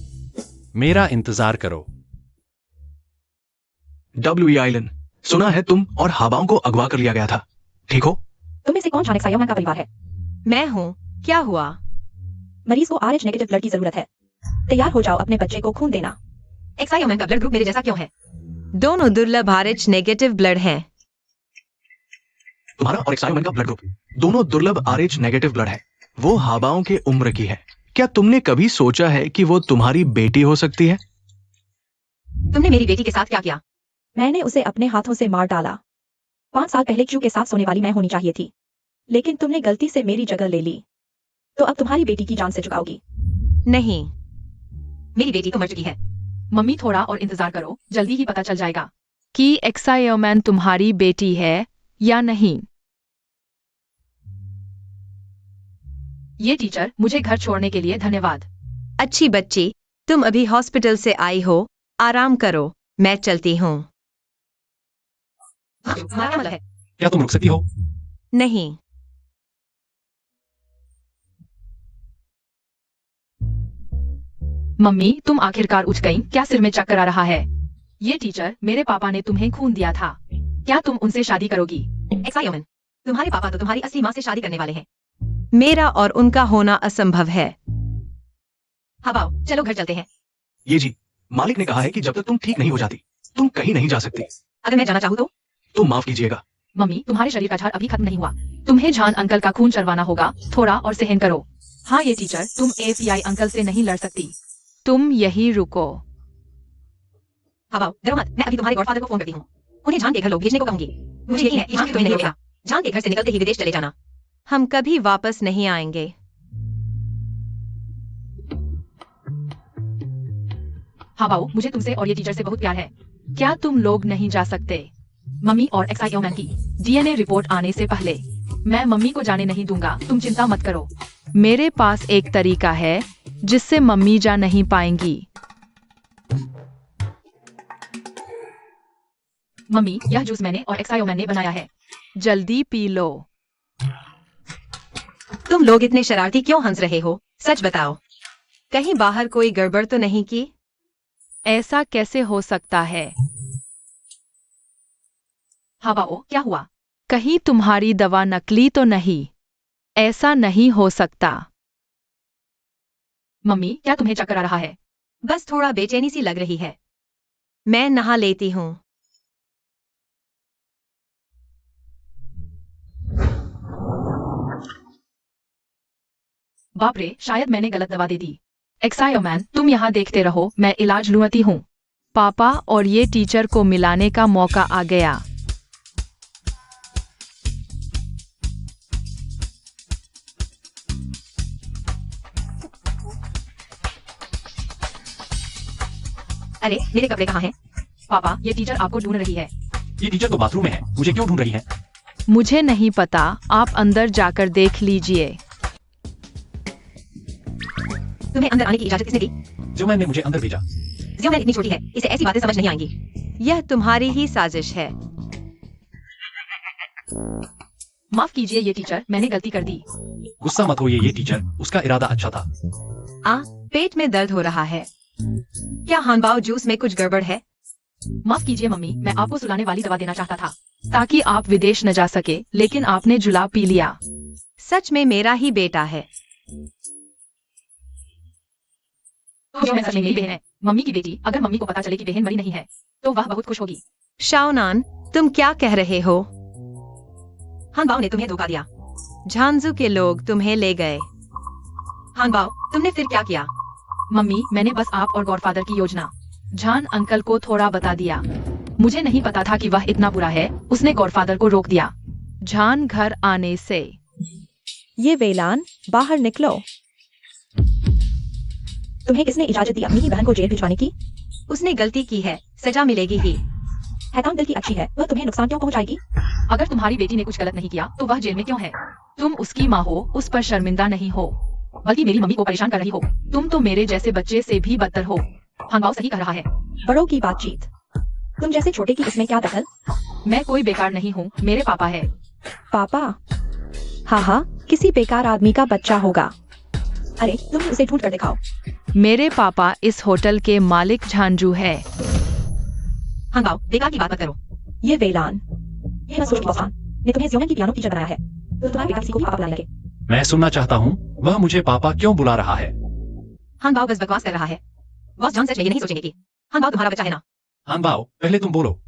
[SPEAKER 2] मेरा इंतजार करो।
[SPEAKER 3] डब्ल्यू आइलैंड, सुना है तुम और हाबाओं को अगवा कर लिया गया था, ठीक हो?
[SPEAKER 5] तुम में से कौन एक्सायो का परिवार है?
[SPEAKER 1] मैं हूँ, क्या हुआ?
[SPEAKER 5] मरीज को RH नेगेटिव ब्लड की जरूरत है। तैयार हो जाओ अपने बच्चे को खून देना।
[SPEAKER 1] एक्सायोमैन का ब्लड ग्रुप मेरे जैसा क्यों है? दोनों दुर्लभ RH नेगेटिव ब्लड हैं।
[SPEAKER 3] तुम्हारा और एक्सायोमैन का ब्लड ग्रुप दोनों दुर्लभ RH नेगेटिव ब्लड है। वो हाबाओं के उम्र की है। क्या तुमने कभी सोचा है कि वो तुम्हारी बेटी हो सकती है?
[SPEAKER 1] तुमने मेरी बेटी के साथ क्या किया?
[SPEAKER 5] मैंने उसे अपने हाथों से मार डाला। 5 साल पहले क्यू के साथ सोने वाली मैं होनी चाहिए थी, लेकिन तुमने गलती से मेरी जगह ले ली। तो अब तुम्हारी बेटी की जान से चुकाओगी।
[SPEAKER 1] नहीं, मेरी बेटी तो मर चुकी है।
[SPEAKER 4] मम्मी थोड़ा और इंतजार करो, जल्दी ही पता चल जाएगा कि एक्सायोमैन तुम्हारी बेटी है या नहीं। ये टीचर, मुझे घर छोड़ने के लिए धन्यवाद।
[SPEAKER 1] अच्छी बच्ची, तुम अभी हॉस्पिटल से आई हो, आराम करो, मैं चलती हूँ। तुम्हारा क्या मतलब है?
[SPEAKER 2] क्या तुम रुक सकती हो?
[SPEAKER 1] नहीं,
[SPEAKER 4] मम्मी तुम आखिरकार उठ गईं, क्या सिर में चक्कर आ रहा है? ये टीचर, मेरे पापा ने तुम्हें खून दिया था, क्या तुम उनसे शादी करोगी?
[SPEAKER 1] एक्सायोमैन, तुम्हारे पापा तो तुम्हारी असली माँ से शादी करने वाले हैं। मेरा और उनका होना असंभव है। हवाओ, चलो घर चलते हैं।
[SPEAKER 3] ये जी, मालिक ने कहा है कि जब तक तुम ठीक नहीं हो जाती तुम कहीं नहीं जा सकती।
[SPEAKER 1] अगर मैं जाना चाहूँ तो
[SPEAKER 3] माफ कीजिएगा।
[SPEAKER 4] मम्मी तुम्हारे शरीर का झाड़ अभी खत्म नहीं हुआ, तुम्हें जान अंकल का खून चढ़वाना होगा, थोड़ा और सहन करो। हाँ ये टीचर, तुम एफबीआई अंकल से नहीं लड़ सकती, तुम यही रुको।
[SPEAKER 1] हवाओ, डरो मत, मैं अभी तुम्हारे गॉडफादर को फोन करती हूँ। उन्हें जान के घर लोग भेजने को कहूंगी। मुझे यकीन है कि जान के कोई नहीं रोकेगा। जान के घर से निकलते ही विदेश चले जाना। हम कभी वापस नहीं आएंगे।
[SPEAKER 4] हाँ बाऊ, मुझे तुमसे और ये टीचर से बहुत प्यार है, क्या तुम लोग नहीं जा सकते? मम्मी और एक्सायोमैन की डीएनए रिपोर्ट आने से पहले मैं मम्मी को जाने नहीं दूंगा, तुम चिंता मत करो। मेरे पास एक तरीका है जिससे मम्मी जा नहीं पाएंगी। मम्मी, यह जूस मैंने और एक्सायोमैन ने बनाया है, जल्दी पी लो।
[SPEAKER 1] तुम लोग इतने शरारती क्यों हंस रहे हो? सच बताओ, कहीं बाहर कोई गड़बड़ तो नहीं की?
[SPEAKER 4] ऐसा कैसे हो सकता है? हाँ बाओ, क्या हुआ? कहीं तुम्हारी दवा नकली तो नहीं? ऐसा नहीं हो सकता। मम्मी, क्या तुम्हें चक्कर आ रहा है?
[SPEAKER 1] बस थोड़ा बेचैनी सी लग रही है। मैं नहा लेती हूँ।
[SPEAKER 4] बाप रे, शायद मैंने गलत दवा दे दी। एक्सायोमैन, तुम यहाँ देखते रहो, मैं इलाज लूँती हूँ। पापा और ये टीचर को मिलाने का मौका आ गया।
[SPEAKER 1] अरे, मेरे कपड़े कहाँ हैं?
[SPEAKER 4] पापा, ये टीचर आपको ढूंढ रही है।
[SPEAKER 2] ये टीचर तो बाथरूम में है, मुझे क्यों ढूंढ रही है?
[SPEAKER 4] मुझे नहीं पता, आप अंदर जाकर देख लीजिए।
[SPEAKER 1] तुम्हें अंदर आने की इजाजत किसने दी?
[SPEAKER 2] जियोमैन ने मुझे अंदर भेजा।
[SPEAKER 1] जियोमैन इतनी छोटी है, इसे ऐसी बातें समझ नहीं आएंगी। यह तुम्हारी ही साजिश है।
[SPEAKER 4] माफ कीजिए ये टीचर, मैंने गलती कर दी।
[SPEAKER 2] गुस्सा मत होइए ये टीचर, उसका इरादा अच्छा था।
[SPEAKER 1] पेट में दर्द हो रहा है। क्या हानबाओ जूस में कुछ गड़बड़ है?
[SPEAKER 4] माफ कीजिए मम्मी, मैं आपको सुलाने वाली दवा देना चाहता था ताकि आप विदेश न जा सके, लेकिन आपने जुलाब पी लिया।
[SPEAKER 1] सच में मेरा ही बेटा है।
[SPEAKER 4] जो मैं सच में मेरी बहन है, मम्मी की बेटी। अगर मम्मी को पता चले कि बहन मरी नहीं है तो वह बहुत खुश होगी।
[SPEAKER 1] शाओनान, तुम क्या कह रहे हो? हानबाओ ने तुम्हें धोखा दिया। झांझू के लोग तुम्हें ले गए। हानबाओ, तुमने फिर क्या किया?
[SPEAKER 4] मम्मी, मैंने बस आप और गॉडफादर की योजना झान अंकल को थोड़ा बता दिया। मुझे नहीं पता था कि वह इतना बुरा है, उसने गॉडफादर को रोक दिया। झान घर आने से।
[SPEAKER 5] ये वेलान, बाहर निकलो। तुम्हें किसने इजाजत दी अपनी ही बहन को जेल भिजवाने की?
[SPEAKER 1] उसने गलती की है, सजा मिलेगी ही।
[SPEAKER 5] हैतान दिल की अच्छी है, वह तुम्हें नुकसान क्यों पहुंचाएगी?
[SPEAKER 4] अगर तुम्हारी बेटी ने कुछ गलत नहीं किया तो वह जेल में क्यों है? तुम उसकी माँ हो, उस पर शर्मिंदा नहीं हो, बल्कि मेरी मम्मी को परेशान कर रही हो। तुम तो मेरे जैसे बच्चे से भी बदतर हो। हानबाओ सही कह रहा है।
[SPEAKER 5] बड़ों की बातचीत, तुम जैसे छोटे की इसमें क्या दखल?
[SPEAKER 4] मैं कोई बेकार नहीं हूँ, मेरे पापा है।
[SPEAKER 5] पापा? हाँ, किसी बेकार आदमी का बच्चा होगा। अरे, तुम उसे ढूंढ कर दिखाओ।
[SPEAKER 4] मेरे पापा इस होटल के मालिक झांझू है।
[SPEAKER 1] हानबाओ, बेकार की बात मत करो।
[SPEAKER 5] ये वेलान, ये मसूर बॉसान ने तुम्हें जियोमैन की पियानो टीचर बनाया है, तो तुम्हारे बेटा किसी को भी पापा बुलाने लगे।
[SPEAKER 2] मैं सुनना चाहता हूँ, वह मुझे पापा क्यों बुला रहा है?
[SPEAKER 1] हानबाओ बस बकवास कर रहा है। बॉस जॉन सच में ये नहीं सोचेंगे कि हानबाओ तुम्हारा बच्चा है ना?
[SPEAKER 2] हानबाओ, पहले तुम बोलो।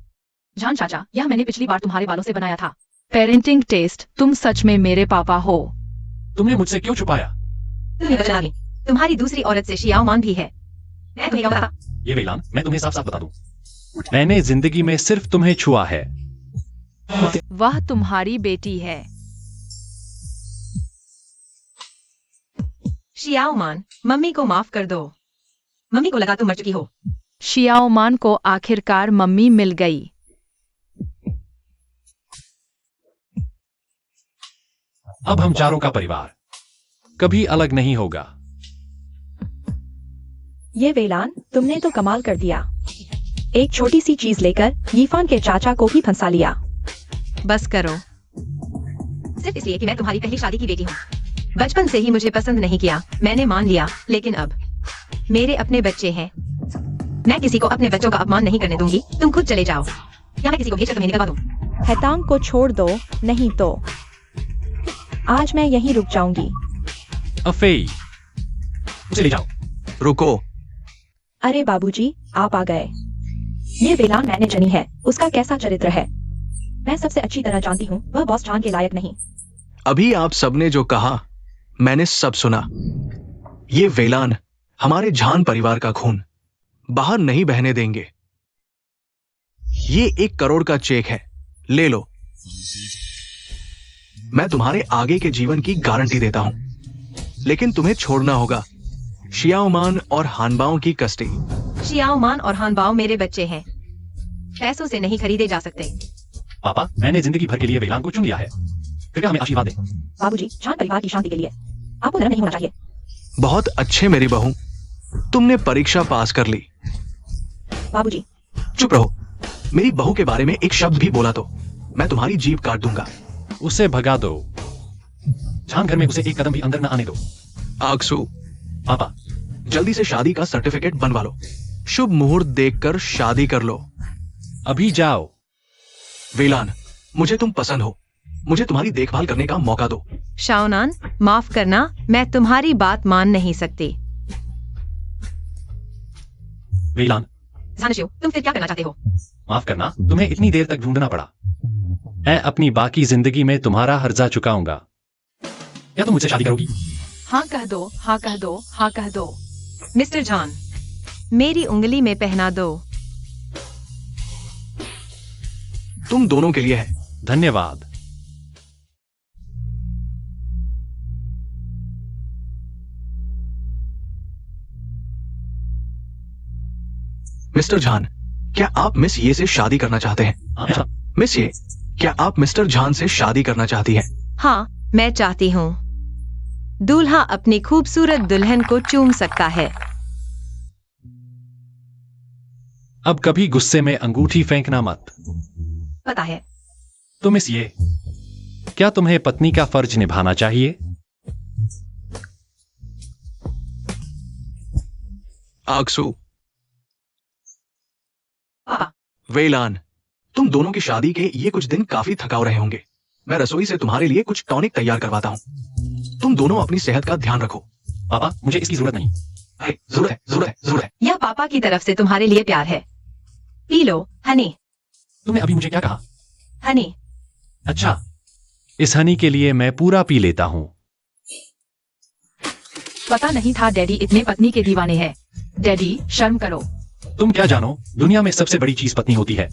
[SPEAKER 4] झान चाचा, यह मैंने पिछली बार तुम्हारे बालों से बनाया था। पेरेंटिंग टेस्ट, तुम सच में मेरे पापा हो।
[SPEAKER 2] तुमने मुझसे क्यों छुपाया?
[SPEAKER 1] तुम्हें बचना नहीं। तुम्हारी दूसरी औरत से शियाओ मान भी है। मैं तुम्हें क्या बता?
[SPEAKER 2] ये वेलान, मैं तुम्हें साफ साफ बता दूं, मैंने जिंदगी में सिर्फ तुम्हें छुआ है।
[SPEAKER 4] वह तुम्हारी बेटी है।
[SPEAKER 1] शियाओमान, मम्मी को माफ कर दो। मम्मी को लगा तुम मर चुकी हो।
[SPEAKER 4] शियाओमान को आखिरकार मम्मी मिल गई।
[SPEAKER 2] अब हम चारों का परिवार कभी अलग नहीं होगा।
[SPEAKER 5] ये वेलान, तुमने तो कमाल कर दिया। एक छोटी सी चीज लेकर यीफान के चाचा को भी फंसा लिया।
[SPEAKER 1] बस करो। सिर्फ इसलिए कि मैं तुम्हारी पहली शादी की बेटी हूँ। बचपन से ही मुझे पसंद नहीं किया, मैंने मान लिया, लेकिन अब मेरे अपने बच्चे हैं। मैं किसी को अपने बच्चों का अपमान नहीं करने दूंगी। तुम खुद चले जाओ, या मैं किसी को भेजकर तुम्हें निकलवा दूं।
[SPEAKER 5] हैतांग को छोड़ दो, नहीं तो आज मैं यहीं रुक जाऊंगी।
[SPEAKER 2] अफेई, उसे ले जाओ।
[SPEAKER 3] रुको।
[SPEAKER 5] अरे बाबूजी, आप आ गए। ये वेलान मैंने चुनी है। उसका कैसा चरित्र है मैं सबसे अच्छी तरह जानती हूँ। वह बॉस जान के लायक नहीं।
[SPEAKER 3] अभी आप सबने जो कहा मैंने सब सुना। ये वेलान हमारे झान परिवार का खून बाहर नहीं बहने देंगे। ये 1 करोड़ का चेक है, ले लो। मैं तुम्हारे आगे के जीवन की गारंटी देता हूं, लेकिन तुम्हें छोड़ना होगा शियाओमान और हानबाओ की कस्टडी।
[SPEAKER 1] शियाओमान और हानबाओ मेरे बच्चे हैं, पैसों से नहीं खरीदे जा सकते।
[SPEAKER 2] पापा, मैंने जिंदगी भर के लिए वेलान को चुन लिया है। कृपया हमें आशीर्वाद दें।
[SPEAKER 5] बाबूजी, जान परिवार की शांति के लिए आपको नरम नहीं होना चाहिए।
[SPEAKER 3] बहुत अच्छे मेरी बहू, तुमने परीक्षा पास कर ली।
[SPEAKER 5] बाबूजी,
[SPEAKER 3] चुप रहो। मेरी बहू के बारे में एक शब्द भी बोला तो मैं तुम्हारी जीभ काट दूंगा।
[SPEAKER 2] उसे भगा दो। झान घर में उसे एक कदम भी अंदर न आने दो।
[SPEAKER 3] आगसू,
[SPEAKER 2] पापा,
[SPEAKER 3] जल्दी से शादी का सर्टिफिकेट बनवा लो। शुभ मुहूर्त देखकर शादी कर लो।
[SPEAKER 2] अभी जाओ।
[SPEAKER 3] वेलान, मुझे तुम पसंद हो। मुझे तुम्हारी देखभाल करने का मौका दो।
[SPEAKER 1] शाओनान, माफ करना, मैं तुम्हारी बात मान नहीं सकती।
[SPEAKER 2] वेलान,
[SPEAKER 1] झानशियो, तुम फिर क्या करना चाहते हो?
[SPEAKER 2] माफ करना, तुम्हें इतनी देर तक ढूंढना पड़ा। मैं अपनी बाकी जिंदगी में तुम्हारा हर्जा चुकाऊंगा। क्या तुम मुझसे शादी करोगी?
[SPEAKER 4] हाँ कह दो, हाँ कह दो, हाँ कह दो।
[SPEAKER 1] मिस्टर जॉन, मेरी उंगली में पहना दो।
[SPEAKER 3] तुम दोनों के लिए है।
[SPEAKER 2] धन्यवाद।
[SPEAKER 3] मिस्टर झान, क्या आप मिस ये से शादी करना चाहते हैं?
[SPEAKER 2] हाँ,
[SPEAKER 3] मिस ये, क्या आप मिस्टर झान से शादी करना चाहती हैं?
[SPEAKER 1] हाँ, मैं चाहती हूँ। दूल्हा अपनी खूबसूरत दुल्हन को चूम सकता है।
[SPEAKER 2] अब कभी गुस्से में अंगूठी फेंकना मत।
[SPEAKER 1] पता है।
[SPEAKER 2] तो मिस ये, क्या तुम्हें पत्नी का फर्ज निभाना चाहिए?
[SPEAKER 3] आगसू,
[SPEAKER 1] पापा,
[SPEAKER 3] वेलान, तुम दोनों की शादी के ये कुछ दिन काफी थकाव रहे होंगे। मैं रसोई से तुम्हारे लिए कुछ टॉनिक तैयार करवाता हूँ। तुम दोनों अपनी सेहत का ध्यान रखो।
[SPEAKER 2] पापा, मुझे इसकी जरूरत नहीं।
[SPEAKER 3] जरूरत है, जरूरत है, जरूरत है।
[SPEAKER 1] यह पापा की तरफ से तुम्हारे लिए प्यार है। P low, Honey.
[SPEAKER 2] तुमने अभी मुझे क्या कहा?
[SPEAKER 1] हनी।
[SPEAKER 2] अच्छा, इस हनी के लिए मैं पूरा पी लेता हूँ।
[SPEAKER 4] पता नहीं था डैडी इतने पत्नी के दीवाने हैं। डैडी, शर्म करो।
[SPEAKER 2] तुम क्या जानो, दुनिया में सबसे बड़ी चीज पत्नी होती है।